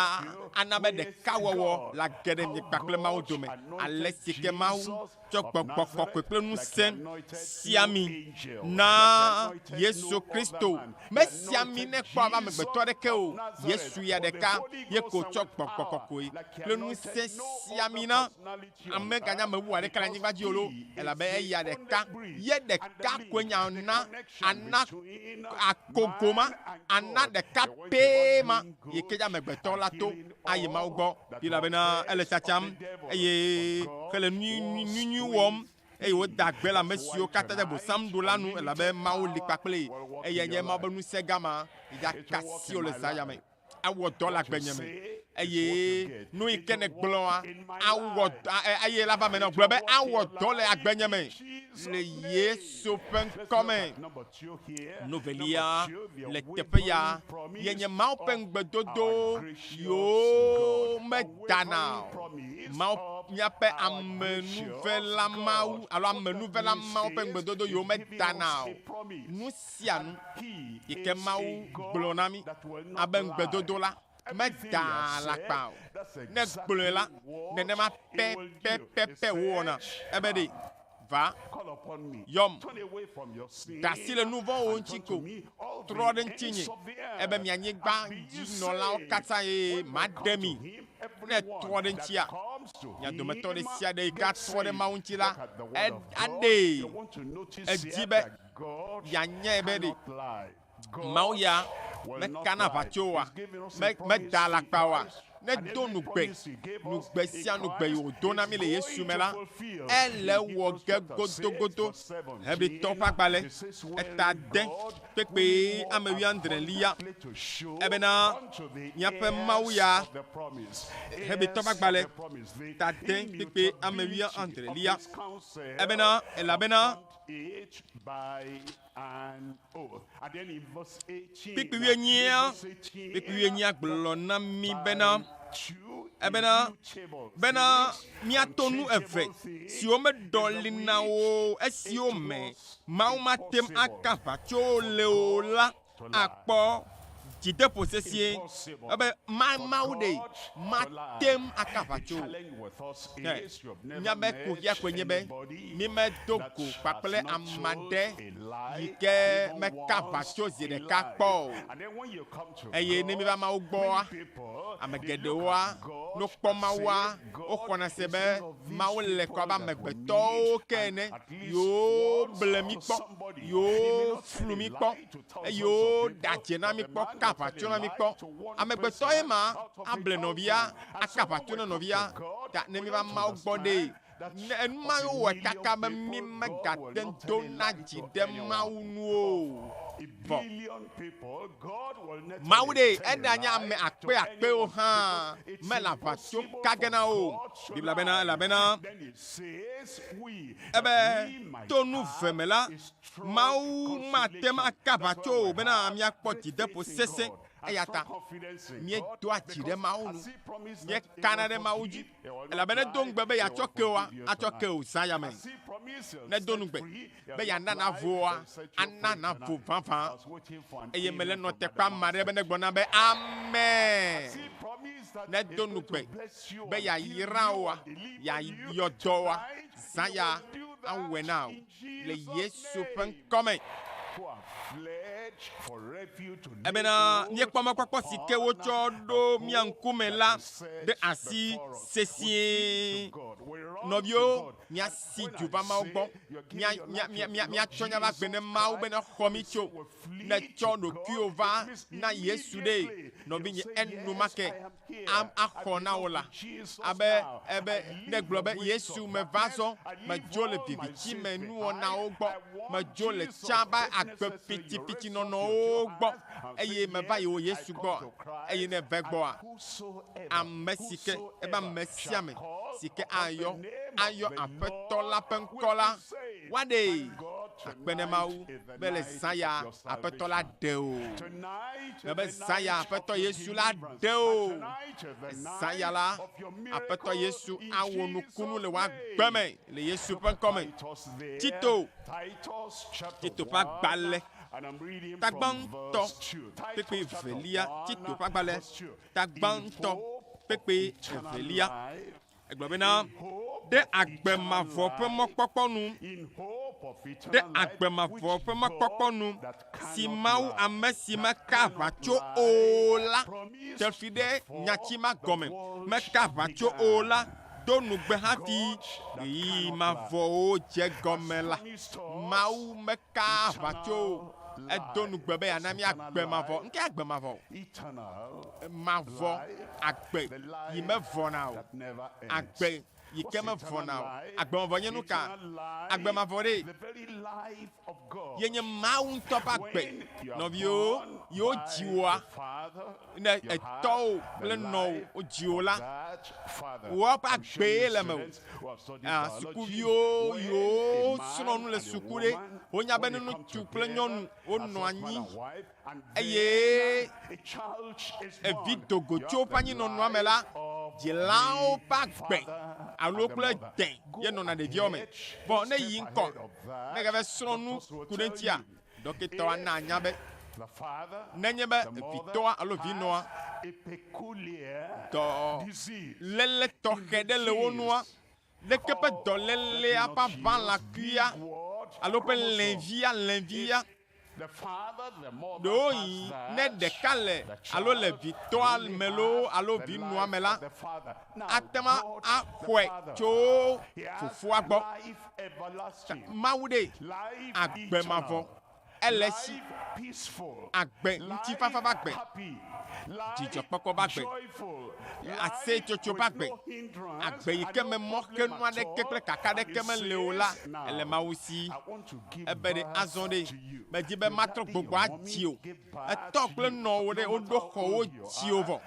ana be ɖeka wɔwɔ la ge ɖe mi kpakple Mawu dome ale si ke Mawu tsɔ gbɔgbɔ kɔkɔe kple ŋusẽ sia mi na Yesu Kristo mesia mi ne kpɔ ava amegbetɔ ɖeke o Yesu ya ɖeka ye ko tsɔ gbɔgbɔ kɔkɔe kple ŋusẽ sia mi na ame ganya me wu aɖeke le anyigba dzi o lo elabe eya ɖeka ye ɖeka koe nya na ana akogoma ana ɖeka pee ma yi ke dza amegbetɔ la to ayi Mawu gbɔ elabena ele tsatsam eye hele nyunyui wɔm eye woda gbe le ame siwo katã de bosam ɖo la nu elabe Mawu li kpakple eye nye Mawu be ŋusẽ gama ya kasi wo le zaya me awɔ dɔ le agbenye me eye nu yi ke ne gblɔa awɔ eye la va me na gblɔ be awɔ dɔ le agbenye me le Yesu ƒe ŋkɔ me novelia le teƒe ya yenye Mawu ƒe ŋugbedodo yiwo medana Mawu míaƒe amenuvela Mawu alo amenuvela Mawu ƒe ŋugbedodo yiwo medana o nu sia nu yi ke Mawu gblɔ na mi abe ŋugbedodo la meda lakpa o ne gblɔe la nenema pɛpɛpɛpɛ wowɔna ebe ɖe va yɔm dasi le nu vɔwo ŋuti ko trɔ ɖe ŋutinye ebe mianyigba dzinɔlawo katã ye maɖe mi ne trɔ ɖe ŋutia mia dometɔ ɖe sia ɖe yi ke atrɔ ɖe Mawu ŋuti la aɖee edi be yeanyae be ɖe Mawu ya mekana aʋatso wa meda alakpa wa ne do nugbe sia nugbe yi wòdo na mi le Yesu me la ele wɔ ge godogodo hebi tɔ ƒe agbalẽ eta de kpekpe ame 19 ebena míaƒe Mawu ya hebi tɔ ƒe agbalẽ ta de kpekpe ame 19 ebena elabena kpekpe 18 gblɔ na mi bena míato nu eve siwo meɖɔli na wo esiwo me Mawu matem aka aʋatso le o la akpɔ dzideƒo sesie ebe Mawu ɖe matem aka aʋatso míabe kuhia koe nye be mi medo go kpakple ame aɖe yi ke meka aʋatso zi ɖeka kpɔ o eye ne mi va Mawu gbɔa ame geɖewoa nokpɔ Mawua woxɔna se be Mawu le kɔ abe amegbetɔwo ke ene yewo ble mi kpɔ yewo flu mi kpɔ eye yewo ɖadze na mi kpɔ ka aʋatso na mi kpɔ amegbetɔ ye ma able nɔvia aka aʋatso na nɔvia ta ne mi va Mawu gbɔ ɖe enuma yo wɔ kaka be mi megate do na dzi ɖe Mawu nu o vɔ Mawu ɖe eɖanye ame akpeakpewo hã mele aʋatso kage na o Biblia bena elabena ebe to nu ve me la Mawu matem aka aʋatso o bena míakpɔ dzideƒo sesẽ eya ta míedo atsi ɖe Mawu nu míekana ɖe Mawu dzi elabena do ŋugbe be yeatsɔ kewoa atsɔ ke o zã me ne do ŋugbe be yeana navoa ana navo vavã eye mele nɔ teƒe ame aɖe be ne gblɔna be amen ne do ŋugbe be yayra woa yayɔ dɔ wa zã ya awɔe na o le Yesu ƒe ŋkɔ me ebena míekpɔ mekpɔkpɔ si ke wotsɔ ɖo mía ŋkume la ɖe asi sesie nɔviwo míasi du va Mawu gbɔ míatsɔ nya va gbe ne Mawu be ne xɔ mi tso ne tsɔ ɖokuiwo va na Yesu ɖe nɔvi nye enumake axɔ na wo la abe ne gblɔ be Yesu meva zɔ medzo le vivitsi me nuwɔnawo gbɔ me dzo le tsã ba agbe pitipiti nɔnɔwo gbɔ eye me va yi wo Yesu gbɔ eye ne ve gbɔa ame si ke ebe ame sia ame si ke ayɔ aƒetɔ la ƒe ŋkɔ la waɖe akpe ne Mawu be le zã ya aƒetɔ la ɖe o be zã ya aƒetɔ Yesu la ɖe o zã ya la aƒetɔ Yesu awɔ nukunu le woagbe me le Yesu ƒe ŋkɔ me. Tito ƒe agbalẽ tagbãtɔ kpekpe evelia Tito ƒe agbalẽ tagbãtɔ kpekpe evelia egblɔ bena ɖe agbemavɔ ƒe mɔkpɔkpɔ nu ɖe agbemavɔ ƒe mɔkpɔkpɔ nu si Mawu ame si meka aʋatso o la tefi ɖe nyatsi ma gɔme meka aʋatso o la do nugbe hafi ɣeyiɣi mavɔwo dze gɔme la Mawu meka aʋatso edo nugbe be yana mi agbemavɔ nke agbemavɔ mavɔ agbe yi me vɔna o agbe yi ke me vɔna o agbemavɔ nye nu ka agbemavɔ ɖe ye nye Mawu ŋutɔ ƒe agbe nɔviwo yiwo dzi woa ne etɔwo kple nɔwo wo dzi wo la woƒe agbee le me o sukuviwo yiwo srɔ̃ nu le suku ɖe wonya be ŋutsu kple nyɔnu wonɔ anyi eye evi dogodzo ƒe anyinɔnɔa me la dzilawo ƒe agbe alo kple dẽ ye nɔna ɖeviawo me bɔn ne yi ŋkɔ ne gave srɔ̃ nu ku ɖe ŋutia dɔkitɔwa na anya be nenye be vitɔa alo vinɔa dɔ lele tɔxɛ ɖe le wo nua leke ƒe dɔlelea ƒe aʋalakuia alo ƒe lẽvia ɖewo yi ne ɖeka le alo le vitɔa me lo alo vinɔa me la atema axɔe tso fofoa gbɔ Mawu ɖe agbemavɔ ele si agbe ŋutifafa ƒe agbe dzidzɔkpɔkpɔ ƒe agbe aseyetsotso ƒe agbe agbe yi ke me mɔ ke nu aɖeke kple kaka aɖeke mele o la ele Mawu si ebe ɖe azɔ ɖe medzi be matrɔ gbogbo adzi o etɔ kple nɔwo ɖe woɖo xɔwo dzi o vɔ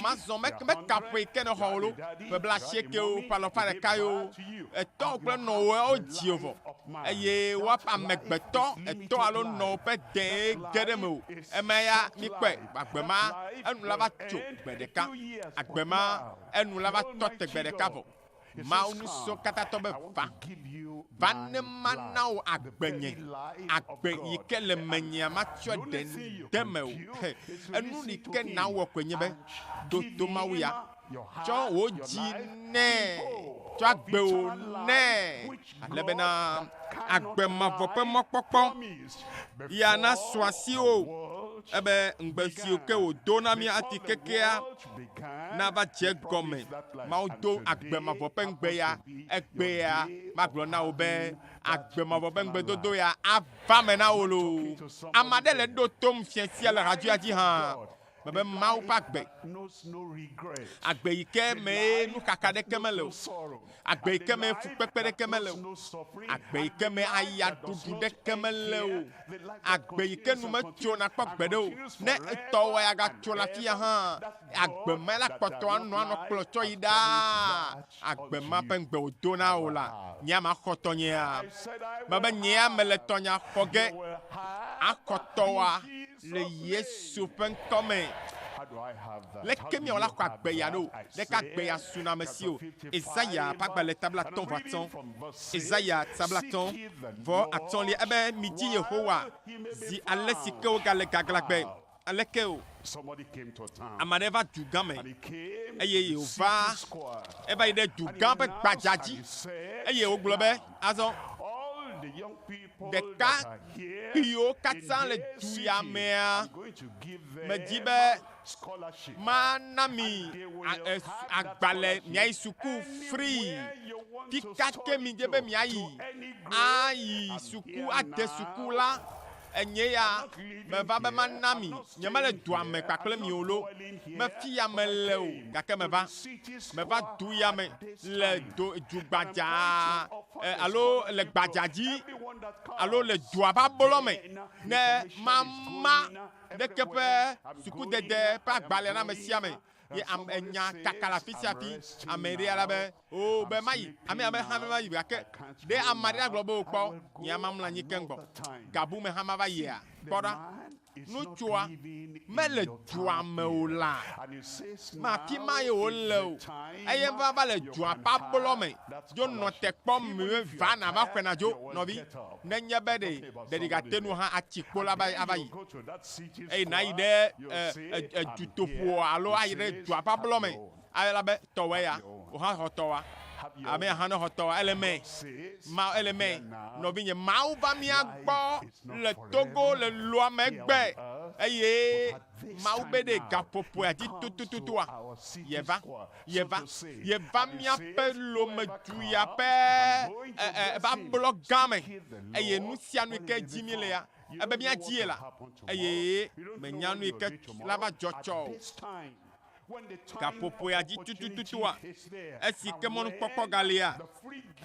mazɔ mekaƒe yi ke ne xɔ o lo ƒe blaasiekɛwo ƒe alɔƒã ɖeka yo etɔwo kple nɔwo wodzi o vɔ eye woaƒe amegbetɔ etɔ alo nɔwo ƒe dẽ ge ɖe me o eme ya mikpɔe agbema enu la va tso gbe ɖeka agbema enu la va tɔ te gbe ɖeka vɔ Mawu nusɔ katã tɔ be va ne mana wo agbenye agbe yi ke le menyea matsɔ de me o enu yi ke na wɔ koe nye be doto Mawu ya tsɔ wo dzi nɛ tsɔ agbewo nɛ ale bena agbemavɔ ƒe mɔkpɔkpɔ ya na sɔ asi o ebe ŋgbe siwo ke wòdo na mi ati kekea na va dze gɔme Mawu do agbemavɔ ƒe ŋgbe ya egbe ya magblɔ na wo be agbemavɔ ƒe ŋgbedodo ya ava me na wo lo ame aɖe le ɖo tom fiasia le radioa dzi hã mebe Mawu ƒe agbe agbe yi ke me nukaka ɖeke mele o agbe yi ke me fukpekpe ɖeke mele o agbe yi ke me ayaɖuɖu ɖeke mele o agbe yi ke nu metsona kpɔ gbe ɖe o ne etɔwo ya gatso le afi ya hã agbe me la kpɔtɔ anɔ kplɔ tsɔ yi ɖaa agbe ma ƒe ŋgbe wòdo na o la nye ama xɔtɔ nyea mebe nyea me le tɔnya xɔ ge akɔtɔwa le Yesu ƒe ŋkɔ me leke miawo la xɔ agbe ya ɖo leke agbe ya suna me si o Ezaya ƒe agbalẽ tablatɔ vɔ atɔ Ezaya tablatɔ vɔ atɔlia ebe midzi Yehowa zi ale si ke wogale gaglagbe aleke o ame aɖe va du gã me eye wòva eva yi ɖe du gã ƒe gbadza dzi eye wògblɔ be azɔ ɖeka kpiwo katã le du ya mea medzi be mana mi agbalẽ miayi suku free fi kake mi dze be miayi ayi suku ade suku la enye ya me va be manami nye me le dua me kpakple mi wolo me fi ya me le o gake me va du ya me le du gbadza alo le gbadzadzi alo le dua va bolo me ne mama de kepe sukudede pa gbale na me sia me ye am enya kakala fisiafi ameri ala be o be mai ame ha me mai gake de amari aglobo kpo nya mamla nyi kengbo gabu me ha ma va ye a boda nu tua me le dua me o la ma fi mai o le o eye va le dua pa bolo me jo no te kpo me va na va kwena jo no bi ne nya be de ga tenu ha achikpo la ba abayi e na ide Dutoƒo alo ayire dua pa bolo me ayela be towe ya o ha hotowa ame hana hotowa eleme ma eleme no bi nye Mawu va mi agbo le Togo le loi megbe eye Mawu be de gapopo ya di tututua ye va mi ape lo me du ya pe va blog game eye nu sia nu ke jimi le ya ebe mi adie la eye me nya nu ke la va jocho gapopo ya di tututua esi ke mon kpokpo galia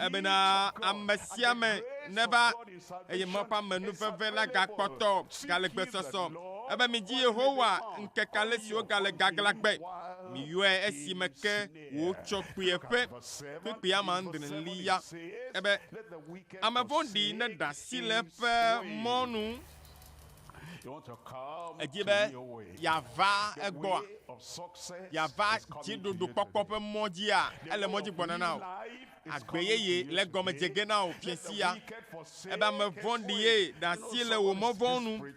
ebe na amesiame neva eye mo pa menu veve la gakpoto gale gbesoso ebe mi di Yehowa nke kalesi o gale gaglagbe mi yue esi meke wo chokpie pe pe amandren liya ebe amavondi ne da silepe monu Edibe yava egboa yava jidodo kpokpo modia ele moji gbonana o agbeyeye le gome jege na o fiensia ebe me vondie da si le wo mo vonu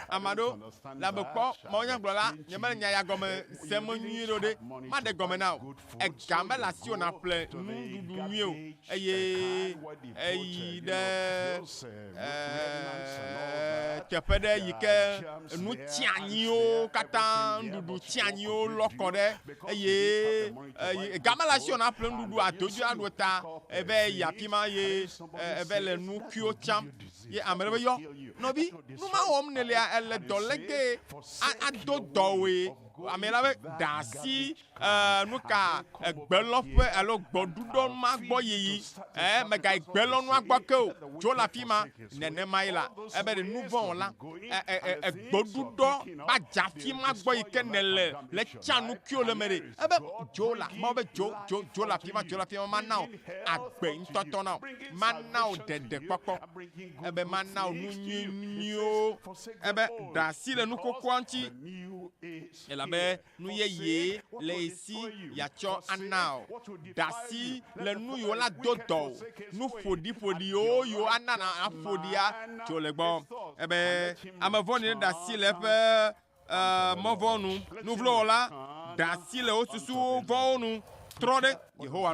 amado la bekpo mo nya gblola nyeme nya ya gome se mo nyiro de ma de gome na o e gambe la si ona ple ndudu nwi o eyi de tepede yike nu tianyi o kata ndudu tianyi o lokode eye gambe la si ona ple ndudu atoju adota ebe ya pima ye ebe le nu kio cham ye amerebe yo no bi nu ma hom ne le ele dolege ado dowe amelabe dasi nuka egbelope alo gbodudo ma gbo yeyi mega egbelo nu agbo ke o jo la pima nene maila ebe de nouveau la egbodudo ba jafi ma gbo ike nele le chanu kio le mere ebe jo la ma be jo la pima ma now agbe ntoto now ma now de popo ebe ma now nu nyinyo ebe dasi le nu kokwanti elabe nu ye le si ya cho anao dasi le nu yo la dodo nu fodi yo anana afodia cho le gbon ebe amavoni dasi le pe movonu nu vlo la dasi le osusu vonu trode Yehowa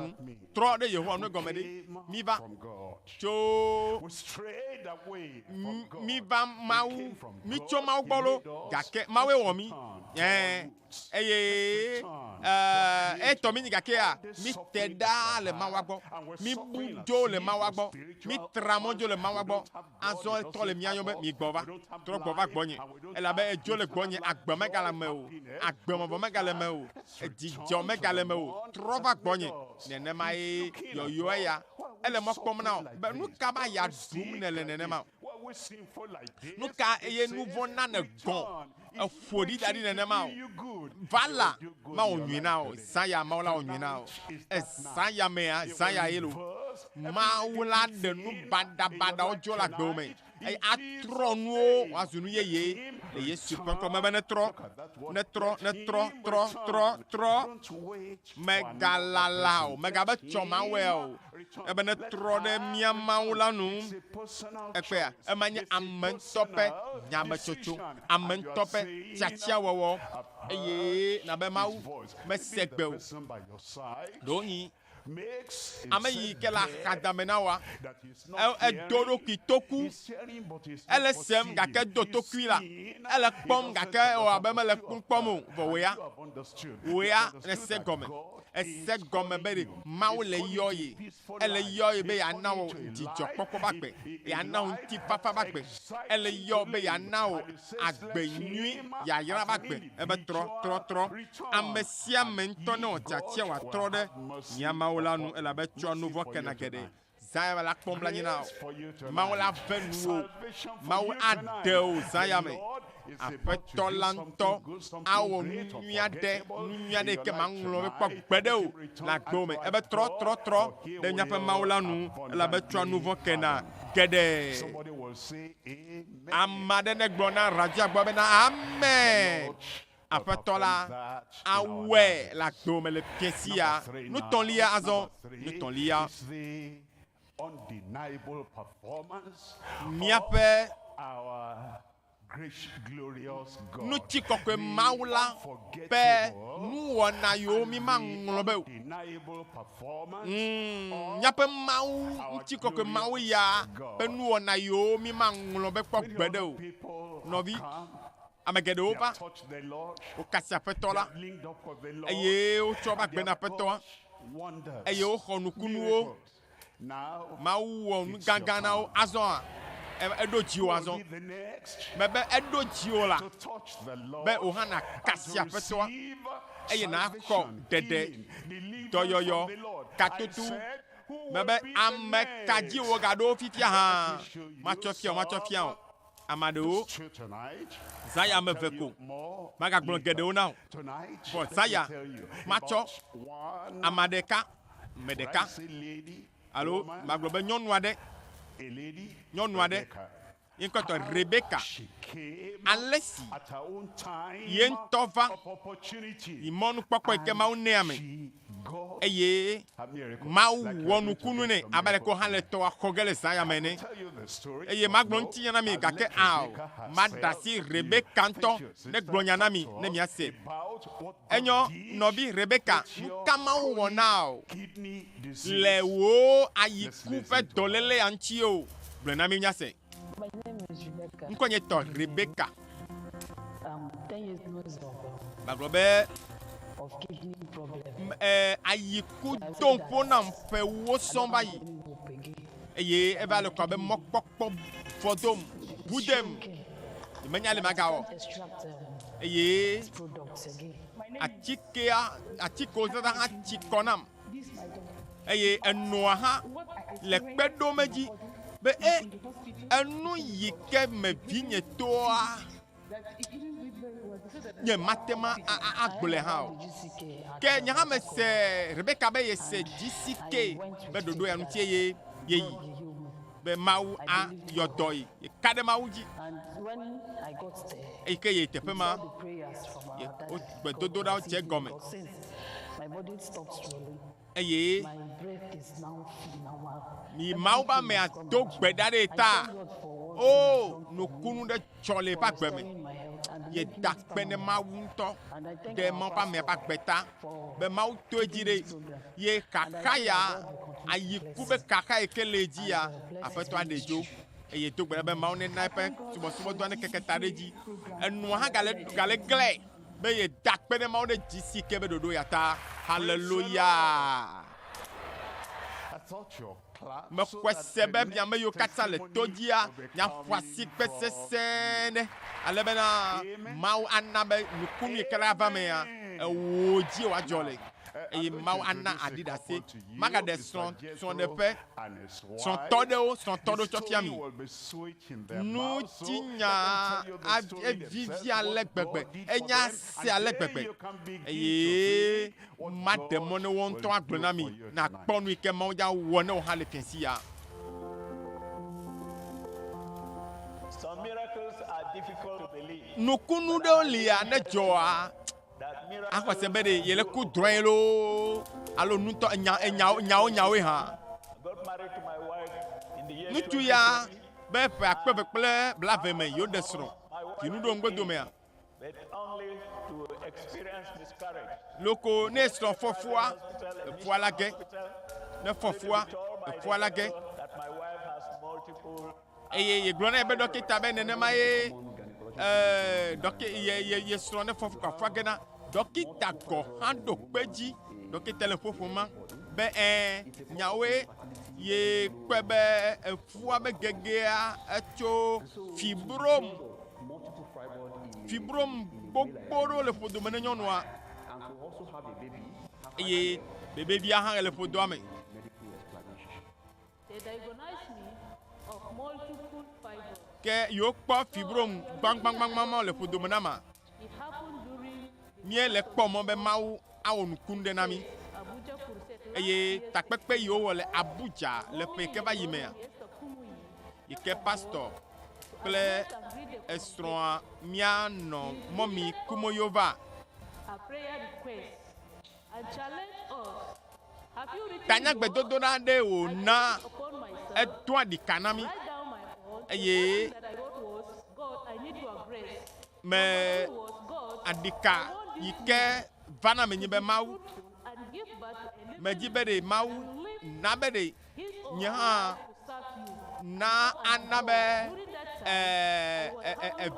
nu gomede mi va cho mi va Mawu mi cho Mawu gbolo gake Mawu wo mi eye to mi gake a mi teda le Mawu gbo mi bujo le Mawu gbo mi tramonjo le Mawu gbo azo to le mi ayo mi gbova tro gbova gbonye ela be ejo le gbonye agbe megala me o agbe mo megala me o edijo megala me o trova gbonye nene mai yo ya ele mo kpom na be nu ka ba ya dum ne le nene ma nu ka eye nu vona na gon afodi dadi nene ma vala ma onwina o saya ma la onwina o saya me saya yelo ma wula de nu banda ojo la gbe o me atronu azunu yeye Yesu kon me ne tro megalalao megabe choma well ebe ne tro de mia maula nu ekpe e manye amentope nyame chocho amentope chachia wowo eye na be Mawu me segbe o doni ame yi ke la xadame wa edo ɖokui toku ele sem gake do tokui la ele kpɔm gake wɔ abe mele kpɔm o vɔ woya ne se gɔme ese gɔme be de Mawu le yɔ ye ele yɔ ye be yana wo dzidzɔ kpɔkpɔ ba gbe yana wo ŋuti fafa ba gbe ele yɔ be yana wo agbe nyui yayra ba gbe ebe trɔ ame sia ame ŋutɔ ne wɔ tiatia wa trɔ ɖe nyamawo la nu elabe tsɔ nu vɔ kena geɖe zaya la kpɔm la nyina o Mawu la ve nuwo Mawu ade o zaya me aƒetɔ la ŋutɔ awɔ nunyui aɖe ke maŋlɔ be kpɔ gbe ɖe o le agbewo me ebe trɔ ɖe miaƒe Mawu la nu elabe tsɔ nu vɔ kena geɖe ame aɖe ne gblɔ na radio gbɔ bena amen aƒetɔ la awɔe le agbewo me le fiesi ya nutɔlia azɔ nutɔlia miaƒe nutsi kɔkɔe Mawu la be nuwɔna yiwo mi ma ŋlɔ be o miaƒe Mawu nutsi kɔkɔe Mawu ya be nuwɔna yiwo mi ma ŋlɔ be kpɔ gbe ɖe o nɔvi ame geɖewo va wo kasi aƒetɔ la eye wotsɔ ba gbe na aƒetɔa eye woxɔ nukunuwo Mawu wɔ nu gãgã na wo azɔa eɖo dziwo azɔ mebe eɖo dziwo la be wo hã na kasi aƒetɔa eye na xɔ ɖeɖe dɔyɔyɔ katoto mebe ame ka dzi wo gaɖo fifia hã matsɔ fia o ame aɖewo zaya ame ve ko magagblɔ geɖewo na o fɔ zaya matsɔ ame ɖeka me ɖeka alo magblɔ be nyɔnu aɖe ye ŋkɔtɔ Rebeka ale si ye ŋutɔ va yi mɔnukpɔkpɔ yi ke Mawu nɛ ame eye Mawu wɔ nukunu nɛ abe ɖeke hã le tɔa xɔ ge le zaya me ne eye magblɔ ŋuti nya na mi gake mada si Rebeka ŋutɔ ne gblɔ nya na mi ne miase enyo nɔvi Rebeka nuka Mawu wɔ na o le wo ayiku ƒe dɔléle ya ŋuti o gblɔ na mi miase ŋkɔ nye tɔ Rebeka magblɔ be ayiku domƒo nam ƒe wo sɔŋ va yi eye eva le kɔ be mɔkpɔkpɔ fɔdom budem menya le magawɔ eye atikewo zãzã hã tsi kɔ nam eye enua hã le kpe ɖome dzi be enu yi ke me vi nye toa nye matema agblɔe hã o ke nye hã me se Rebeka be ye se GCK be ɖoɖo ya ŋuti ye yi be Mawu ayɔ dɔ yi ye ka ɖe Mawu dzi eyi ke ye teƒe ma ye gbedodoɖawo dze gɔme eye mi Mawu ba me ado gbe da ɖe ta o nukunu ɖe tsɔ le eƒe agbe me ye da kpe ne Mawu ŋutɔ ɖe Mawu ƒe ame ƒe agbe ta be Mawu to edzi ɖe ye kaka ya ayiku be kaka yi ke le edzi ya aƒetɔ aɖe dzo eye do gbe ɖa be Mawu nena eƒe subɔsubɔdɔa ne keke ta ɖe dzi enua hã gale glẽ be ye da kpe ne Mawu ɖe dzi si ke be ɖoɖo ya ta hallelujah. Me xɔse be miame yiwo katã le to dzia miaƒo asi kpe sesẽ ɖe ale bena Mawu ana be nukunu yi ke la va mea ewo dzi woadzɔ le eye Mawu ana aɖiɖase magaɖe srɔ̃ɖeƒe srɔ̃tɔ ɖewo tsɔ fia mi nutinya evivi ale gbegbe enya se ale gbegbe eye maɖe mɔ ne wo ŋutɔ agblɔ na mi na kpɔ nu yi ke Mawu dza wɔ ne wo hã le fiesi ya. Some miracles are difficult to believe. Nukunu ɖewo lia ne dzɔa axɔse be ɖe yele ku drɔ̃e loo alo nutɔ nyawoe hã ŋutsu ya be ƒe akpe kple blave me yewo ɖe srɔ̃ yi nuɖo ŋgbedome but only to experience discourage. Loko ne sron fofua la ge. Ne fofua la ge. That my wife has multiple. Ye glona ebe dokita be nenema ye ye sron ne fofu kwa fagena dokita ko hando peji dokita le fofuma be nyawe ye kwebe efua be gegea echo fibrom bokporo le fodo mene nyonwa ye bebe bia han le fodo ame. They diagnosed me of multiple fibroids. Ke yo kpo fibrom bang le fodo menama. It happened during Mie le kpo mo be mawu awonu kunde nami. Abuja Crusade. Eye takpekpe yo wo le Abuja le pe ke ba yime. Ike pastor kple estron mia no momi Kumoyova. A prayer request and challenge us. Have you written Tanya gbedodo na de o na upon myself? eto adikanami. Write down my own. Eye That I wrote was, God, I need your grace. me adika yike vana me nyibe mawu And give back to a me jibere mawu na bere nya na anabe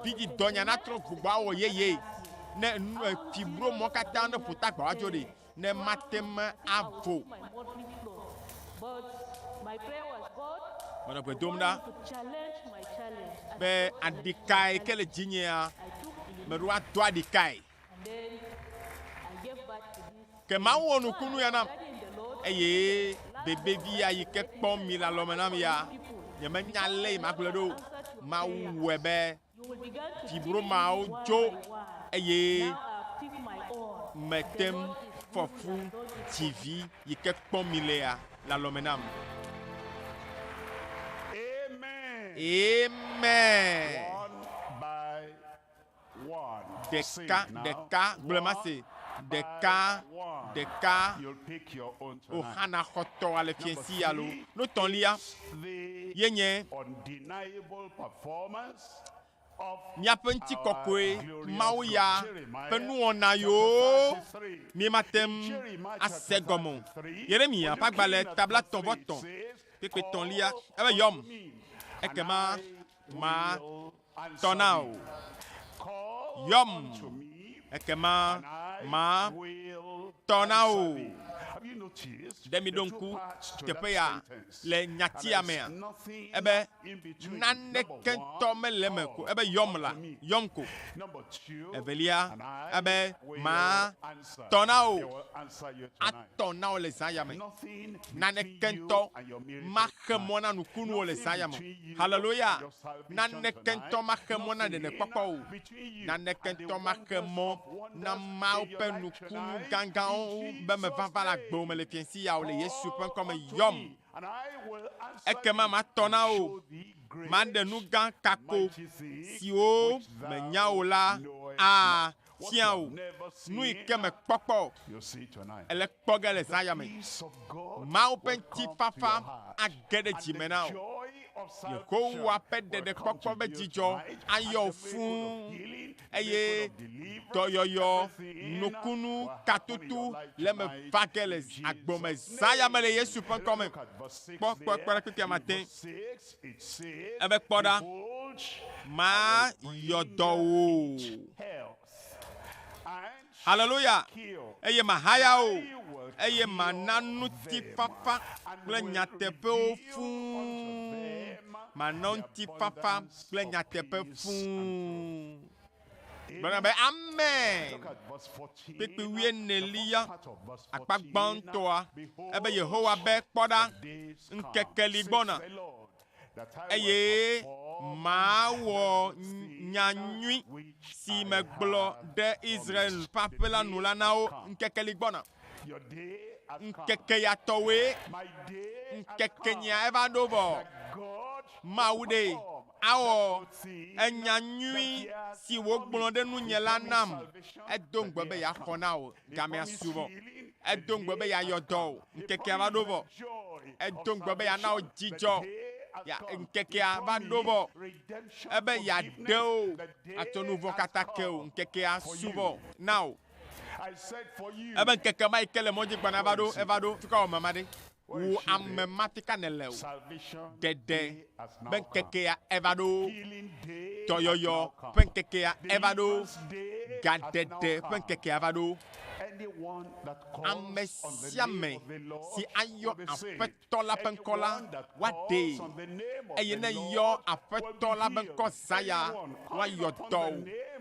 vigi donya na tro gbugba wo yeye ne fibro mo kata na puta gba wajori ne matem avo my monthly flow. But my prayer was, God, mana pe domda to challenge my challenge. And be adikai kele jinya me ruwa to adikai then I gave back to this. ke mawo nu kunu ya na Daddy in the Lord, eye bebe vi ya yike pom mi la lo menam ya ye me nyale ma gledo ma webe you will begin to fibro teach ma me o one jo by one. eye Now I've picked my own. metem fofu TV yike pom mi le ya la lo menam. Amen. One by one. Deka, blemase. Deka. You'll pick your own O tonight. hana hoto ale fiensi alo. No ton lia. The Yenye. undeniable performance of Nya penti our kokwe. glorious Mauya. Jeremiah, Penu ona yo. chapter 33. Mi matem. Jeremiah chapter Asegomo. 33, Yeremia. when you Pas gbale clean at tabla verse ton 3, voton. it says, Kekwe ton lia. "Call Ebe yom. unto me, Ekema. and Ma. I will answer Tonao. thee. Call Yom. unto me, Ekema. and I Ma. will Tonao. answer thee." Have you noticed Demi the two donku. parts to Tepe that ya. sentence? Le And nyati there's amea. nothing Ebe. in between. Nane Number kento one, me leme ko. Ebe call yom la. unto me. Yom ko. Number two, Evelia. and I Ebe. will Ma. answer. Tonao. They will answer you tonight. Atona le sayame. Nothing Nane between you kento and your miracle mahemona tonight. nukunu le Nothing sayamo. between you Hallelujah. and your salvation Nane kento tonight. mahemona de ne Nothing papa. between you Nane and the kento wonders mahemo of wonders na mau in your pe life nukunu tonight. gangan In be me Jesus' vava la name. gbo me le fiensi ya o le Yesu pen comme Unto yom. me, and I will answer Ekema thee ma and tona o. show thee great, Ma de nu gan kako. mighty things Si o which thou me nya o la knowest a not. What tian you o. have never Nu seen, ike me kpokpo. you'll see tonight. Ele kpoge le sayame. Peace of God Ma o will pen ti come to fafa your heart. a gede And jimena the o. joy of salvation Yehowa pe de will come kpokpo to be you jijo tonight. And ayo the miracle of fun healing, the eye miracle of deliverance, toyoyo everything nukunu will happen in katutu your life leme tonight vakele in Jesus' agbome name. zaya mele Yesu pen comme Look at verse 6 kpɔ there. kpɛkpɛ matin In verse 6, it says, ebe kpɔɖa "Behold, ma yɔdɔ wo health and hallelujah cure. eye mahaya o eye mana nuti fafa kple nyateƒewo fũu mana ŋuti fafa kple nyateƒe fũu gblɔna be amen Look at verse 14. kpekpe wuienelia Part of verse 14. akpa gbãtɔa Behold, ebe Yehowa be kpɔɖa days ŋkeke li come, gbɔna says the Lord, that I will eye perform mawɔ nyanyui si megblɔ ɖe Israel ƒe la nu la na wo ŋkeke li gbɔna your day has come. ŋkeke ya tɔwoe My day has ŋkeke come. nya eva ɖo vɔ That God Mawu ɖe perform awɔ that good thing enya nyui that he has si wogblɔ ɖe nunye la promised nam salvation, edo that ŋgbe he be has yeaxɔ come. na wo He gamea promised subɔ healing, edo that ŋgbe be he has yeayɔ dɔ come. wo He ŋkekea va ɖo vɔ promised joy edo of ŋgbe be yeana wo salvation, dzidzɔ that he has ya nkekea va ɖo vɔ ebe yaɖe wo atsɔ nu vɔ katã ke o nkekea subɔ na o ebe nkeke ma yi ke le mɔdzi gbana eva ɖo fika wɔ mama ɖe wo ame ma fika ne le o dede be nkekea eva ɖo tɔyɔyɔ ƒe nkekea eva ɖo gadede ƒe nkekea eva ɖo. Ame sia ame si ayɔ aƒetɔ la ƒe ŋkɔ la woaɖee eye ne yɔ aƒetɔ la ƒe ŋkɔ zã ya woayɔ dɔ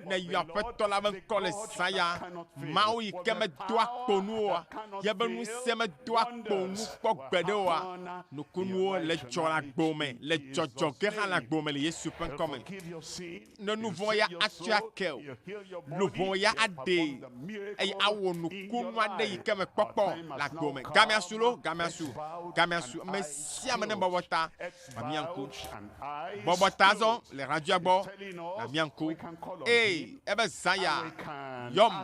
ne yɔ aƒetɔ la ƒe ŋkɔ le zã ya Mawu yi ke medo akpo nu oa yebe ŋusẽ medo akpo nu kpɔ gbe ɖe oa nukunuwo le dzɔ le agbo me le dzɔdzɔ ge hã le agbo me le Yesu ƒe ŋkɔ me ne nu vɔ ya atso ake o nu vɔ ya aɖee eye awɔ nukunu aɖe yi ke me kpɔkpɔ le agbo me gamiasu lo gamiasu ame sia ame ne bɔbɔ ta na miãku bɔbɔ ta zɔ le radioa gbɔ na miãku ebe zã ya yɔm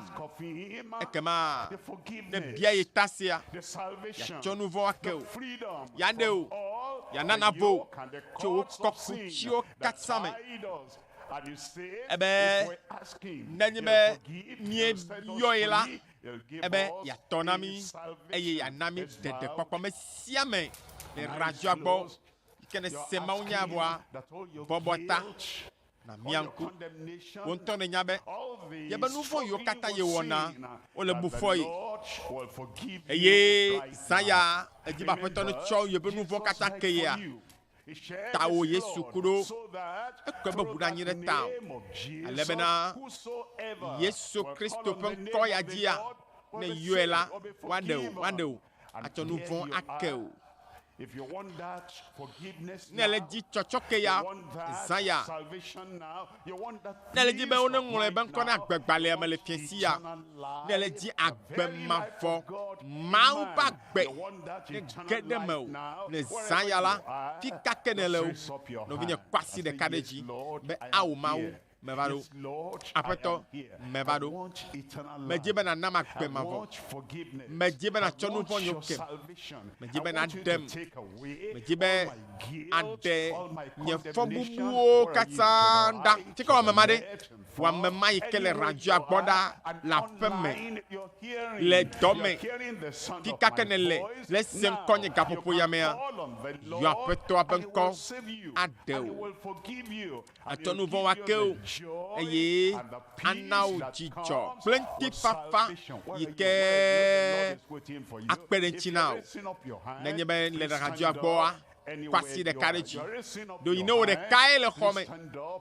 ekema ne bia ye ta sia yatsɔ nu vɔ ake o yaɖe o yanana vo tso wo kɔkutsiwo katã me ebe nenye be mieyɔe la ebe yatɔ na mi eye yana mi dede kpɔkpɔ me sia me le radioa gbɔ yi ke ne se Mawu nya voa bɔbɔ ta na miãku wo ŋutɔ ne nya be yebe nu vɔ yiwo katã ye wɔna wole bu fɔ yi eye zã ya edi be aƒetɔ ne tsɔ yebe nu vɔ katã ke yea ta wo Yesu ku ɖo ekɔe be ʋu ɖe anyi ɖe ta o ale bena Yesu Kristo ƒe ŋkɔ ya dzia ne yɔe la woaɖe o atsɔ nu vɔ ake o. Ne le dzi tsɔtsɔke ya zã ya ne le dzi be wone ŋlɔe be ŋkɔ na agbegbalẽa me le fiesi ya ne le dzi agbe mavɔ Mawu ƒe agbe ne ge ɖe me o ne zã ya la fi kake ne le o nɔvinye kɔ asi ɖeka ɖe dzi be awo Mawu meva ɖo aƒetɔ meva ɖo medzi be nànam agbe mavɔ medzi be nàtsɔ nu vɔ nyo kem medzi be nàɖem medzi be aɖe nye fɔbubuwo katã ɖa tike wɔmema ɖe wɔmema yi ke le radioa gbɔ ɖa le aƒe me le dɔ me fi kake ne le se ŋkɔ nye gaƒoƒo ya mea yɔ aƒetɔa ƒe ŋkɔ aɖe o atsɔ nu vɔ wake o eye ana wo dzidzɔ kple ŋutifafa yi ke akpe ɖe ŋuti na o nenye be le radioa gbɔa kɔ asi ɖeka ɖe dzi do yi ne wo ɖekae le xɔ me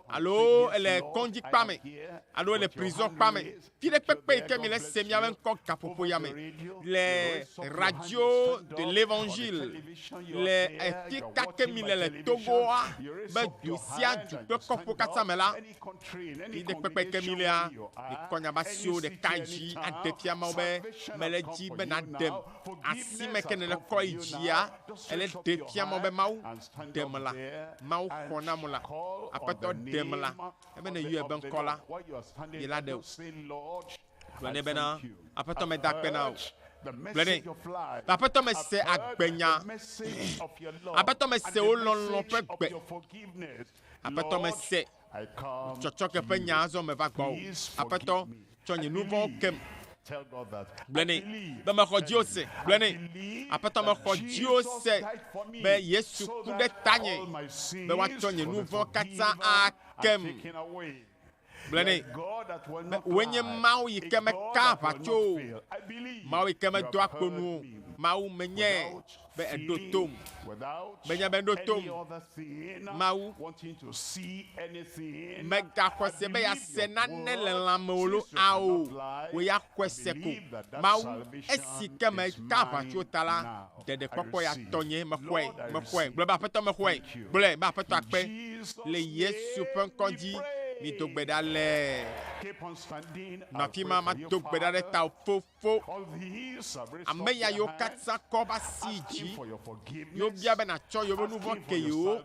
alo ele kɔndzi kpa me alo le prison kpa me fi ɖe kpekpe yi ke mi le se miabe ŋkɔ gaƒoƒo ya me le radio de l'évangile le fi kake mi le Togoa be du sia du kple kɔƒo katã me la fi ɖe kpekpe yi ke mi lea mi kɔ nya ba siwo ɖeka dzi aɖe fia Mawu be mele dzi be na ɖem asi me ke ne le kɔ yi dzia ele ɖe fia Mawu be Mawu ɖem la Mawu xɔ na mo la aƒetɔ ɖem la ebe ne yɔe be ŋkɔ la yi la ɖe o gblɔ ne bena aƒetɔ me da akpe na o gblɔ ne aƒetɔ me se agbenya aƒetɔ me se wo lɔlɔ ƒe gbe aƒetɔ me se tsɔtsɔke ƒe nya azɔ me va gbɔ o aƒetɔ tsɔ nye nu vɔwo kem gblɔ ne be mexɔ dziwo se gblɔ ne aƒetɔ mexɔ dziwo se be Yesu ku ɖe tanye be woatsɔ nye nu vɔ katã akem gblɔ ne woe nye Mawu yi ke meka aʋatso o Mawu yi ke medo akpo nu o Mawu menye be eɖo tom menye be eɖo tom Mawu megaxɔ se be yase nane le lãmewo lo ao wo ya xɔe se ko Mawu esi ke meka aʋatso ta la ɖeɖekpɔkpɔ ya tɔnye mexɔe gblɔ be aƒetɔ mexɔe gblɔe be aƒetɔ akpe le Yesu ƒe ŋkɔ dzi mi do gbe ɖa le nafi ma ma do gbe ɖa ɖe ta fofo ame ya yiwo katã kɔ ba si dzi yiwo bia be natsɔ yewo nu vɔ ke yewo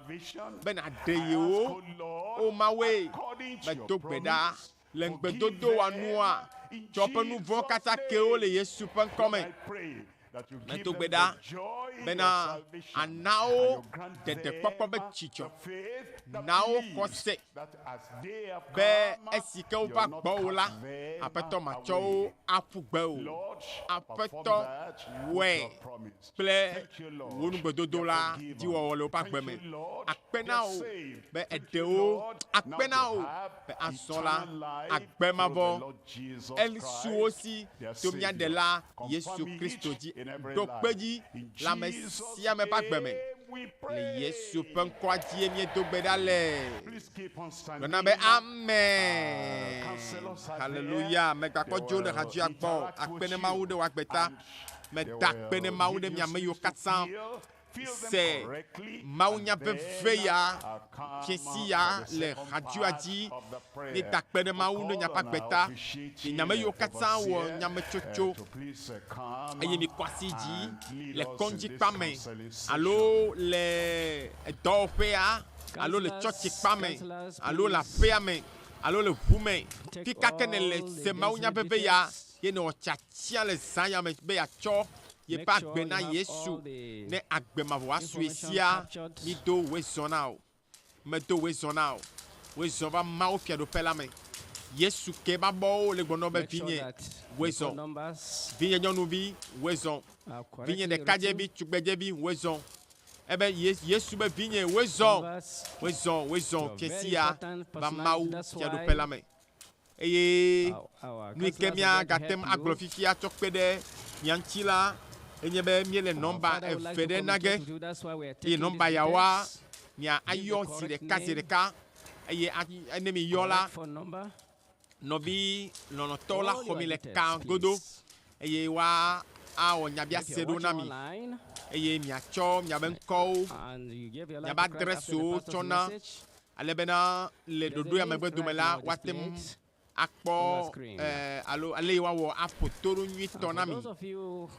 be naɖe yewo o Mawoe me do gbe ɖa le ŋgbedodo wa nua tsɔ ƒe nu vɔ katã kewo le Yesu ƒe ŋkɔ me Meto gbeda bena anao dede kpɔkpɔ be tsitsɔ nawo kɔse be esi ke wova gbɔ wo la aƒetɔ matsɔ wo aƒu gbe o aƒetɔ wɔe kple wo nugbedodo la dziwɔwɔ le woƒe agbe me akpe na wo be eɖewo akpe na wo be azɔ la agbe mavɔ elisu wo si to mía ɖela Yesu Kristo dzi do kpe dzi le ame sia ame ƒe agbe me le Yesu ƒe ŋkɔa dzie miedo gbe ɖa le gblɔna be amen haleluya megbakpɔ dzo le hadzia gbɔ akpe ne Mawu ɖe woagbe ta meda akpe ne Mawu ɖe miame yiwo katã se Mawu nya veve ya fiesi ya le hadzia dzi meda akpe ne Mawu ɖe miaƒe agbe ta nyame yiwo katã wɔ nyametsotso eye mi kɔ asi dzi le kɔndzikpa me alo le dɔwɔƒea alo le tsɔtsikpa me alo le aƒea me alo le ʋu me fi kake ne le se Mawu nya veve ya ye ne wɔtsatia le zã ya me be yatsɔ yeƒe agbe na Yesu ne agbe mavɔ asue sia mi do woezɔ na o medo woezɔ na o woezɔ va Mawu fiaɖoƒe la me Yesu ke ba bɔwo le gbɔnɔ be vinye woezɔ vinye nyɔnuvi woezɔ vinye ɖekadzevi tugbedzevi woezɔ ebe Yesu be vinye woezɔ fiesi ya va Mawu fiaɖoƒe la me eye nu yi ke mía gatem agblɔ fifia tsɔ kpe ɖe mía ŋuti la enye be míele nɔmba eve ɖe nage eye nɔmba yawoa mia ayɔ zi ɖeka eye ene mi yɔ la nɔvi lɔlɔtɔwo la xɔ mi le ka godo eye wa awɔ nyabiase ɖo na mi eye miatsɔ miabe ŋkɔwo miabe adresewo tsɔna ale bena le ɖoɖo ya megbe dome la woate ŋu akpɔ alo ale yi woawɔ aƒotoɖo nyuitɔ na mi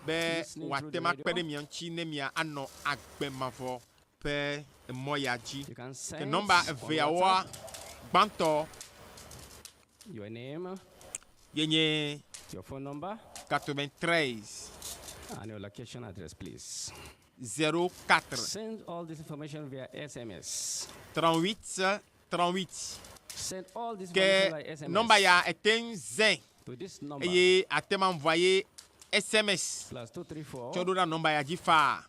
be woate ŋu akpe ɖe mia ŋuti ne mia anɔ agbe mavɔ ƒe mɔ ya dzi ke nɔmba eveawoa gbãtɔ ye nye 93 and your location address please 04 send all this information via SMS 38 send all this ke information via SMS nɔmba ya ete zin to this number eye ate ma envoyer SMS +234 tsɔ ɖo ɖa nɔmba ya dzi faa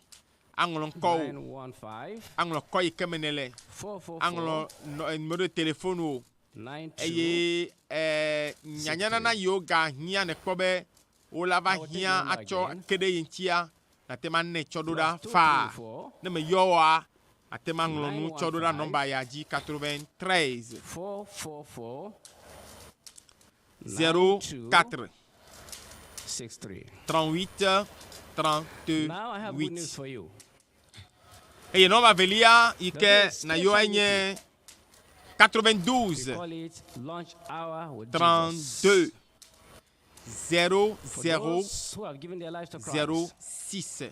aŋlɔ ŋkɔwo 915 aŋlɔ kɔ yi ke me ne le 444 aŋlɔ numéro de téléphone wo eye nyanyanana yiwo ga hiã ne kpɔ be wola va hiã atsɔ ke ɖe yi ŋutia nate ma ne tsɔ ɖo ɖa faa ne me yɔ woa ate ma ŋlɔ nu tsɔ ɖo ɖa nɔmba ya dzi 93 444 04 63 38 Now I have good news 38 for you. eye nɔmba velia yi ke na yɔ enye 92 We call it Launch Hour with 32 For 00 those who have given their lives to Christ. 06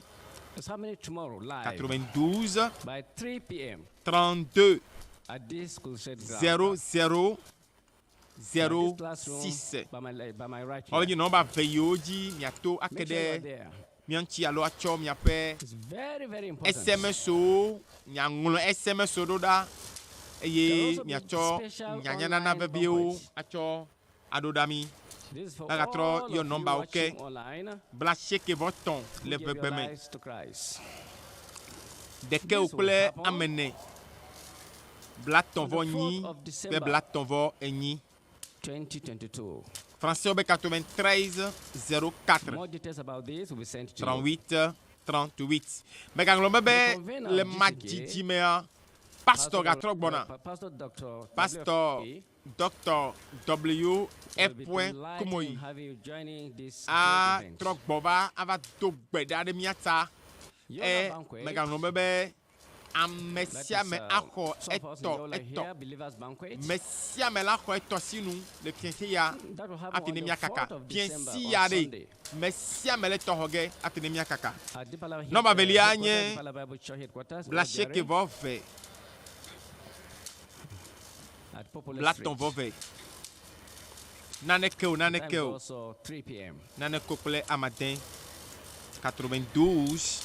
It's happening tomorrow live 92 by 3 p.m. 32 at this Crusade ground. 00 This classroom 06 by my right here. ɔyɛ nɔmba veyiwo dzi miato ake Make sure you are ɖe there. mia ŋuti alo atsɔ miaƒe It's very, very important. SMSwo miaŋlɔ SMSwo ɖo ɖa eye miatsɔ nyanyanana veviewo atsɔ aɖo ɖa mi This is for agatrɔ all yɔ of you nɔmbawo ke watching online bla 71 who le give your veve me lives to Christ. ɖekewo kple amene bla tɔ̃vɔ nyi kple bla tɔ̃vɔ enyi 2022. français be 93 04 More details about this will be sent to you. 38 38 megaŋlɔ be le madzidzi mea pastor gatrɔ gbɔna Pastor Dr Pasteur Dr W.F Kumuyi atrɔ gbɔ va ava do gbe ɖa ɖe mía ta megaŋlɔ be ame sia ame axɔ etɔ me sia ame la xɔ etɔ sinu le fiẽsi ya afi ne miakaka fiẽsi ya ɖe me sia ame le tɔxɔ ge afi ne miakaka nɔmba velia nye blasieke vɔ ve blatɔn vɔ ve naneke o naneke o naneke kple amadin 92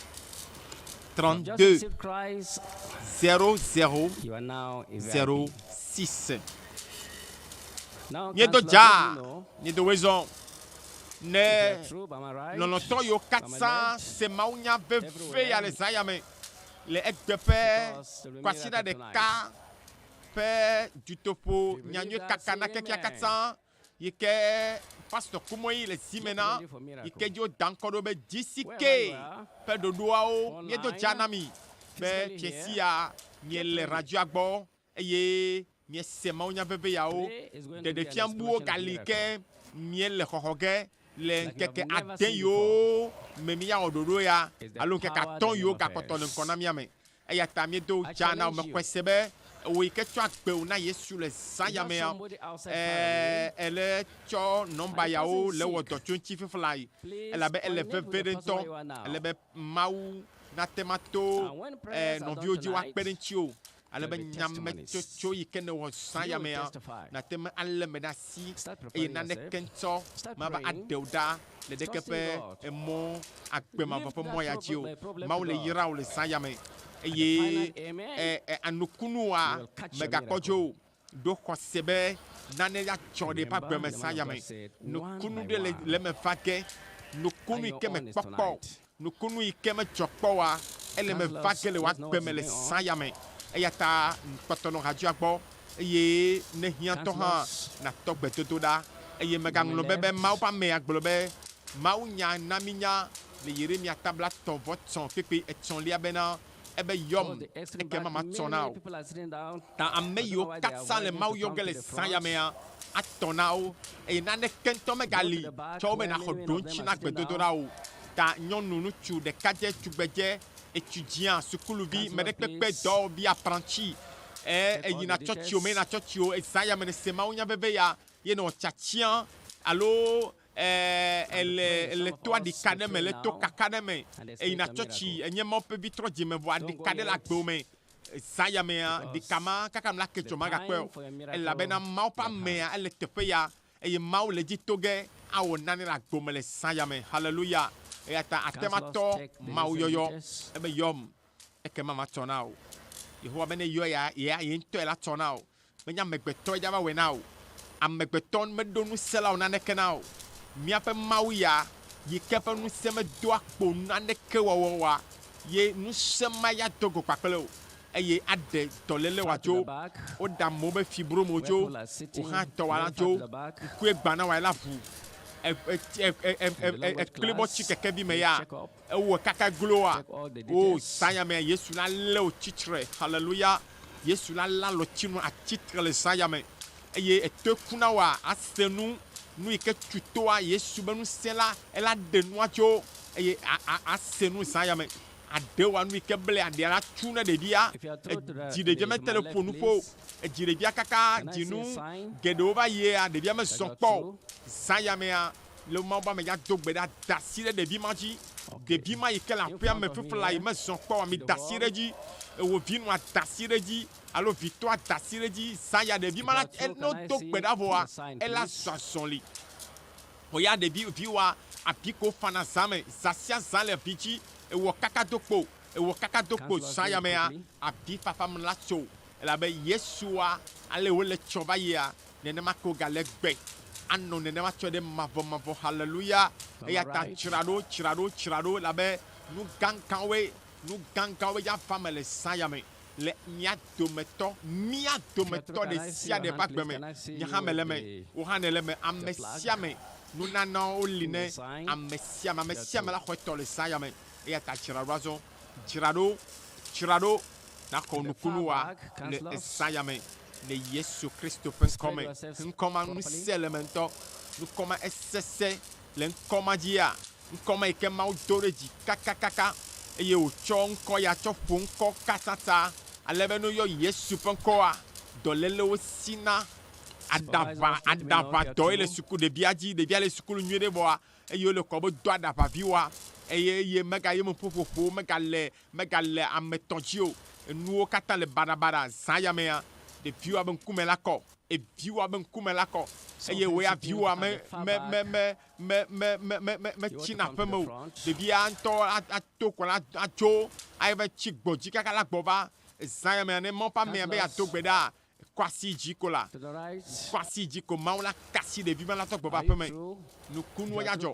32 Just receive Christ. 00 You are now a 06. Now, Niedo Councillor, ja, let me know niedo wezon. Ne true, am I right? nonoto yo Am I 400 left? se maunya veve Everywhere. ya les ayame. Le EÚEGBE Because the kwasida de miracle ka pe Dutoƒo nyanyo kakana say ke kia amen. 400 yeke Pasteur Kumuyi le simena ready for miracle. yeke jo dankodo be DCK Wherever you are, pe dodoa o online, niedo janami be physically tiesia nie le radio agbo eye nie se maunya veve ya o Today is going de to be de an fiambu explosion of galike nie le hohoge le Like you have keke never aden seen yo memi ya ododo ya It's the alo keke power aton that yo never ga koto le fails. nkona miame eya ta mi do I jana o challenge me you. kwesebe wo ike tso agbe o na Yesu le san Is ya there me ya somebody outside far away? ele tso number And the ya o person le is wo sick. do tso nti fifla yi Please ele be ele connect with veve the de person where nto you are now. ele be mawu na temato And when prayers are no done vi oji wa tonight, kpere nti o ale be there'll be nyame testimonies. tso yi kene wo san You ya will me ya testify. na tem ale me na si Start e preparing na ne yourself. kento Start ma ba praying. adeuda le de Trusting kepe God. e mo agbe ma Leave papa that mo ya ji o problem ma to o le God. yira o le san ya me the eye final amen, anukunu you a will catch your mega miracle. kojo do kosebe nane ya chode pa Remember, gbeme the san man ya of me God said, nukunu one de by one. le me fake nukunu And your ike me own is kpokpo tonight. nukunu ike me chokpo wa ele me Counselors, fake le wa let's know what's gbeme le going on. san ya me eya ta kpotono radio agbo eye ne hian to ha Counselors, na to gbetoto da eye mega my nglo bebe left. mau pa me agbo be mau nya na minya le Yeremia tabla ton vote son pepe et son lia bena ebe Towards yom the extreme eke back, mama many tonao people are sitting down. ta ame I don't know yo why they are 400 le avoiding mau to yo come to gele the san ya front. me a atonao e na ne kento me gali the back cho me where na many of hodon them chi are na sitting gbedodo down. ra o ta nyɔnu nutsu ɖeka dze tugbeje étudiant sukuluvi Counselor, me ɖe kpekpe please. dɔ bi apprenti Check all eyina the tsɔtsi o me details. yina tsɔtsi o eza ya me ne se mawu nya veve ya ye ne tsatsia alo ele to aɖika ɖe me le to kaka ɖe me eyina tsɔtsi enye mawo ƒe vitrɔ dzimevɔ aɖika ɖe le agbewo me eza ya mea ɖika ma kaka me la ke tso ma gakpɔe o elabena mawo ƒe amea ele teƒe ya eye mawu le dzi to ge awɔ nane le agbo me le eza ya me hallelujah eya ta atematɔ mawu yɔyɔ ebe yɔm eke ma ma tsɔ na o yehowa be ne yɔ ya ye ŋutɔ la tsɔ na o menye amegbetɔ ya va wɔ na o amegbetɔ meɖo ŋusẽ la o naneke na o míaƒe mawu ya yi ke ƒe ŋusẽ medo akpo naneke wɔwɔ wa ye ŋusẽ ma ya do go kpakple o eye aɖe dɔléle wòadzo woɖe amewo be fibro mo dzo wohã tɔ wa la dzo ŋkue gbã na wa la ʋu ekplibɔ tsi kekevi me ya ewɔ kaka gloa o saya me Yesu la lé o tsitre hallelujah Yesu la la lo tsinu atsitre le saya me eye eto kuna wa ase nu yi ke tutoa Yesu be ŋusẽ la ela ɖe nua tso eye ase nu saya me aɖewa nu yi ke ble aɖea la tu ne ɖevia edzi ɖevia mete le ƒo nu ƒo edzi ɖevia kaka dzinu geɖewo va yia ɖevia me zɔ kpɔ o saya mea le mawo ba me ya do gbe ɖa da si ɖe ɖevi ma dzi ɖevi ma yi ke le aƒea me fifla yi me zɔ kpɔ wa mi da si ɖe dzi ewo vi nua da si ɖe dzi alo vitɔa da si ɖe dzi saya ɖevi ma la no do gbe ɖa vɔa ela zɔ azɔli o ya ɖevi viwa abi ko fana zã me zã sia zã le vi dzi ewɔ kaka do kpo saya mea abi fafa me la tso elabe Yesua ale wo le tsɔ va yia nenema ko gale gbe anɔ nenema tsɔ ɖe mavɔ hallelujah eya ta tsraɖo elabe nu gãgãwoe ya va me le saya me le mía dometɔ ɖe sia ɖe ƒe agbe me nye hã me le me wo hã ne le me ame sia me nunanawo li ne ame sia me la xɔ etɔ le saya me eya ta tsraɖo azɔ tsraɖo nakɔ nukunu wa le saya me le Yesu Kristo ƒe ŋkɔme ŋkɔma ŋusẽ le me ŋutɔ ŋkɔma esese le ŋkɔma dzia ŋkɔma yi ke Mawu do ɖe dzi kakakaka eye wòtsɔ ŋkɔ ya tsɔ ƒo ŋkɔ katã alebe ne woyɔ Yesu ƒe ŋkɔa dɔlélewo sina aɖaʋatɔ le suku ɖevia dzi ɖevia le sukulu nyuie ɖe vɔa eye wole kɔ be do aɖaʋaviwoa eye mega ye me ƒoƒoƒo megale ame tɔ̃ dzi o enuwo katã le baɖabaɖa zã ya mea ɖeviwoa be ŋkume la kɔ et viwa ben kumela ko eye we a viwa me china pemo de via anto a to ko la a jo ai va chi gboji kaka la gboba zan me ne mon pa me be a to gbeda kwasi jikola kwasi jiko ma la kasi de viva la to gboba peme nous kunu ya jo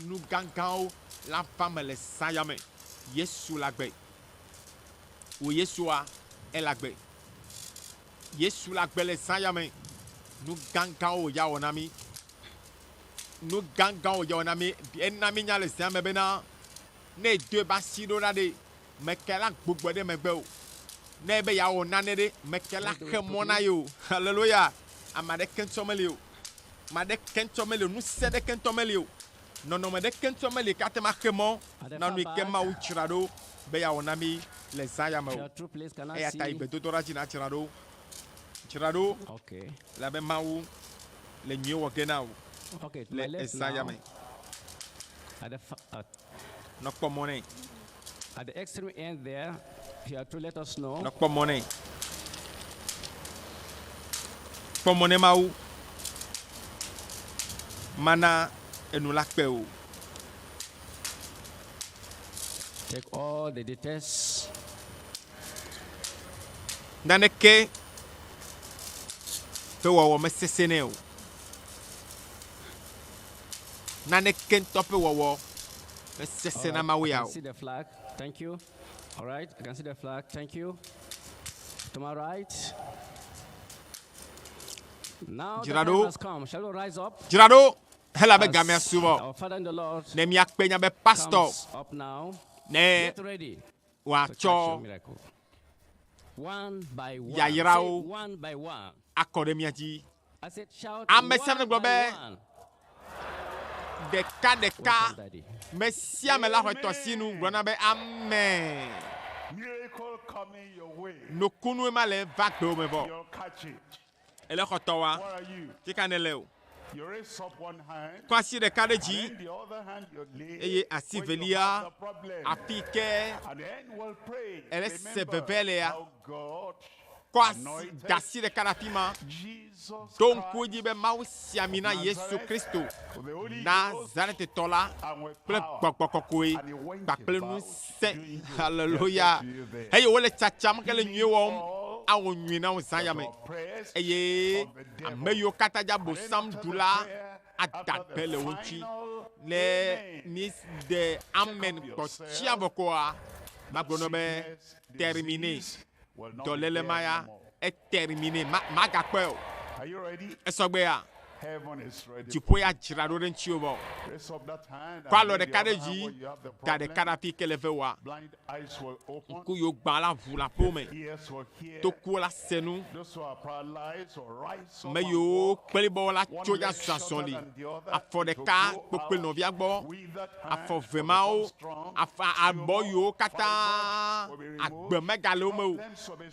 nous gang la femme le sayame Yesu la gbe ou Yesua est la gbe Yesu la gbe le sayame nous gang ya onami nous gang ya onami enami nya le sayame bena ne deux basido la de me kala gbogbo de me gbe o ne be ya onane de me kala khemona yo hallelujah amade kensomele yo made kensomele nous sede kensomele yo non me de kensomele katema khemo na nu kema u chirado be ya onami le sayame o e ata ibe dodora jina chirado okay la be mawu le nyi wo gena o okay le sayame not for money. At the extreme end there, you have to let us know. Not for money. For money mau. Mana enulakpeu. Take all the details. Naneke. Pe wo me seseneo. Naneke tope wo. Right. I can see the flag. Thank you. All right. I can see the flag. Thank you. To my right. Now the time has come. Shall we rise up? Girado. Hela be gamia subo. Our Father in the Lord. Ne mi akpenya be pastor. Up now. Ne. Get ready. Wa cho. One by one. Yayirao. One by one. Akademiaji. I said shout. Amesem globe. Deka Messia me la retosi nous rona be amen miracle coming your way no kunu ma le vague do me vo you'll catch it ele khotowa ti kanele o you raise up one hand kwasi de kadeji and the other hand you lay eye asivelia apike and then we'll pray ele se bevelea how God kwasi dasi de karapima donc kudi be mausiamina Yesu Kristo Nazareth tola ple gbogbokokoe kple nu se hallelujah hey wole chacham kele nyi wom awon nyi na usayame eye ameyo kataja bosam dula adapele wonchi le nis de amen ko chiabokoa magbono be terminé Dolele maya est terminé. Magakwe. Are you ready? Esogbeya. Heaven is ready. Tu peux y attirer den chiobo. Raise up that hand. Kwa lo de kadeji, ta de karapi kelevewa. Blind eyes will open. Ku yo gbala vula pome. Ears will hear. To ku la senu. Those who are paralyzed will rise up. Me yo pelibo la choya sasoli. Afo de ka popel no viagbo. Afo vemao. Afa abo yo kata agbe megalo mo.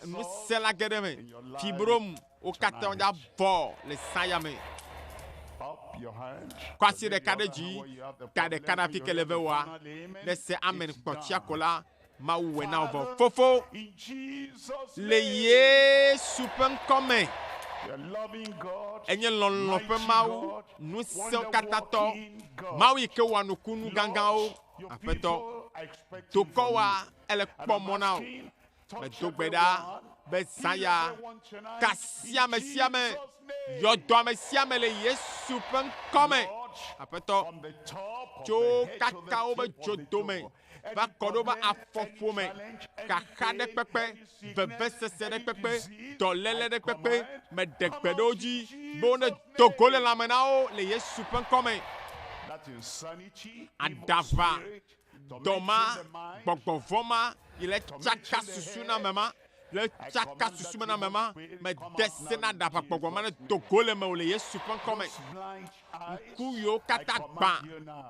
Nu sela gedeme. Fibrom o kata on bo le sayame. Kwasi de kadeji, kade kadafi kelevewa, lese amen kotia kola, ma uwe na ovo. Fofo, le Yesu pen kome. Enye lonlope mau, nu se katato, mau ike wanu kunu gangao, apeto, tokowa ele kpomona, me dogbeda, besaya, kasia mesiame, yodo mesiame le Yesu pen kome. Apeto, jo kaka obe jodome, va kodoba afofome, kaka de pepe, bebe sese de pepe, dolele de pepe, me dekbedoji, bone togole la menao, le Yesu pen kome. Adava, doma, bogbovoma, il est chaka susuna mema. Le chaka susumana mama me desena da pakpogwa mane togole me ole Yesu pen kome kuyo katagba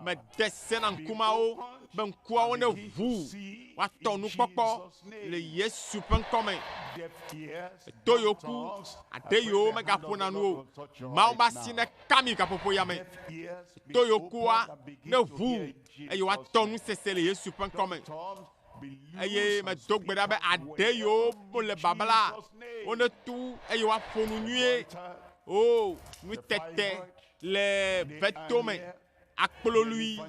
me desena nkuma o ben kwa one vu wa tonu popo le Yesu pen kome toyoku adeyo me gapona nu ma ba sine kami kapopo yame toyoku wa ne vu e yo wa tonu sese le Yesu pen kome eye me do gbe da be ade yo mo le babla on tout eye wa fonu nuye oh nu tete le vetome akplo lui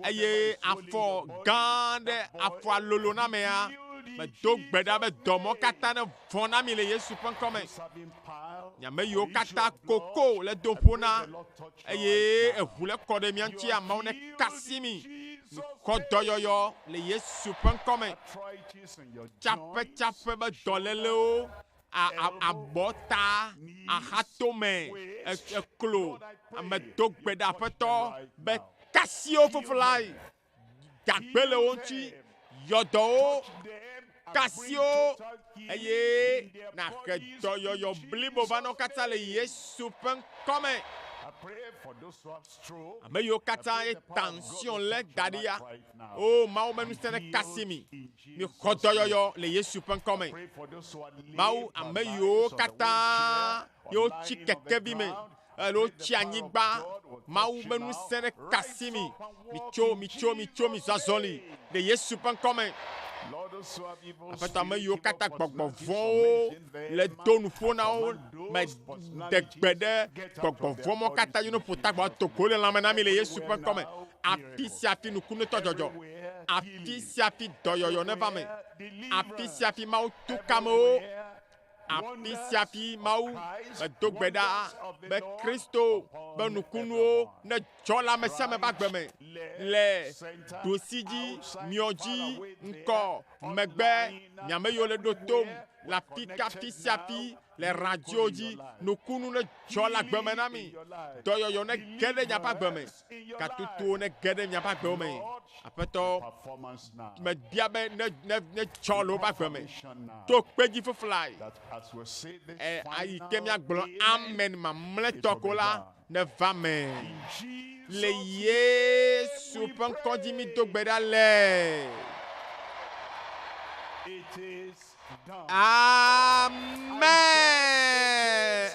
eye afọ gande afọ alolo na me a me do gbe da be domo kata ne vona mi le Yesu pen come nyame yo kata koko le dopona eye ehule kode mi anti ama ne kasimi ko doyoyo le Yesu pen come chape be dolele o a bota a hatome eklo me do gbe da feto be kasio foflai dagbele onti yodo kasio eye na kedo yo blibo vano kata le Yesu pen come ame yo kata e tension le dadia oh ma o menu sene kasimi ni kodo yo le Yesu pen come mau ame yo kata yo chikeke bi me elo chi anyigba mau menu sene kasimi mi zazoli le Yesu pen come afata me yo kata gbogbo vo le donu fona o me degbede gbogbo vo mo kata you no pota gbo to ko le lamana mi le Yesu pen come apisi afi nu kunu to jojo apisi afi doyoyo never me apisi afi mau tukamo apisi afi mau me dogbeda be Kristo be nu kunu ne jola me se me bagbe me le dosiji mioji nko megbe nyame yo le dotom la pika pisiapi le radioji no kunu ne jola gbeme na mi doyo yo ne gede nya pa gbeme katutu ne gede nya pa gbeme apeto me diabe ne cholo pa gbeme to peji fo fly ayi kemia gblo amen ma mle tokola ne va me le Yesu pen kondimi to gbeda le amen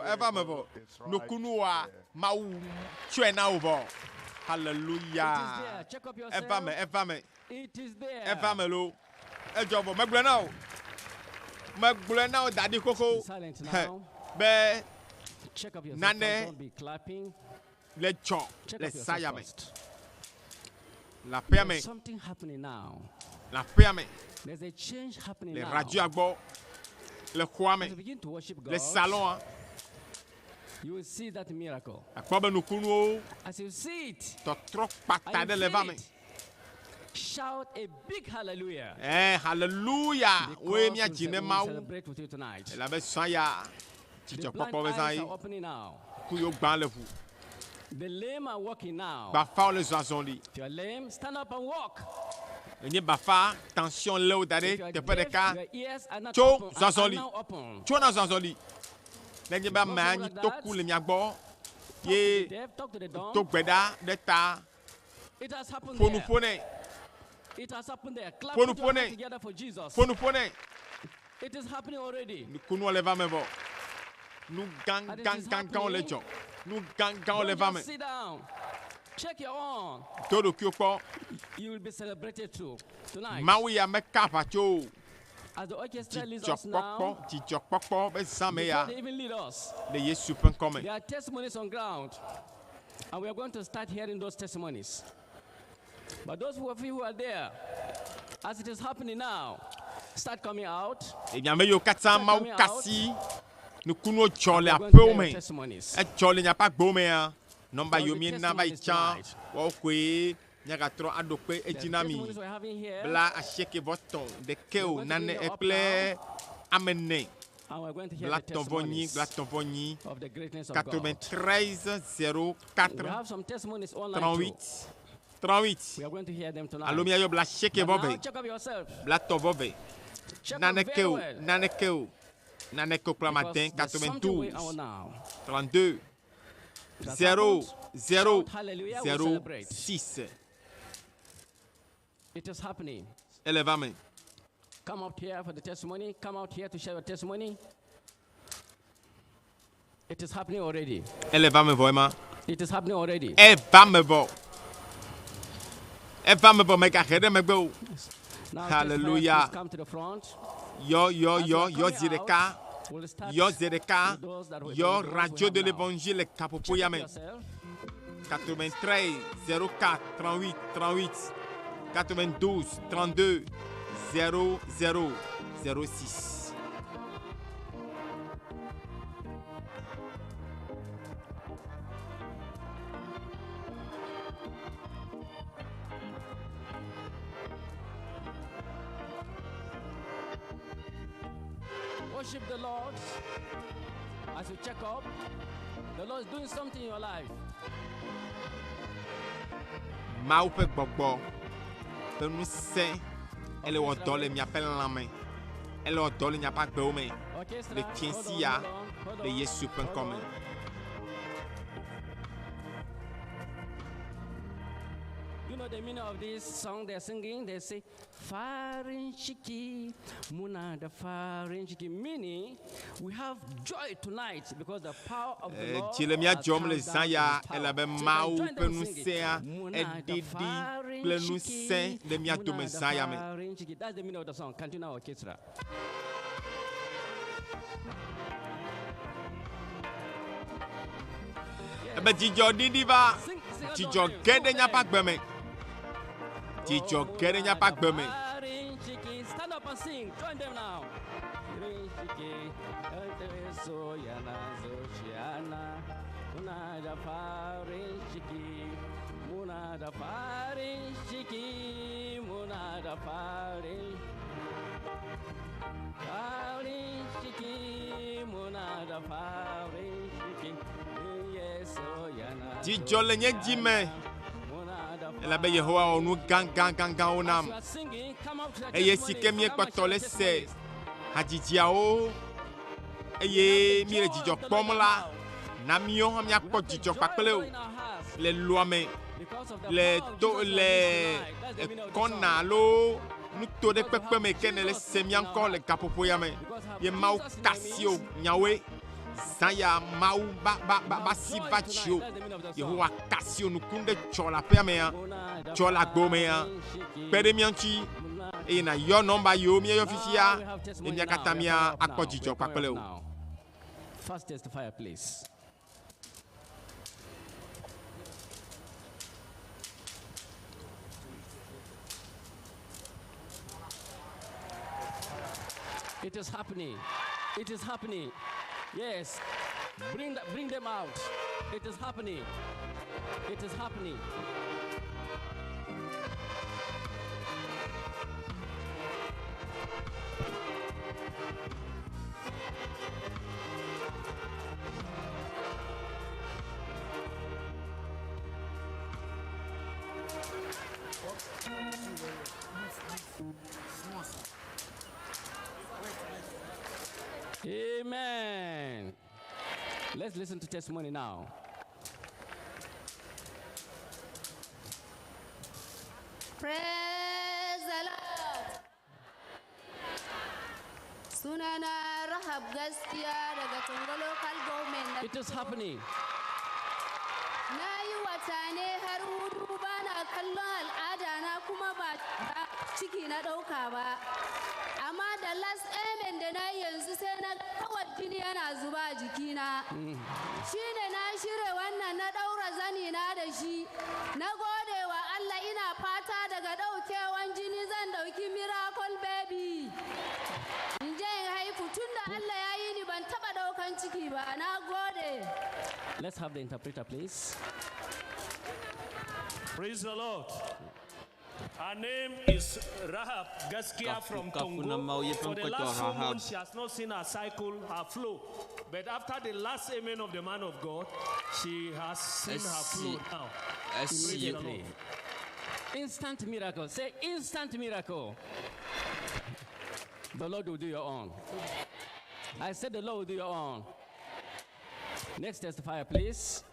eva me bo no kunuwa mau chena over hallelujah eva me It is there. eva me lo ejobo megble now daddy koko Silent now. be Check up yourself. nane Don't be clapping. le chon Check le up yourself sayame first. la paix There's something happening now. la paix There's a change happening les now. radios agbo le kwame As you begin to worship God, les salons you will see that miracle. akpobe nukunu As you see it, to trop and patade you le feel vame it, shout a big hallelujah. hallelujah we mi Because ajine we mau celebrate with you tonight. la be sanya The chicho blind popo be eyes zai are opening now. ku yo gban le fu The lame are walking now. ba fa le zazonli If you're lame, stand up and walk. enye ba fa tension le o dare If you are te pe de deaf, ka your ears are not cho open, are zazonli now open. cho na zazonli lenye ba Don't ma do ni like to that. ku le mi agbo Talk to the ye deaf, talk to the dumb. to gbeda de ta It has happened fonu there. fone It has happened there. Clap Fonu put your hands fone. together for Jesus. fonu fone It is happening already. kunu le va me bo nu gang And it gang is gang gang le happening. jo nu gang gang Don't le va me just sit down. Check your own. todo ki o po You will be celebrated too tonight. mawi ya me kapa cho As the orchestra leads jijo us now, popo be zame ya before they even lead us, le Yesu pen come there are testimonies on ground. And we are going to start hearing those testimonies. But those of you who are there, as it is happening now, start coming out. e nya me yo kata mau coming out. kasi nu kunu chole And we're going to ape hear me your testimonies. e chole nya pa gbo me ya number There yo will be mi na ba testimonies chan tonight. wo kwe nya ga tro adokpe There are ejinami testimonies we're having here. bla asheke voton de keo We're going to nane bring you up ekple amene And we're going to hear bla the tonvoni testimonies bla tonvoni of the greatness of God. 93 We 04 have some testimonies online too. 38 We are going to hear them tonight. alo mi ayo bla sheke But now vove check up yourself. bla tonvove Check up nane very keo well. nane keo nane keo kla matin Because there's something going 92 on now. 32 It has 0 happened. 0 Shout hallelujah, we 0 celebrate. 6 It is happening. elevame Come up here for the testimony. Come out here to share your testimony. It is happening already. elevame vraiment It is happening already. e va me vo Eva me bombe kahede me go. Now, Hallelujah. please come to the front. Yo As you are coming Zedeka. out, we'll start Yo Zedeka. with those that we- Yo those we Radio have de now. l'Évangile Check Kapopoyame. yourself. 93 04 38 38 92 32 00 06. Worship the Lord as you check up. The Lord is doing something in your life. Mawu ƒe gbɔgbɔ ƒe ŋusẽ ele wɔ dɔ le miaƒe lãme, ele wɔ dɔ le miaƒe agbewo me le fiẽsi ya le Yesu ƒe ŋkɔ me. You know the meaning of this song they're singing? They say, Farin Shiki, Muna the Farin Shiki. Meaning, we have joy tonight because the power of the Lord Tsi le mía has dzɔm come le down zã ya with power. elabe So you Mawu can ƒe join them singing. ŋusẽa Muna the eɖiɖi Farin kple Shiki, ŋusẽ le mía Muna dome the zã ya me. Farin Shiki. That's the meaning of the song. Continue our orchestra. Ebe dzidzɔ ɖiɖi va, dzidzɔ ge ɖe míaƒe agbe me, dzidzɔ ge ɖe míaƒe agbe me. Farin Shiki. Stand up and sing. Join them now. Farin Shiki, so yana so shiana. Muna da farin ciki, muna da farin ciki, muna da farin ciki, muna da farin ciki. Yes, oh yana. Dzidzɔ le nye dzi me elabe Yehowa wɔ nu gãgãgãgãwo nam eye si ke míekpɔtɔ le se hadzidziawo eye mi le dzidzɔ kpɔm la na míawo hã míakpɔ dzidzɔ kpakple o le lua me le to le kɔna alo nuto ɖe kpekpe me ke ne le se mía ŋkɔ le gaƒoƒo ya me ye Mawu kasi o nyawoe zã ya Mawu ba si va tsi o Yehowa kasi o nuku ɖe tsɔ le aƒea mea tsɔ le agbo mea kpe ɖe mía ŋuti eye na yɔ nɔmba yiwo míeyɔ fifia ye mía katã mía akpɔ dzidzɔ kpakple o. First testifier, please. It is happening. It is happening. Yes. Bring them out. It is happening. It is happening. Amen. Let's listen to testimony now. Praise the Lord. Sunana Rahab gaskiya daga Togo local government. It is happening. Na yi wata ne har hudu bana kallon al'ada na kuma ba ciki na ɗauka ba. Amma da last amen da na yanzu sai na kawai jini yana zuba a jikina. Shi ne na shirya wannan na ɗaura zani na da shi. Na gode wa Allah ina fata daga ɗaukewan jini zan ɗauki miracle baby. In je in haifu tun da Allah ya yi ni ban taɓa ɗaukan ciki ba. Na gode. Let's have the interpreter, please. Praise the Lord. Her name is Rahab Gaskia from Togo. For the last 4 months, she has not seen her cycle, her flow. But after the last amen of the man of God, she has seen her flow now. Immediately. Instant miracle. Say instant miracle. The Lord will do your own. I said the Lord will do your own. Next testifier, please.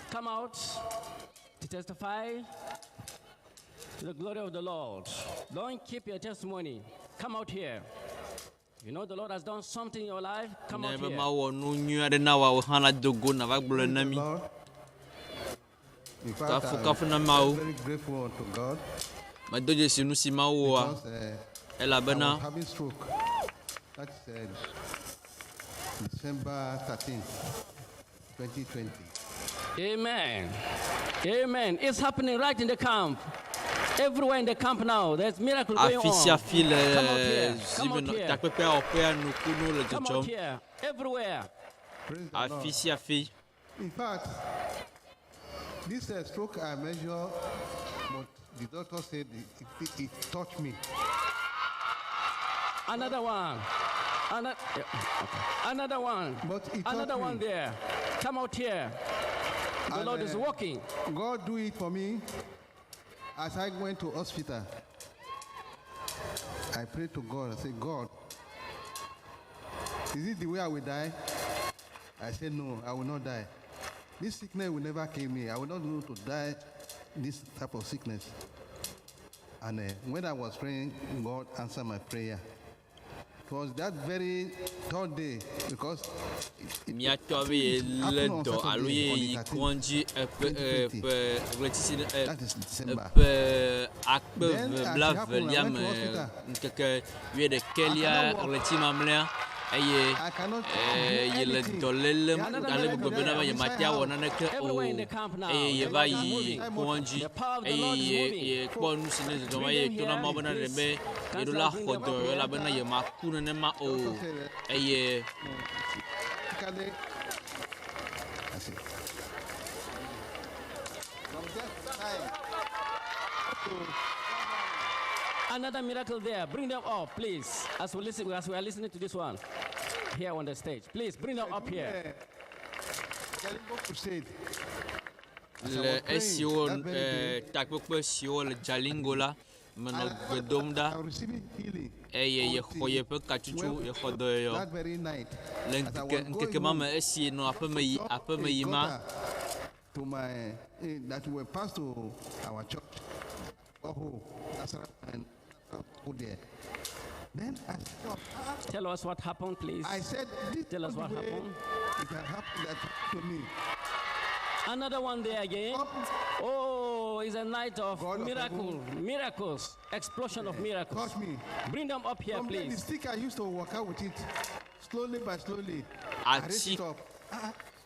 Come out to testify to the glory of the Lord. Don't keep your testimony. Come out here. You know the Lord has done something in your life. Come out here. In fact, Kafu na I'm Mawu. very grateful unto God. Madoje sinu si Mawu wa. Because I Elabena. was having stroke. That's December 13, 2020. Amen. Amen. It's happening right in the camp. Everywhere in the camp now, there's miracle going on. Afisia fil Come out here. Come out here. takpepe opea nukuno le Come out jojo. here. Everywhere. Afisia fi. In fact, this stroke I measure, but the doctor said it touched me. Another one. Another one. But it Another touched one me. there. Come out here. The And, Lord is working. God do it for me. As I went to hospital, I prayed to God. I said, God, is it the way I will die? I said, no, I will not die. This sickness will never kill me. I will not know to die this type of sickness. And when I was praying, God answered my prayer. It was that very third day because Miatobe le do aluye konji akpe bla veliam nkeke wie de kelia relati mamlea ye le dolele ale gobena ye matia wona ne ke o ye va yi konji ye ko nu sine de ma ye to na ma bona de me ye la khodo la bena ye makuna ne ma o ye Another miracle there. Bring them up, please. As we are listening to this one here on the stage. Please bring them up here. Le SEO takpekpe SEO le Jalingola meno gbedomda ye khoye pe kachuchu ye khodo yo le nkeke mama esi no apeme yima to my that were passed to our church. Oh, that's right. There. Then I said, tell us what happened, please. I said, tell us what happened. It can happen that to me. Another one there again. Oh, it's a night of miracles, explosion of miracles. Touch me. Bring them up here, please. The stick I used to walk out with it, slowly by slowly. I raised it up.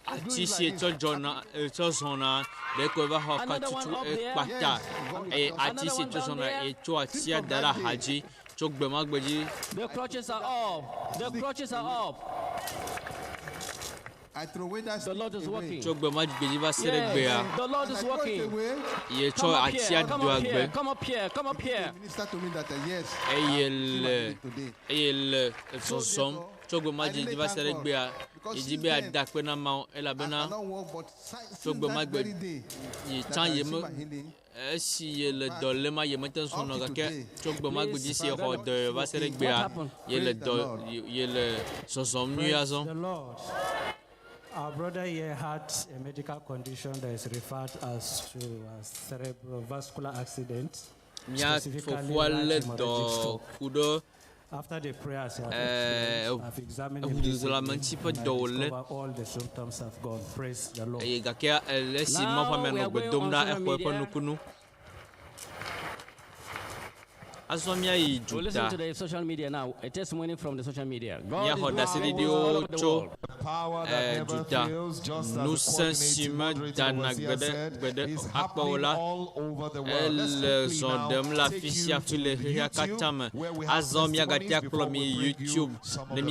Ati chojona chozona de ko va ha kachuchu pata ati chozona cho atia dara haji chogbe magbeji. The crutches are up. The crutches are up. I throw away that. The Lord is working. Chogbe magbeji va seregbe ya. The Lord is working. Ye cho atia do agbe. Come up here. Come up here. Minister to me that yes. Eyel sosom chogbe magbeji va seregbe ya. Ijibe adakpe na ma elabena chogbe magbe ye chan ye mo si ye le dole ma ye meten sono gake chogbe magbe di si ho de va seregbe ya ye le sosom nu azon. Our brother here had a medical condition that is referred as to cerebrovascular accident. After the prayers, I've examined him. All the symptoms have gone. Praise the Lord. We'll listen to the social media now. A testimony from the social media. God is The power that never fails, just as the said, is happening all over the world. Let's quickly now take you to YouTube, where we have testimonies before we bring you some of the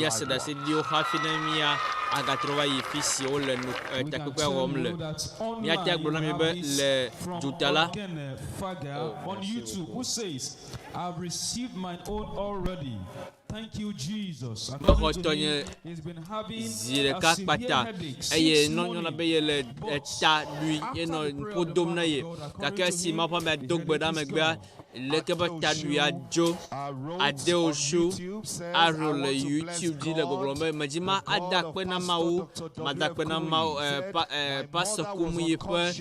on YouTube, who says, I've received mine own already. Thank you, Jesus. According to him, he's been having a severe headache 6 mornings. le ke be taɖui adzo ade osho aro le YouTube dzi le gbɔgblɔ be medzi ma ada kpe na Mawu mada kpe na Mawu Pasteur Kumuyi ƒe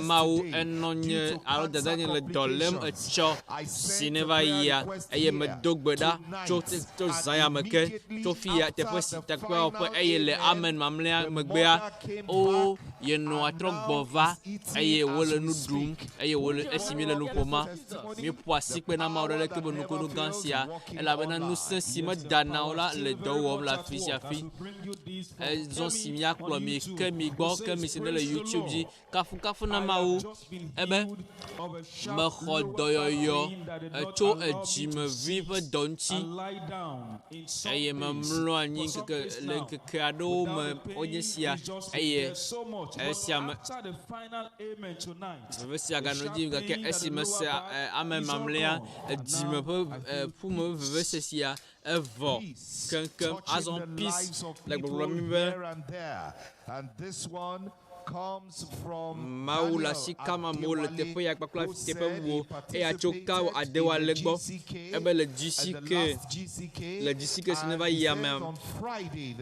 Mawu enɔ nye alo dada nye le dɔ lém etsɔ si ne va yia eye medo gbe ɖa tso zã me ke tso fia teƒe si takpeawo ƒe eye le amen mamlɛa megbea o yenɔ atrɔ gbɔ va eye wole nu ɖum eye wole esi mi le nu ƒoma mi ƒo asi kpe na Mawu ɖe leke be nukunu gã sia elabena ŋusẽ si medana o la le dɔ wɔm le afi sia afi zɔ si miakplɔ mi ke mi gbɔ ke mi si ne le YouTube dzi kafukafu na Mawu ebe mexɔ dɔyɔyɔ tso edzimevi ƒe dɔ ŋuti eye memlɔ anyi le ŋkeke aɖewo me wonye sia eye esia me veve sia ganɔ dzi gake esi mese ame mamlɛa edzime ƒe ƒume veve sia evɔ keŋkeŋ azɔ peace le gbɔgblɔ mi be Mawu le asi kam amewo le teƒe ya kpakple teƒe bubuwo eya tso ka adewo ale gbɔ ebe le GCK si ne va yi amea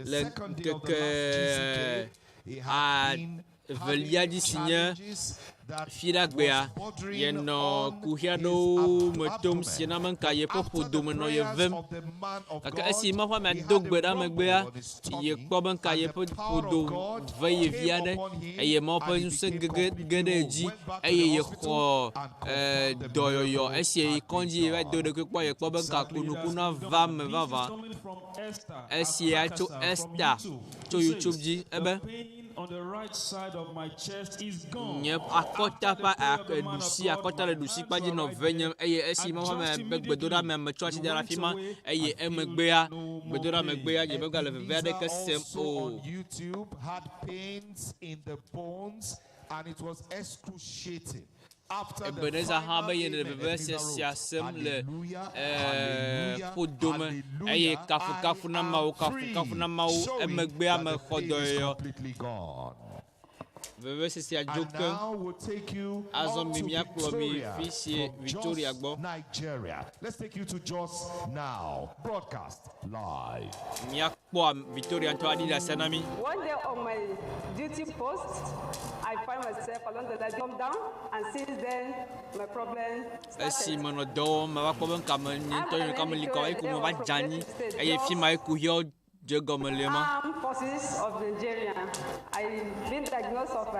le ŋkeke evelia dzi si nye fiɖagbea yenɔ kuhi aɖewo me tom si na menka yeƒe ƒodo me nɔ ye vem gake esi maƒe mea do gbe ɖa megbea yekpɔ be nka yeƒe ƒodo ve ye vi aɖe eye mawo ƒe ŋusẽ ge ɖe dzi eye yexɔ dɔyɔyɔ esi yi kɔndzi va do ɖeke kpɔ yekpɔ be nka nukunua va me vavã esia tso Esther tso YouTube dzi ebe nye akɔta ƒe ɖusi akɔta le ɖusi kpadzi nɔ ve nye eye esi maƒe me be gbedoɖa me metsɔ asi da ɖe afi ma eye emegbea gbedoɖa megbea dze be gale veve aɖeke sem o. Ebeneza hã be yene le veve sia sem le ƒodome eye kafukafu na Mawu emegbea me xɔ dɔyɔyɔ veve sia dzo keŋ azɔ mi miakplɔ mi fi sie Victoria gbɔ miakpɔ Victoria ŋutɔ aɖi ɖe asi na mi. One day on my duty post, I find myself along the line, come down, and since then, my problem started. Esi menɔ dɔ wɔm, meva kpɔ be nka me nye ŋutɔ nye ka me li kɔ eye ko me va dze anyi eye fi ma ekuhiawo dze gɔme le ma. Armed forces of Nigeria, I've been diagnosed of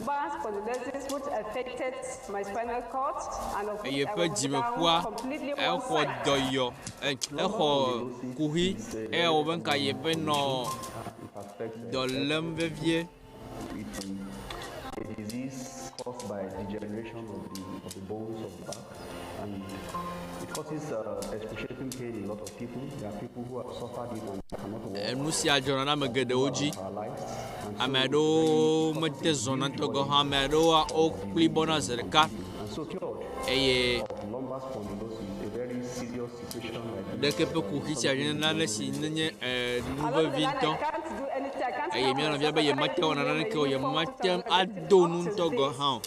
mass spondylosis which affected my spinal cord and of which I was down completely one side. Exɔ dɔyɔ, exɔ kuhi eye wo be nka ye be nɔ dɔ lém vevie. A disease caused by degeneration of the bones of the back, and it causes excruciating pain in a lot of people. There are people who have suffered it and cannot walk. Nu sia dzɔna na ame geɖewo dzi. Ame aɖewo mete zɔna ŋutɔ gɔ hã, ame aɖewo wokpli bɔna ze ɖeka. Eye ɖeke ƒe kuhi sia nye nane si nenye nuvevi ŋutɔ. Eye mia nɔvia be yemate wɔ naneke o, yemate ado nu ŋutɔ gɔ hã o.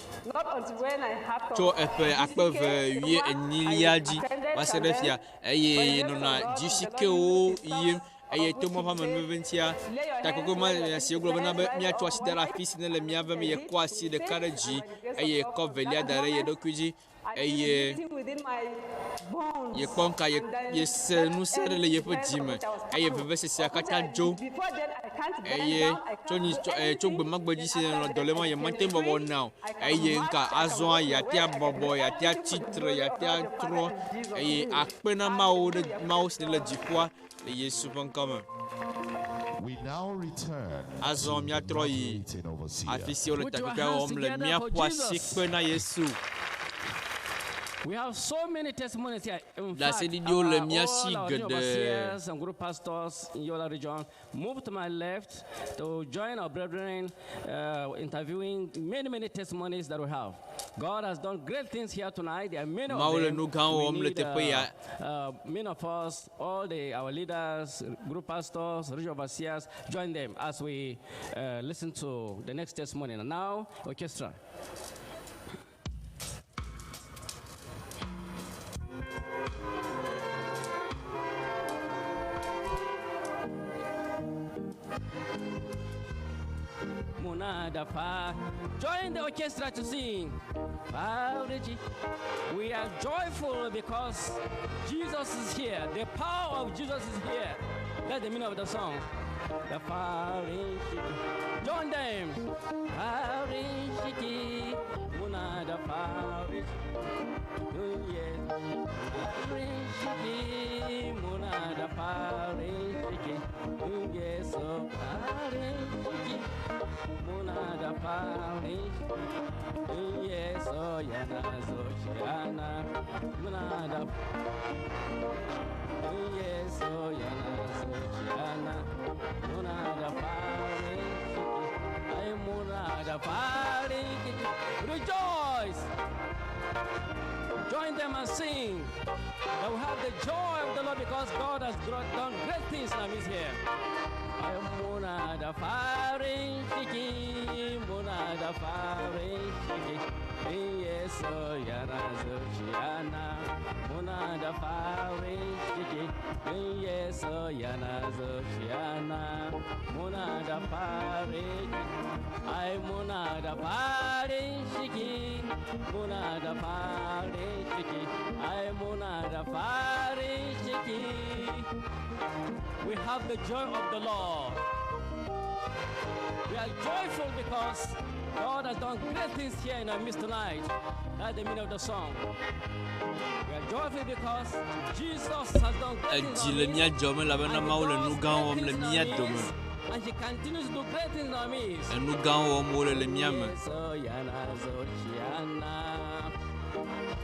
Tso eƒe 2018 dzi va se ɖe fia eye nɔna GCKwo yim eye to mɔ ƒe amenuveve ŋutia takoko ma si wogblɔ bena be miatsɔ asi da ɖe afi si ne le mia ve me yekɔ asi ɖeka ɖe dzi eye yekɔ velia da ɖe ye ɖokui dzi eye yekpɔ nka yese ŋusẽ ɖe le yeƒe dzime eye veve sesia katã dzo eye tso gbemagbe dzi si nɔ dɔ le ma yemate bɔbɔ na o eye nka azɔa yatea bɔbɔ yatea tsitre yatea trɔ eye akpe na Mawu ɖe Mawu si le dziƒoa le Yesu ƒe ŋkɔ me. Azɔ miatrɔ yi afi si wole takpekpea wɔm le miaƒo asi kpe na Yesu. We have so many testimonies here. In fact, all overseers and group pastors in Yola region move to my left to join our brethren interviewing many testimonies that we have. God has done great things here tonight. There are many of them. We need, many of us, all our leaders, group pastors, regional overseers, join them as we listen to the next testimony. And now, orchestra. Join the orchestra to sing. We are joyful because Jesus is here. The power of Jesus is here. That's the meaning of the song. The Farin Shiki. Join them. Farin Shiki. Muna the Farin Shiki. Farin Shiki. Muna the Farin Shiki. Yes, so Farin Shiki. Muna the Farin Shiki. Yes, so Yana Zoshiana. Muna the Yes, so Yana Zoshiana. Muna the Farin Shiki. I'm Muna the Farin Shiki. Rejoice! Join them and sing. That we have the joy of the Lord because God has done great things in our midst here. Muna the Farin Shiki, Muna the Farin Shiki. Yes, so Yana Zoshiana. Muna the Farin Shiki. Yes, so Yana Zoshiana. Muna the Farin. I Muna the Farin Shiki. Muna the Farin Shiki. I Muna the Farin Shiki. We have the joy of the Lord. We are joyful because God has done great things here in our midst tonight. That's the meaning of the song. We are joyful because Jesus has done great things in our midst. And He continues to do great things in our midst.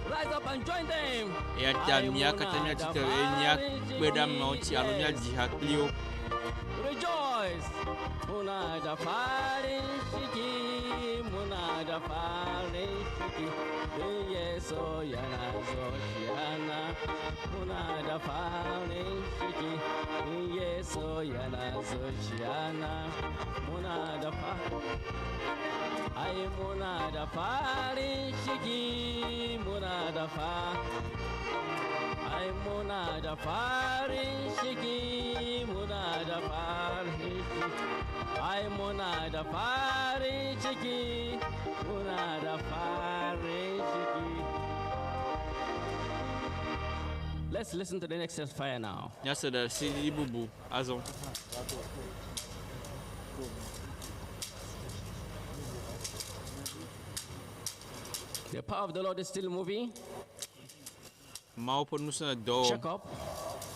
Rise up and join them. Rejoice. Muna da farin ciki, muna da farin ciki. Yeso yana Zoshiana. Muna da farin ciki. Yeso yana Zoshiana. Muna da farin. Ai muna da farin ciki, muna da farin. Ai muna da farin ciki, muna da farin ciki. Ai muna da farin ciki, muna da farin ciki. Let's listen to the next fire now. Yes, sir. See, bubu, azon. The power of the Lord is still moving. Check up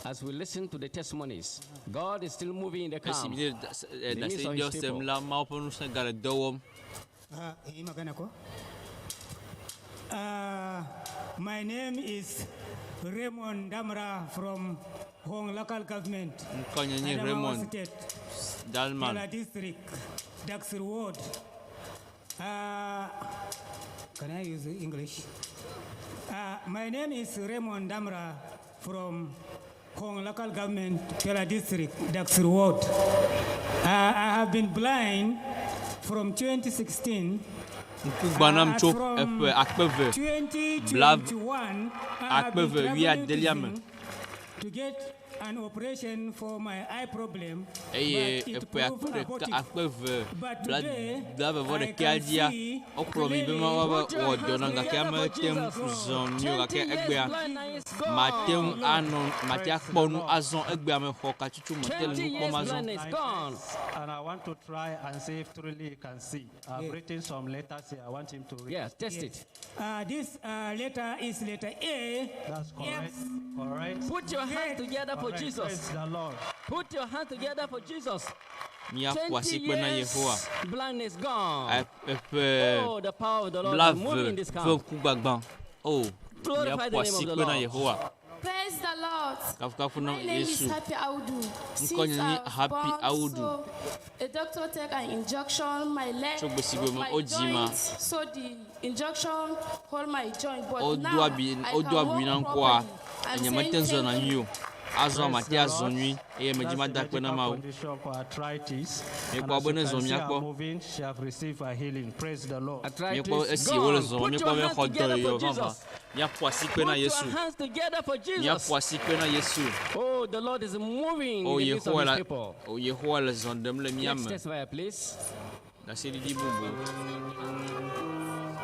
as we listen to the testimonies. God is still moving in the camp. My name is Raymond Damra from Hong Local Government, Adamawa State, Kela District, Daxir Ward. Can I use English? My name is Raymond Damra from Hong Local Government, Kela District, Daxir Ward. I have been blind from 2016. From 2021, I have been traveling to get an operation for my eye problem, but it proved abortive. But today, I can see clearly what you have and I want to try and see if truly he can see. I've written some letters here. I want him to read. Yes, test it. This letter is letter A. That's correct. Correct. Put your hand together for Jesus. Praise the Lord. Put your hand together for Jesus. 20 years, blindness gone. Oh, the power of the Lord is moving in this camp. Oh, glorify the name of the Lord. Praise the Lord. My name is Happy Audu. Since I was born, a doctor take an injection, my leg, my joint, so the injection hold my joint, but now I can walk properly. I'm saying thank you. Azon mati azon nuit et me dit mada kwena ma o. Me ko abone zon mi akpo. Me ko esi wo le zon me ko me ko do yo vava. Mi apo asi kwena Yesu. Mi apo asi kwena Yesu. Oh, the Lord is moving in the midst of his people. Oh, Yehowa le zon dem le mi am. Next test fire, please.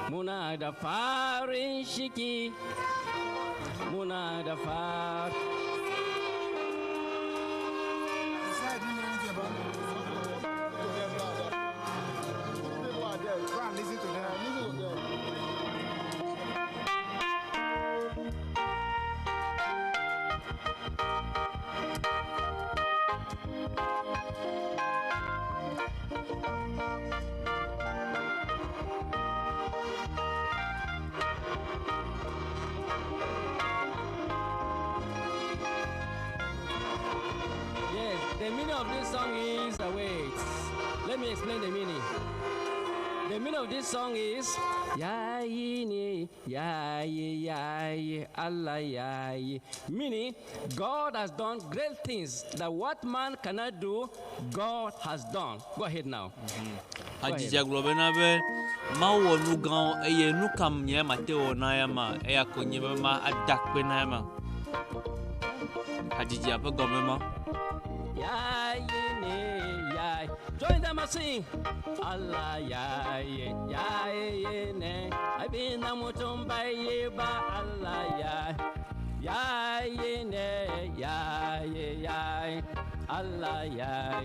Muna da farin ciki, muna da farin. The meaning of this song is, wait, let me explain the meaning. The meaning of this song is, Yayi, Yayi, Yayi, Allah, Yayi. Meaning, God has done great things that what man cannot do, God has done. Go ahead now. Adija globenabe mawo nu gan eye nu kam nye mateo na ya ma e akonye ma adakpe na ya ma. Adija pe gomema. Join them and sing. Allah ya ye ne. I been the mutumba ye ba Allah ya ye ne ya ye Allah ya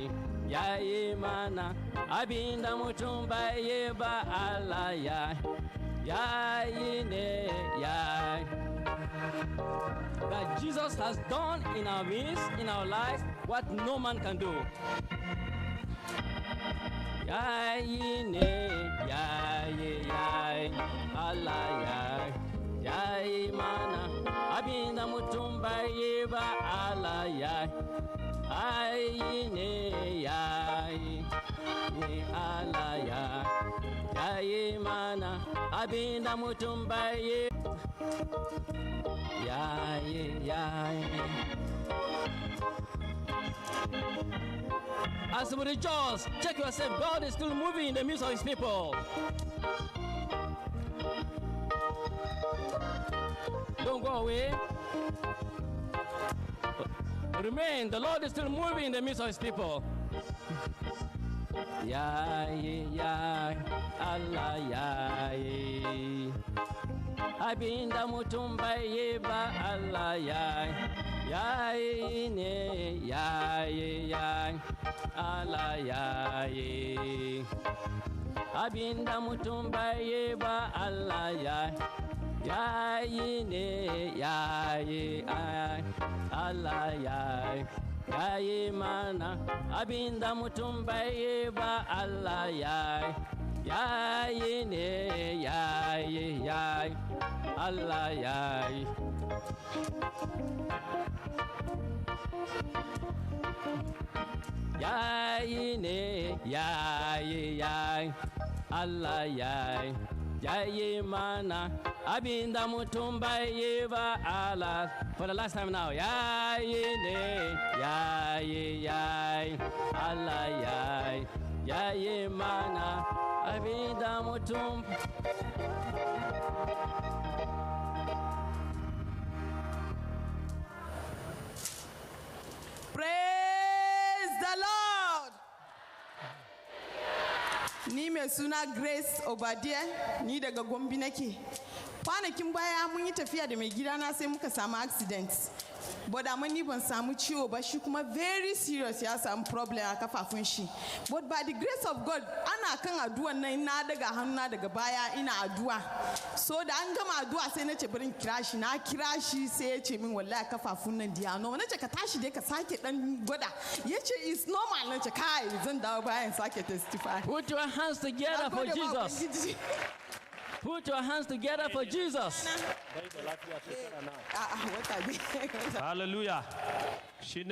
ye mana. I been the mutumba ye ba Allah ya ye ne ya. That Jesus has done in our midst, in our lives, what no man can do. Yai ne, yai, Allah yai mana. Abinda mutumba yeba Allah yai ne, yai Allah yai mana. Abinda mutumba yeba. Yai. As we rejoice, check yourself. God is still moving in the midst of his people. Don't go away. Remain. The Lord is still moving in the midst of his people. Yai, Allah, yai. Abinda mutumba yeba Allah yai ne yai Allah yai. Abinda mutumba yeba Allah yai ne yai Allah yai mana. Abinda mutumba yeba Allah yai ne yai Allah yai. Yai ne yai Allah yai mana. Abinda mutumba yeba Allah. For the last time now. Yai ne yai Allah yai mana. Abinda mutumba. Praise the Lord. Ni mai suna Grace Obadiah, ni daga Gombe nake. Kwanakin baya mun yi tafiya da mai gidana sai muka samu accident. But amma ni ban samu ciwo ba, shi kuma very serious, ya samu problem a kafafun shi. But by the grace of God, ana kan addu'an nan na daga hannuna daga baya ina addu'a. So da an gama addu'a sai nace bari kira shi, na kira shi sai ya ce min wallahi kafafun nan diya no. Nace ka tashi dai ka sake dan gwada. Yace it's normal. Nace kai zan dawo bayan sake testify. Put your hands together for Jesus. Put your hands together for Jesus. Hallelujah. She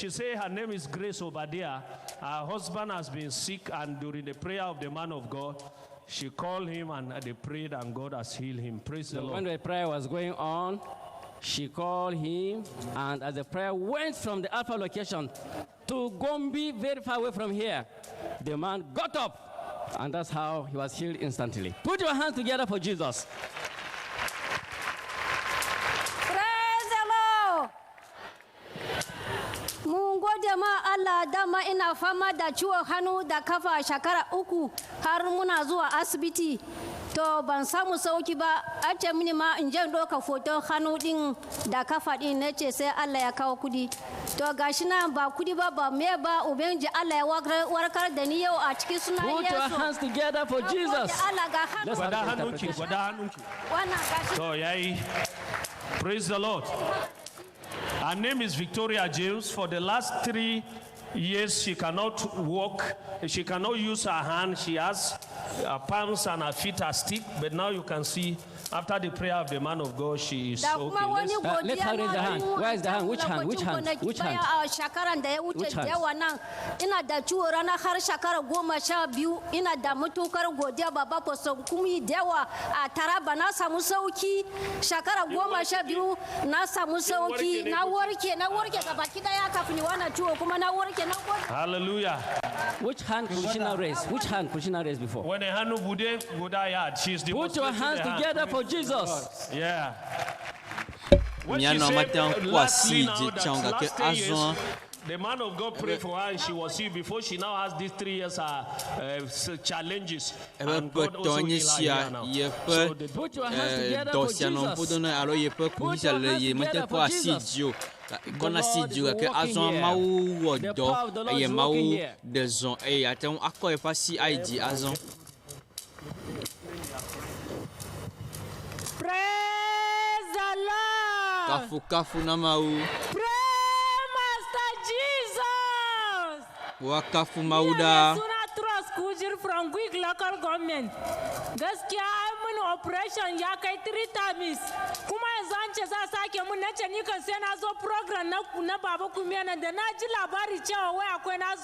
say her name is Grace Obadiah. Her husband has been sick, and during the prayer of the man of God, she called him and they prayed, and God has healed him. Praise the Lord. When the prayer was going on, she called him, and as the prayer went from the Alpha location to Gombe, very far away from here, the man got up. And that's how he was healed instantly. Put your hands together for Jesus. Praise the Lord. Mungu ma Allah dama ina fama da ciwon hannu da kafa shekara 3 har muna zuwa asibiti. To ban samu sauki ba, a ce mini ma in je doka foton hannu din da kafa din, nace sai Allah ya kawo kudi. To gashi nan ba kudi ba me ba, ubangiji Allah ya warkar da ni yau a cikin sunan Yesu. Put your hands together for Jesus. Gwada hannunki. So yayi. Praise the Lord. Her name is Victoria James. For the last 3 years, she cannot walk. She cannot use her hand. She has her palms and her feet are stiff. But now you can see, after the prayer of the man of God, she is okay. Let her raise the hand. Where is the hand? Which hand? Which hand? Which hand? Which hand? Ina da ciwo rana har shekara 12. Ina da mutukar godiya baba Pasteur Kumuyi dewa a Taraba na samu sauki. Shekara 12 na samu sauki. Na warke gaba kidaya kafin wannan ciwo kuma na warke na gode. Hallelujah. Which hand could she not raise? Which hand could she not raise before? When a hand bude yard, she's the Put your hands together for Jesus. Yeah. Miano matin kwasi jechanga ke azon. The man of God prayed for her and she was healed before she now has these 3 years challenges. And God also healed her now. So put your hands together for Jesus. Gonna see you ke azon mawu wodo eye mawu de zon e atem akọ efa si ID azon. Praise the Lord. Kafu na mawu. Pray, Master Jesus. Wakafu mauda. Kujir from quick local government. Gaskiya ai mun operation ya kai 3 times. Kuma yanzu an ce za sake mun nace ni kan sai na zo program na baba kumiya nan da na ji labari cewa wai akwai na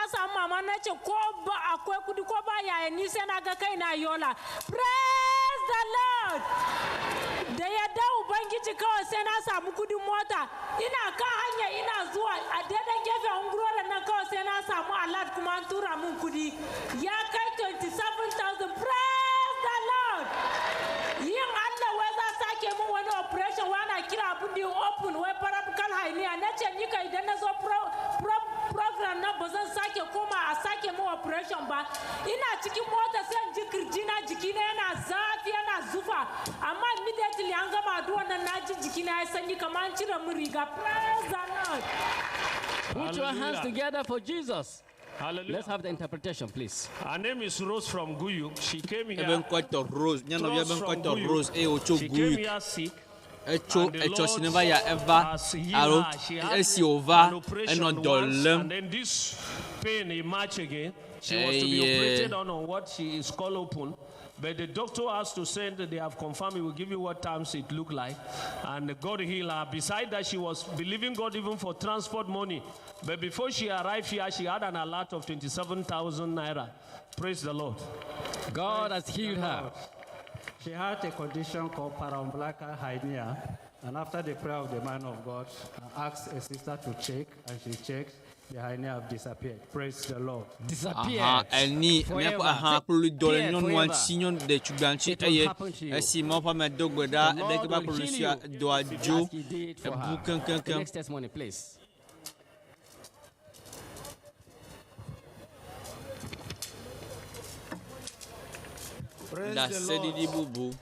samu mama nace ko ba akwai kudi ko ba yaya ni sai na ga kai na yola. Praise the Lord. Da yadda ubangiji kawai sai na samu kudin mota. Ina kan hanya ina zuwa a daidai gefen unguwar nan kawai sai na samu alert kuma an tura mun kudi ya kai 27,000. Praise the Lord. Yin Allah wai za sake mun wani operation wana kira abun da open wai parabical hernia nace ni kai idan na zo program na ba zan sake koma a sake mun operation ba. Ina cikin mota sai ji kirjina jikina yana zafi yana zufa amma immediately an gama addu'a nan naji jikina ya sanyi kamar an cire mun riga. Praise the Lord. Put your hands together for Jesus. Hallelujah. Let's have the interpretation, please. Her name is Rose from Guyu. She came here. Rose. She came here sick. Never ya ever. Alo, esi over and then this pain emerged again. She was to be operated on what she is called open. But the doctor has to send, they have confirmed, he will give you what times it looked like. And God healed her. Besides that, she was believing God even for transport money. But before she arrived here, she had an alert of 27,000 naira. Praise the Lord. God has healed her. She had a condition called paraumbilical hernia. And after the prayer of the man of God, I asked a sister to check, and she checked. The hernia have disappeared. Praise the Lord. Disappeared. Any me plus dole non wan sinyon de chuganchi eye si mo pa me dogbeda de ke ba producer do ajo bukan. Next testimony, please. Da sedi di bubu.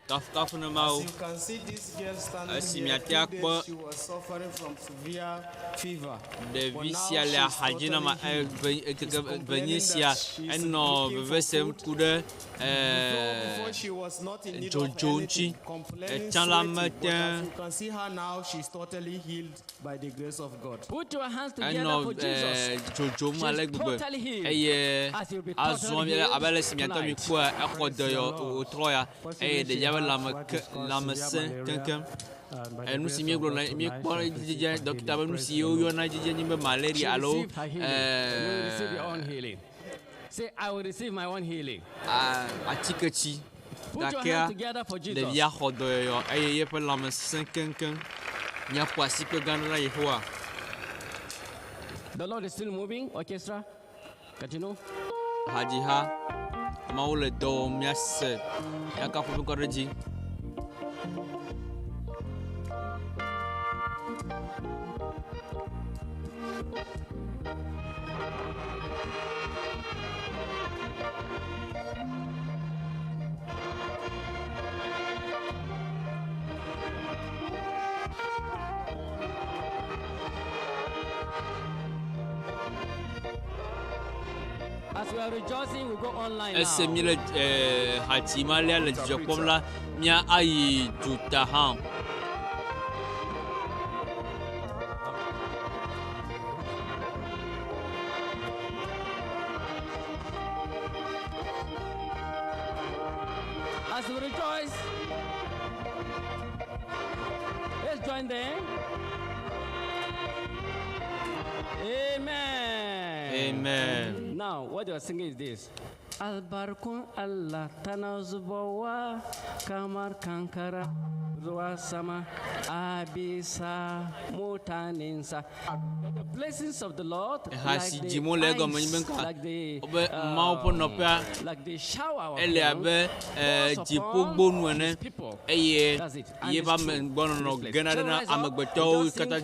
Kafu na mau. As you can see, this girl standing here, today she was suffering from severe fever. De visia la hajina ma Venecia eno vevesem kude Before she was not in need of anything, complaining, sweating, but as you can see her now, she's totally healed by the grace of God. Put your hands together for Jesus. She's totally healed. As you'll be totally healed tonight. Nous si mieux mi kwa jija docteur nous si yo na jija ni malaria alo receive your own healing. Say I will receive my own healing. Atikachi Put your hands together for Jesus. de via hodo yo ye pe la 5 nya kwa si pe ganra yehoa. The Lord is still moving. Orchestra continue. Hajiha maule do miase yakafu ko reji. As we are rejoicing, we go online Ese mile hatima le jokpomla mia ayi Dutahan. As we rejoice, let's join them. Amen. Amen. Now, what you are singing is this. Albarkun Allah tana zubowa kamar kankara zuwa sama abisa mutaninsa. The blessings of the Lord like the shower of people. That's it. And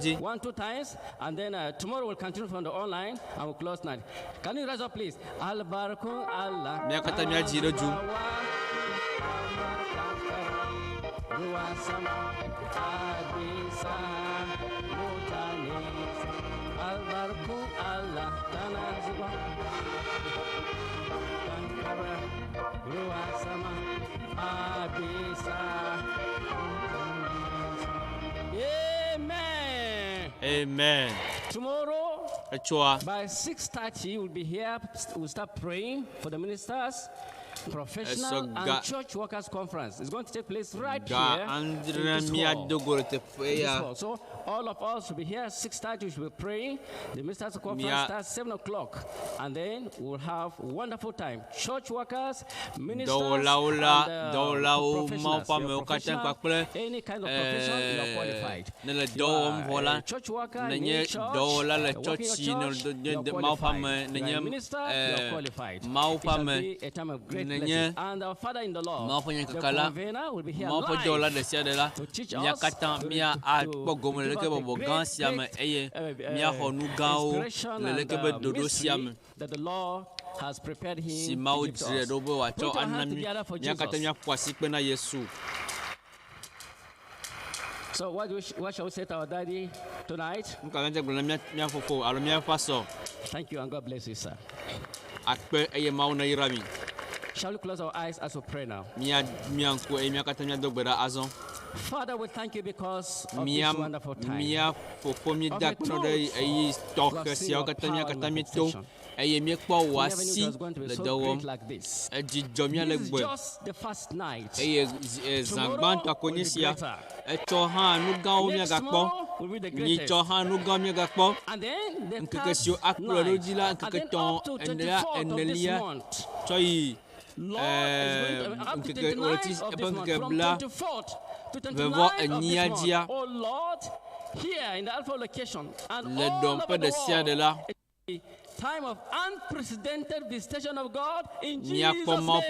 sing 1-2 times, and then tomorrow we'll continue from the online and we'll close night. Can you rise up, please? Albarkun Allah. Mia kata mia jiro ju. Amen. Amen. Tomorrow, by 6:30, we'll be here. We'll start praying for the ministers, professional and church workers conference. It's going to take place right here in this hall. So all of us will be here at 6:30. We will be praying. The ministers conference starts 7 o'clock, and then we'll have a wonderful time. Church workers, ministers, and professionals. Any kind of profession, you are qualified. You are a church worker in a church, working in a church, you are qualified. You are a minister, you are qualified. It shall be a time of great blessing. And our Father in the Lord, the convener, will be here live to teach us, to inspiration that the Lord has prepared him to give to us. Put your hand together for Jesus. So what shall we say to our daddy tonight? Thank you and God bless you, sir. Shall we close our eyes as we pray now? Father, we thank you because of this wonderful time. Of the truth, we have seen your power in manifestation. We never knew it was going to be so great like this. This is just the first night. Tomorrow will be greater. Next tomorrow will be the greatest. And then the third night. And then up to 24th of this month. Lord is going to up to 29th of this month. From 24th to 29th of this month. Oh Lord, here in the Alpha location and all over the world. Time of unprecedented visitation of God in Jesus' name. Lord, we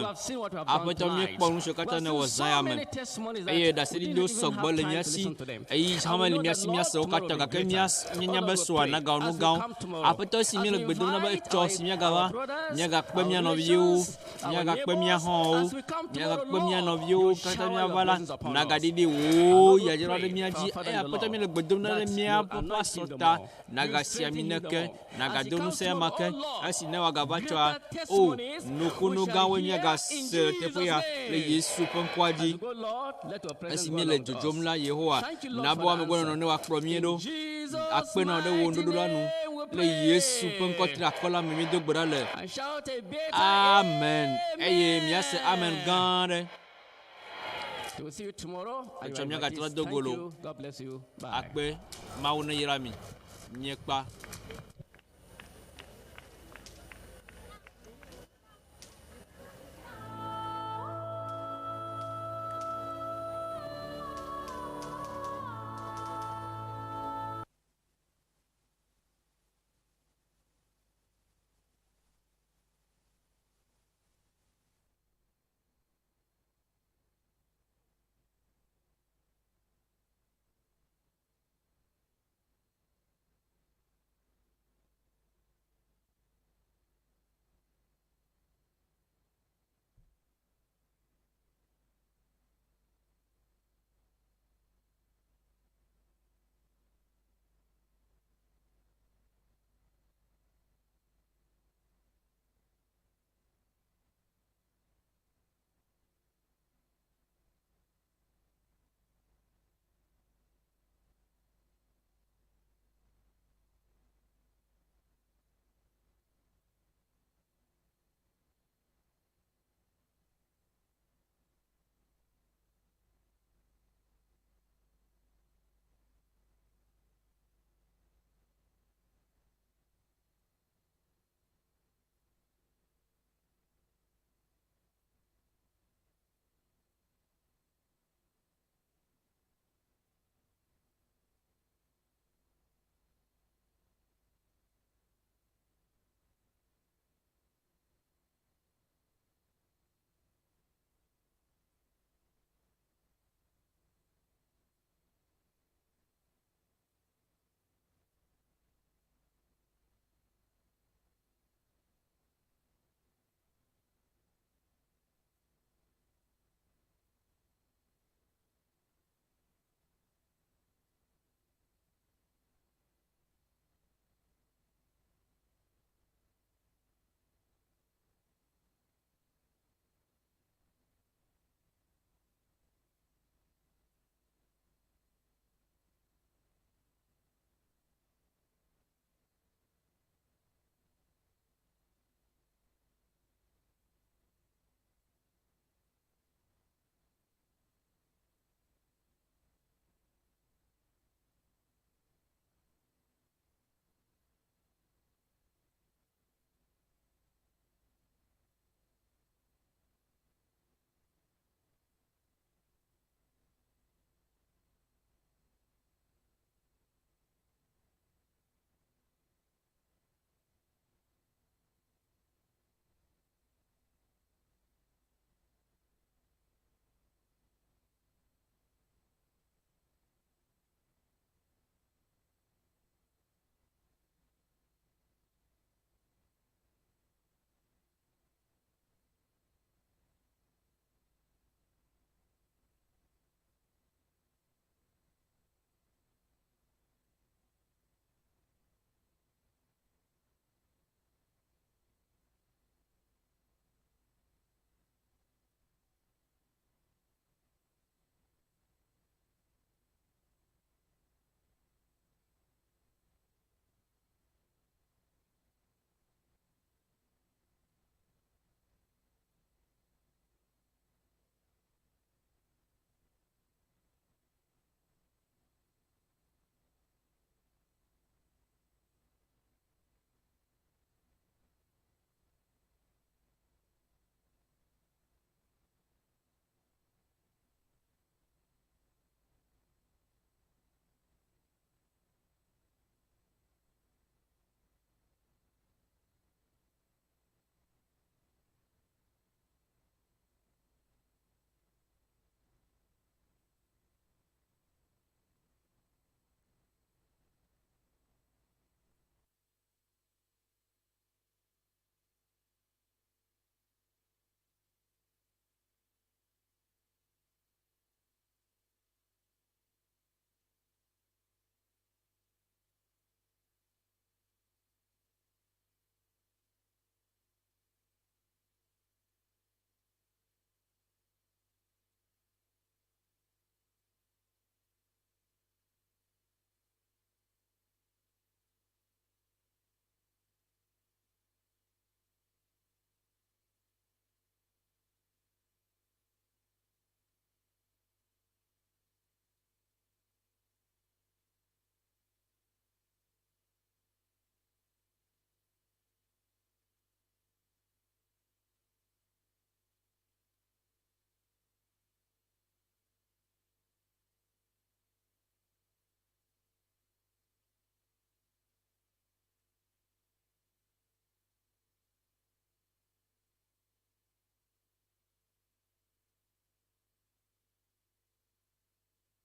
have seen what we have done tonight. We have so many testimonies that we didn't even have time to listen to them. And we know that Lord, tomorrow will be greater. As we come tomorrow, as we invite our brothers, our relations, our neighbors, as we come tomorrow, Lord, you shower your blessings upon us. And Lord, we pray for our Father in the Lord, that you anoint him the more. Nagasia Nagadonu Semake, as in our Gavacha, oh, Nukunu Gawenyagas, Tefuya, Lady Supanquadi, as Mille to Jumla Yehoa, Nabua Gono Acromiedo, Aquena de Wunduranu, Lady Supanquatra, Cola Mido Brale. Amen. Yes, amen, God. We'll see you tomorrow. Thank you. God bless you. Bye. Akbe, Mauna Yirami. Nyekpa